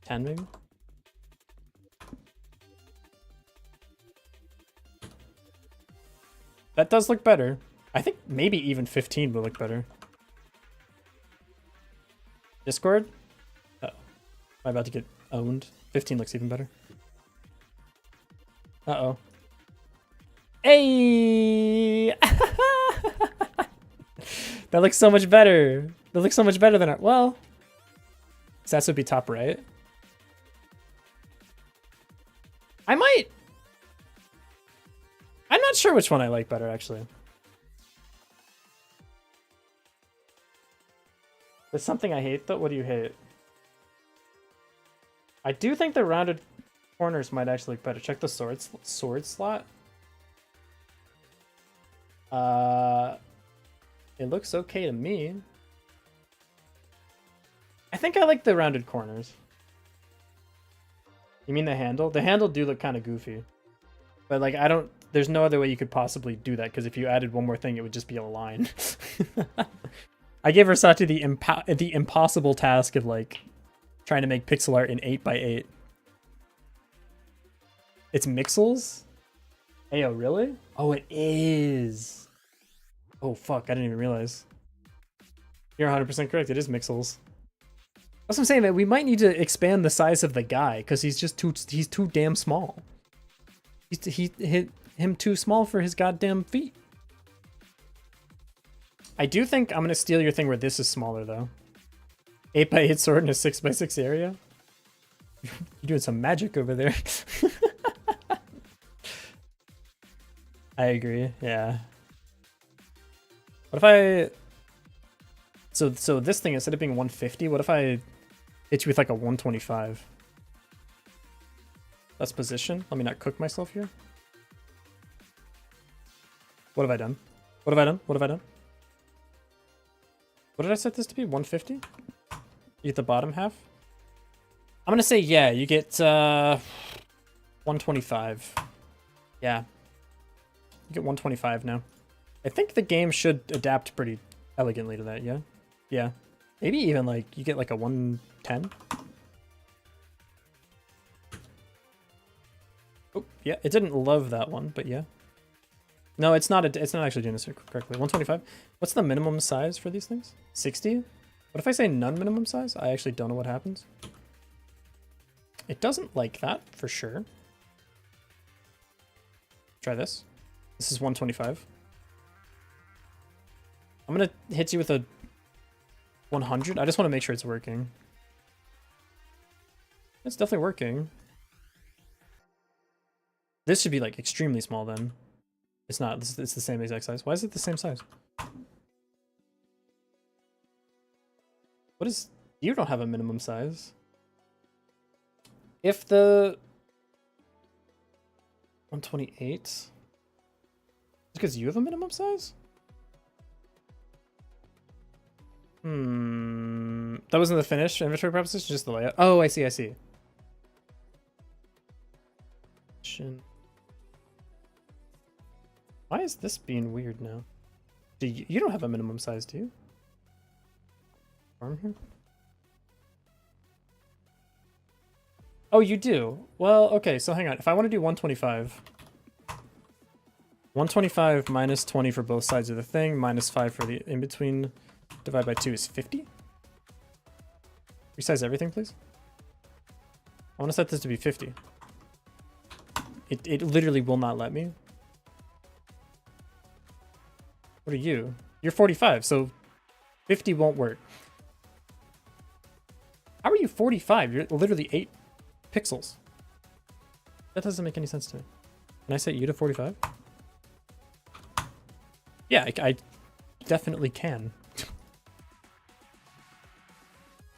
10 maybe. That does look better. I think maybe even 15 will look better. Discord? Uh-oh. Am I about to get owned? 15 looks even better. Uh-oh. Hey! That looks so much better. That looks so much better than our... Well, stats would be top right. I might... I'm not sure which one I like better, actually. There's something I hate, though. What do you hate? I do think the rounded corners might actually look better. Check the sword slot. It looks okay to me. I think I like the rounded corners. You mean the handle? The handle do look kind of goofy. But like, there's no other way you could possibly do that, because if you added one more thing, it would just be a line. I gave Versace the impossible task of like trying to make pixel art in 8x8. It's Mixels? Ayo, really? Oh, it is. Oh, fuck. I didn't even realize. You're 100% correct. It is Mixels. That's what I'm saying, man. We might need to expand the size of the guy, because he's too damn small. He hit him too small for his goddamn feet. I do think I'm going to steal your thing where this is smaller, though. 8x8 sword in a 6x6 area? You're doing some magic over there. I agree, yeah. What if I... So this thing, instead of being 150, what if I hit you with like a 125? That's position. Let me not cook myself here. What have I done? What have I done? What have I done? What did I set this to be? 150? You get the bottom half? I'm gonna say, yeah, you get 125. Yeah. You get 125 now. I think the game should adapt pretty elegantly to that, yeah? Yeah. Maybe even like, you get like a 110? Oh, yeah, it didn't love that one, but yeah. No, it's not actually doing this correctly. 125. What's the minimum size for these things? 60? What if I say none minimum size? I actually don't know what happens. It doesn't like that, for sure. Try this. This is 125. I'm gonna hit you with a 100. I just want to make sure it's working. It's definitely working. This should be like extremely small then. It's not. It's the same exact size. Why is it the same size? What is... You don't have a minimum size. If the 128, because you have a minimum size? That wasn't the finish inventory proposition, just the layout. Oh, I see, I see. Why is this being weird now? You don't have a minimum size, do you? Farm here? Oh, you do? Well, okay, so hang on. If I want to do 125... 125 minus 20 for both sides of the thing, minus 5 for the in-between, divided by 2 is 50? Resize everything, please. I want to set this to be 50. It literally will not let me. What are you? You're 45, so 50 won't work. How are you 45? You're literally 8 pixels. That doesn't make any sense to me. Can I set you to 45? Yeah, I definitely can.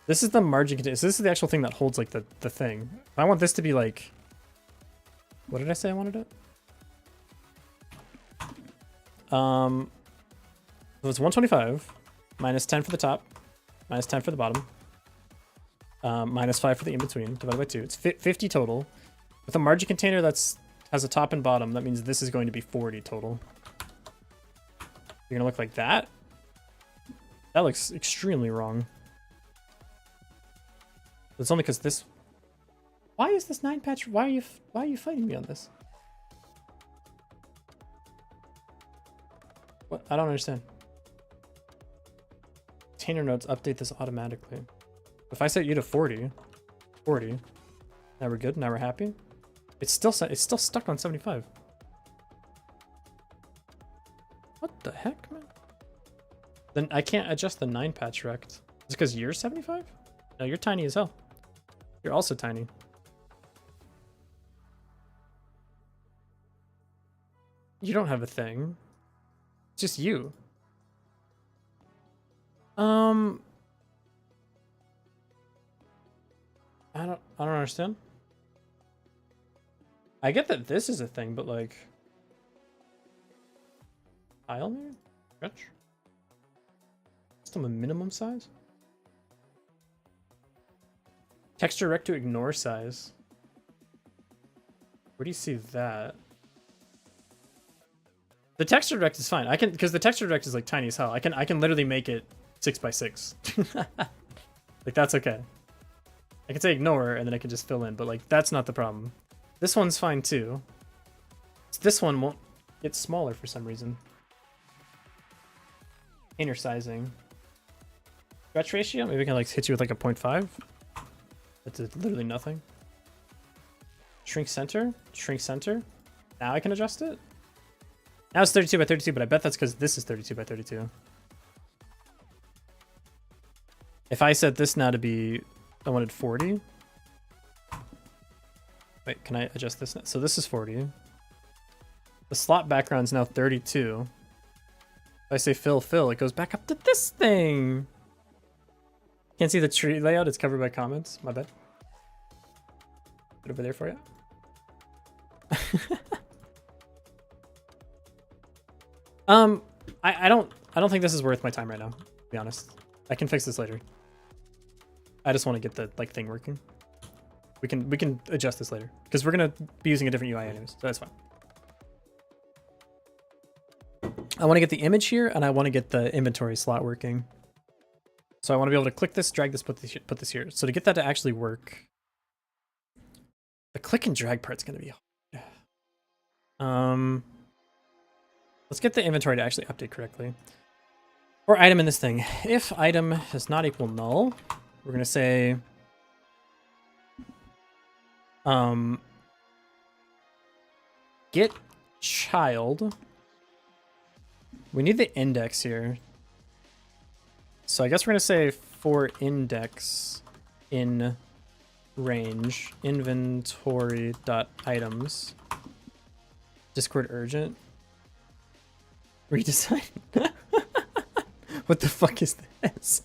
This is the margin container. So this is the actual thing that holds like the thing. If I want this to be like... What did I say I wanted it? So it's 125 minus 10 for the top, minus 10 for the bottom, minus 5 for the in-between, divided by 2. It's 50 total. With a margin container that's has a top and bottom, that means this is going to be 40 total. You're gonna look like that? That looks extremely wrong. It's only because this... Why is this 9 patch? Why are you fighting me on this? What? I don't understand. Container nodes update this automatically. If I set you to 40, now we're good. Now we're happy. It's still stuck on 75. What the heck, man? Then I can't adjust the 9 patch rect. Is it because you're 75? No, you're tiny as hell. You're also tiny. You don't have a thing. It's just you. I don't understand. I get that this is a thing, but like... Tile maybe? Stretch? Still a minimum size? Texture rect to ignore size. Where do you see that? The texture rect is fine. I can, because the texture rect is like tiny as hell. I can literally make it 6 by 6. Like that's okay. I can say ignore and then I can just fill in, but like that's not the problem. This one's fine too. This one won't get smaller for some reason. Inner sizing. Stretch ratio? Maybe we can like hit you with like a 0.5. That's literally nothing. Shrink center. Shrink center. Now I can adjust it. Now it's 32 by 32, but I bet that's because this is 32 by 32. If I set this now to be, I wanted 40. Wait, can I adjust this now? So this is 40. The slot background is now 32. If I say fill, it goes back up to this thing. Can't see the tree layout, it's covered by comments. My bad. Put it over there for you. I don't think this is worth my time right now, to be honest. I can fix this later. I just want to get the like thing working. We can adjust this later because we're gonna be using a different UI anyways, so that's fine. I want to get the image here and I want to get the inventory slot working. So I want to be able to click this, drag this, put this here. So to get that to actually work, the click and drag part's gonna be hard. Let's get the inventory to actually update correctly. Or item in this thing. If item does not equal null, we're gonna say get child. We need the index here. So I guess we're gonna say for index in range inventory dot items Discord urgent redesign. What the fuck is this?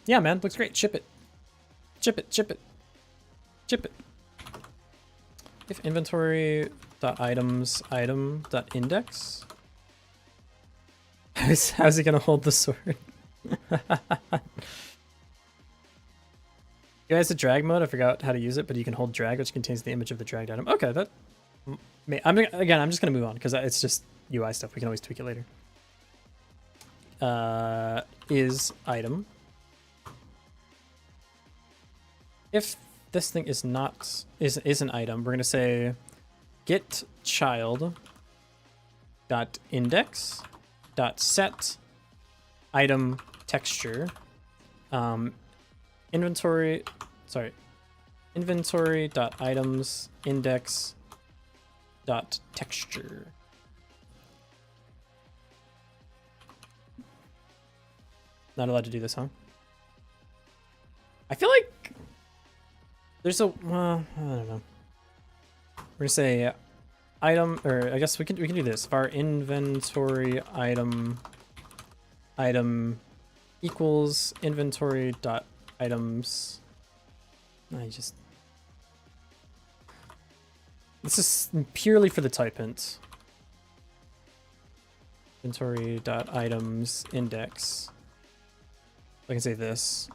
Yeah, man, looks great. Ship it. Ship it, ship it. Ship it. If inventory dot items item dot index. How's he gonna hold the sword? You guys, the drag mode, I forgot how to use it, but you can hold drag, which contains the image of the dragged item. Okay, that. I'm just gonna move on because it's just UI stuff. We can always tweak it later. Is item. If this thing is not is an item, we're gonna say get child dot index dot set item texture inventory dot items index dot texture. Not allowed to do this, huh? I feel like there's a well, I don't know. We're gonna say item, or I guess we can do this. If our inventory item equals inventory dot items. This is purely for the type int. Inventory dot items index. I can say this.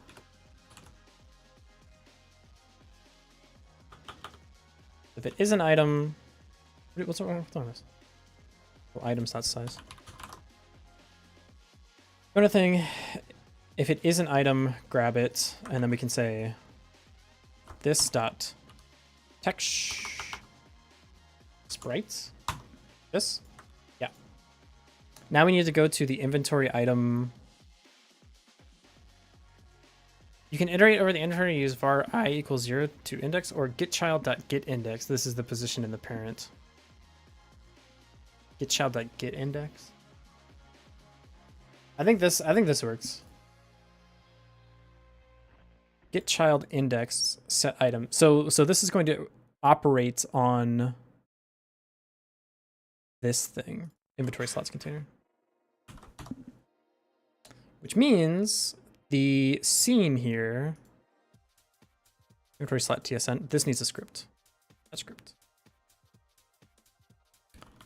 If it is an item, what's wrong with this? Oh, items not size. Another thing, if it is an item, grab it, and then we can say this dot text sprites. This, yeah. Now we need to go to the inventory item. You can iterate over the inventory, use var I equals 0 to index, or getChild.getIndex. This is the position in the parent. GetChild.getIndex. I think this works. GetChildIndex set item. So this is going to operate on this thing, inventory slots container. Which means the scene here, inventory slot TSN, this needs a script. A script.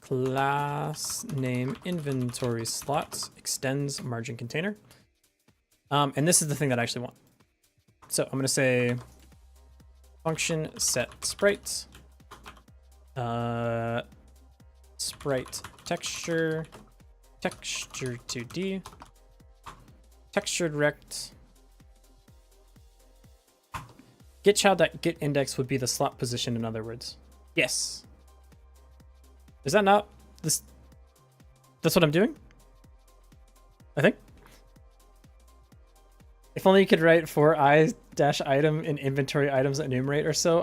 Class name inventory slots extends margin container. And this is the thing that I actually want. So I'm going to say function set sprite, sprite texture, texture 2D, textured rect. GetChild.getIndex would be the slot position, in other words. Yes. Is that not this? That's what I'm doing? I think. If only you could write for I-item in inventory items enumerate or so.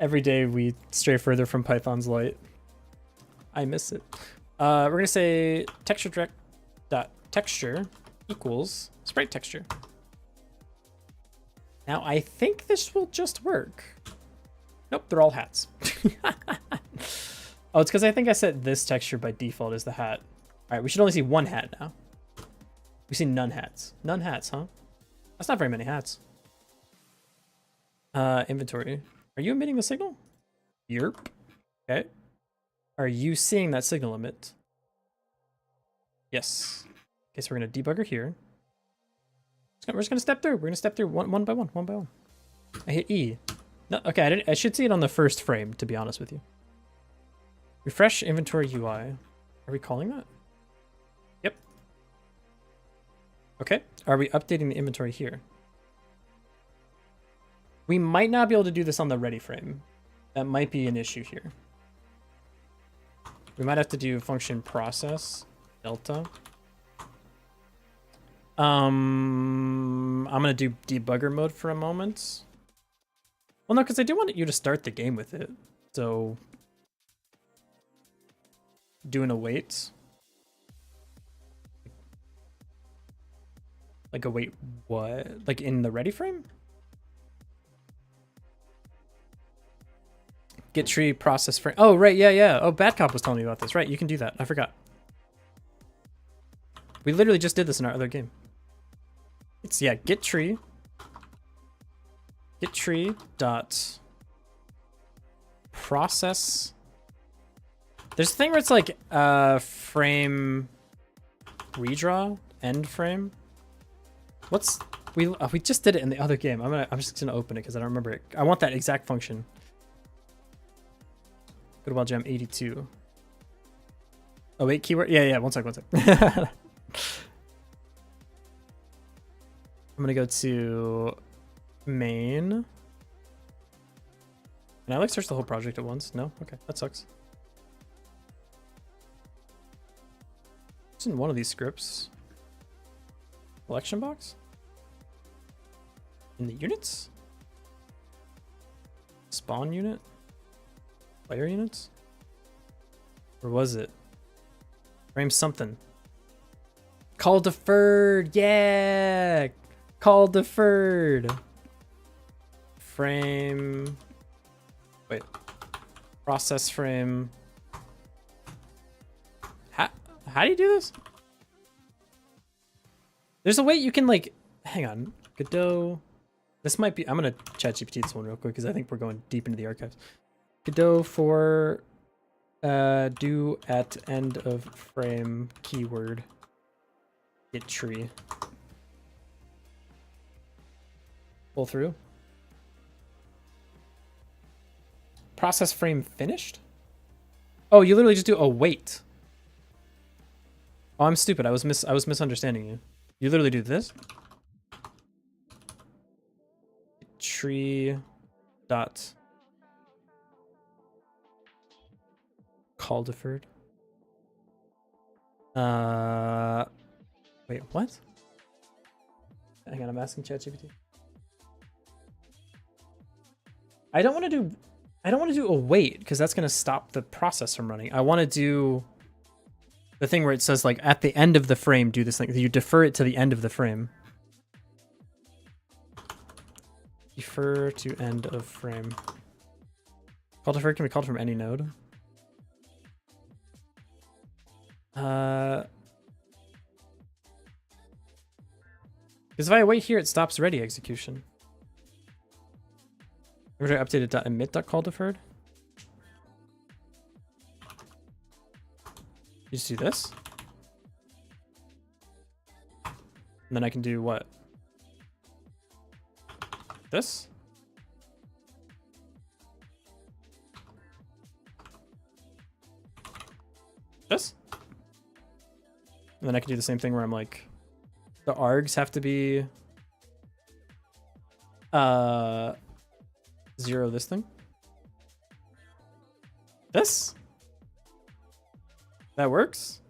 Every day we stray further from Python's light. I miss it. We're gonna say texture direct dot texture equals sprite texture. Now I think this will just work. Nope, they're all hats. Oh, it's because I think I set this texture by default as the hat. All right, we should only see one hat now. We see none hats. None hats, huh? That's not very many hats. Inventory. Are you emitting the signal? Yerp. Okay. Are you seeing that signal emit? Yes. Okay, so we're gonna debugger here. We're just gonna step through. We're gonna step through one by one. I hit E. No, okay, I should see it on the first frame, to be honest with you. Refresh inventory UI. Are we calling that? Yep. Okay. Are we updating the inventory here? We might not be able to do this on the ready frame. That might be an issue here. We might have to do function process delta. I'm gonna do debugger mode for a moment. Well, no, because I do want you to start the game with it. So doing a wait. Like a wait what? Like in the ready frame? Get tree process frame. Oh, right, yeah. Oh, Bad Cop was telling me about this. Right, you can do that. I forgot. We literally just did this in our other game. It's, yeah, get tree dot process. There's a thing where it's like frame redraw, end frame. What's we just did it in the other game. I'm just gonna open it because I don't remember it. I want that exact function. Good Wild Jam 82. Oh wait, keyword. Yeah. One sec. I'm gonna go to main. Can I like search the whole project at once? No? Okay, that sucks. It's in one of these scripts. Collection box? In the units? Spawn unit? Player units? Or was it? Frame something. Call deferred! Yeah! Call deferred! Frame... Wait. Process frame... How do you do this? There's a way you can like... Hang on. Godot... This might be... I'm gonna ChatGPT this one real quick because I think we're going deep into the archives. Godot for... do at end of frame keyword. Get tree. Pull through. Process frame finished? Oh, you literally just do a wait. Oh, I'm stupid. I was misunderstanding you. You literally do this. Tree dot call deferred. Wait, what? Hang on, I'm asking ChatGPT. I don't want to do a wait because that's gonna stop the process from running. I want to do the thing where it says like at the end of the frame, do this thing. You defer it to the end of the frame. Defer to end of frame. Call deferred can be called from any node. Because if I wait here, it stops ready execution. Remember I updated .emit.call deferred? You just do this. And then I can do what? This? This? And then I can do the same thing where I'm like, the args have to be 0 this thing. This? That works?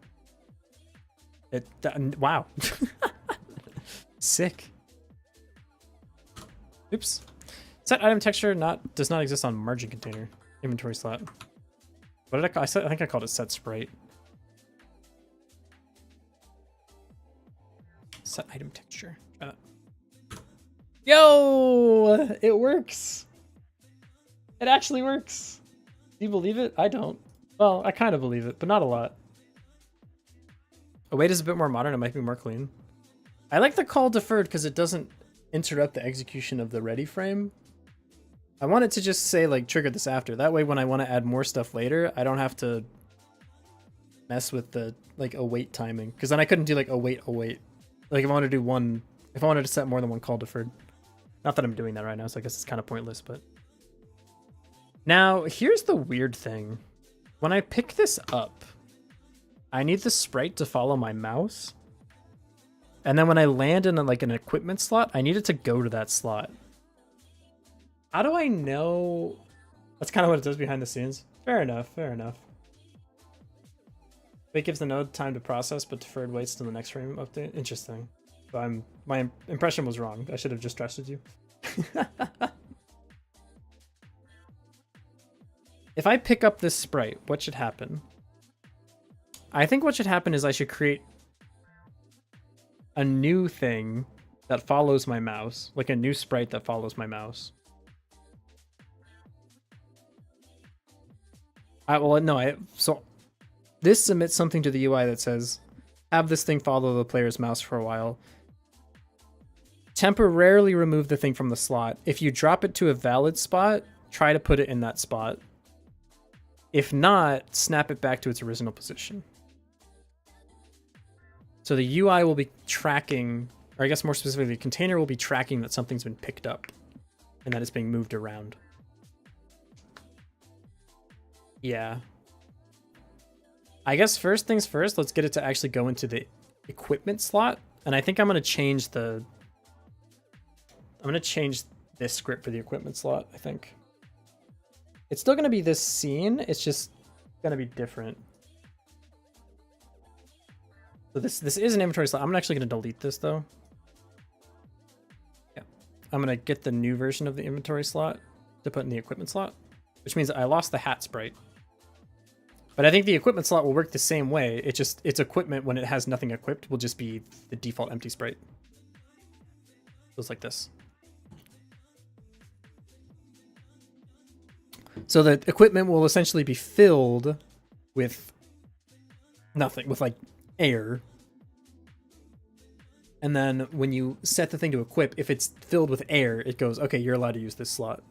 Wow. Sick. Oops. Set item texture does not exist on margin container. Inventory slot. What did I call? I think I called it set sprite. Set item texture. Try that. Yo! It works. It actually works. Do you believe it? I don't. Well, I kind of believe it, but not a lot. Await is a bit more modern. It might be more clean. I like the call deferred because it doesn't interrupt the execution of the ready frame. I want it to just say like trigger this after. That way when I want to add more stuff later, I don't have to mess with the like await timing. Because then I couldn't do like await. Like if I wanted to do if I wanted to set more than one call deferred. Not that I'm doing that right now, so I guess it's kind of pointless, but. Now, here's the weird thing. When I pick this up, I need the sprite to follow my mouse. And then when I land in like an equipment slot, I need it to go to that slot. How do I know? That's kind of what it does behind the scenes. Fair enough. Wait gives the node time to process, but deferred waits till the next frame update. Interesting. So my impression was wrong. I should have just trusted you. If I pick up this sprite, what should happen? I think what should happen is I should create a new thing that follows my mouse, like a new sprite that follows my mouse. So this submits something to the UI that says, have this thing follow the player's mouse for a while. Temporarily remove the thing from the slot. If you drop it to a valid spot, try to put it in that spot. If not, snap it back to its original position. So the UI will be tracking, or I guess more specifically, the container will be tracking that something's been picked up and that it's being moved around. Yeah. I guess first things first, let's get it to actually go into the equipment slot. And I think I'm going to change this script for the equipment slot, I think. It's still going to be this scene. It's just going to be different. So this is an inventory slot. I'm actually going to delete this though. Yeah. I'm going to get the new version of the inventory slot to put in the equipment slot, which means I lost the hat sprite. But I think the equipment slot will work the same way. Its equipment when it has nothing equipped will just be the default empty sprite. Just like this. So the equipment will essentially be filled with nothing, with like air. And then when you set the thing to equip, if it's filled with air, it goes, okay, you're allowed to use this slot.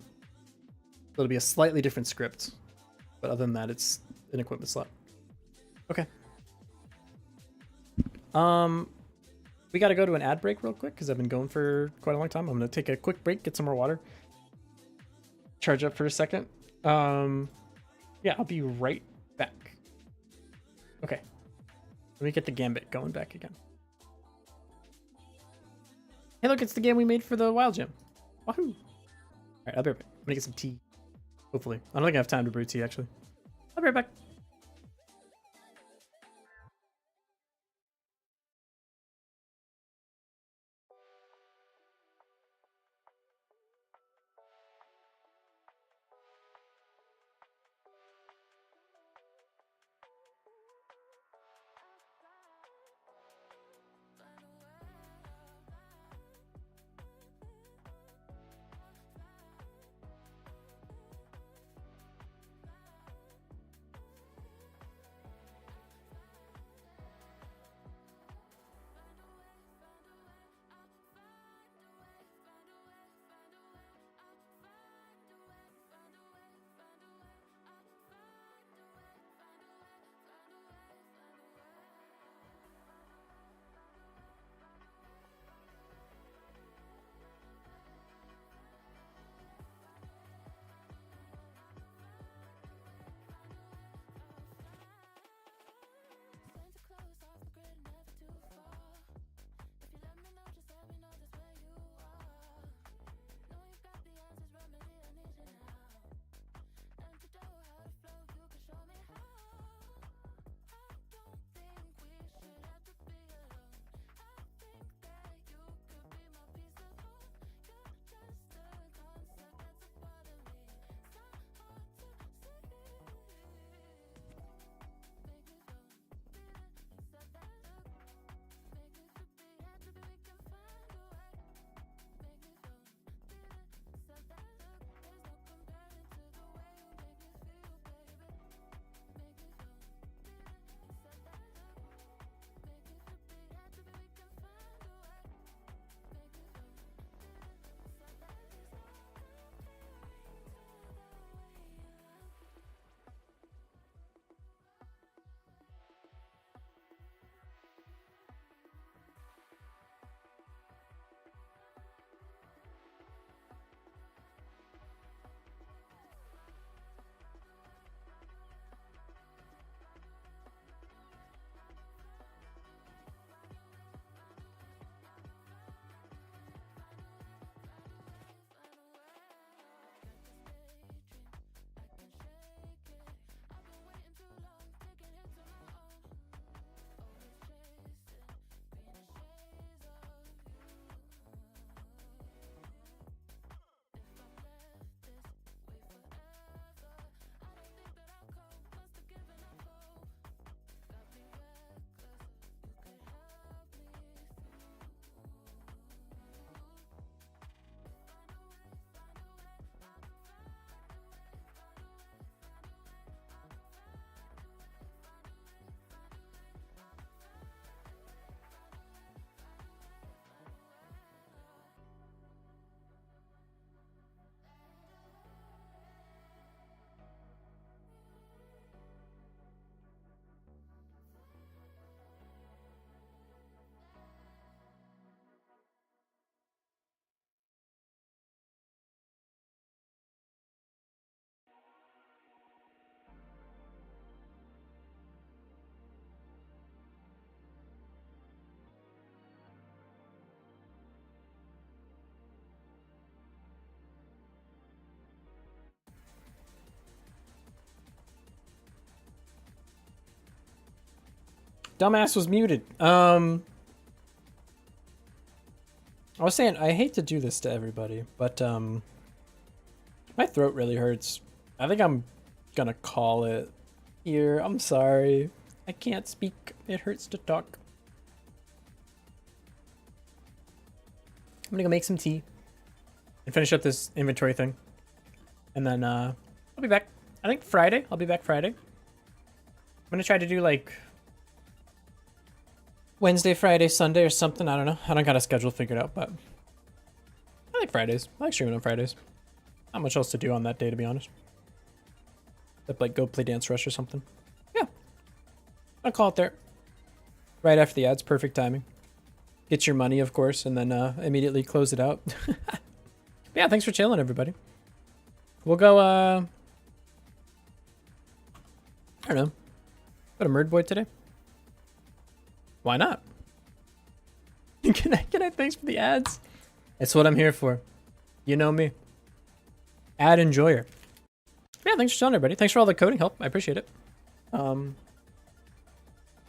So it'll be a slightly different script. But other than that, it's an equipment slot. Okay. We got to go to an ad break real quick because I've been going for quite a long time. I'm going to take a quick break, get some more water. Charge up for a second. Yeah, I'll be right back. Okay. Let me get the Gambit going back again. Hey, look, it's the game we made for the Wild Gym. Wahoo! Alright, I'll be right back. I'm gonna get some tea. Hopefully. I don't think I have time to brew tea, actually. I'll be right back. Dumbass was muted. I was saying, I hate to do this to everybody, but my throat really hurts. I think I'm gonna call it here. I'm sorry. I can't speak. It hurts to talk. I'm gonna go make some tea and finish up this inventory thing. And then I'll be back. I think Friday. I'll be back Friday. I'm gonna try to do like Wednesday, Friday, Sunday, or something. I don't know. I don't got a schedule figured out, but I like Fridays. I like streaming on Fridays. Not much else to do on that day, to be honest. Except like go play Dance Rush or something. Yeah. I'll call it there. Right after the ads. Perfect timing. Get your money, of course, and then immediately close it out. Yeah, thanks for chilling, everybody. We'll go, I don't know. Go to Merd Boy today? Why not? Can I thanks for the ads? It's what I'm here for. You know me. Ad enjoyer. Yeah, thanks for telling everybody. Thanks for all the coding help. I appreciate it.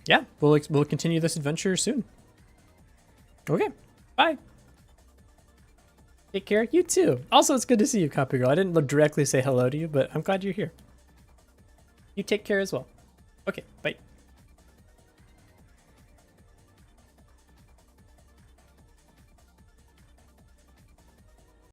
Yeah, we'll continue this adventure soon. Okay, bye. Take care. You too. Also, it's good to see you, Copy Girl. I didn't directly say hello to you, but I'm glad you're here. You take care as well. Okay, bye.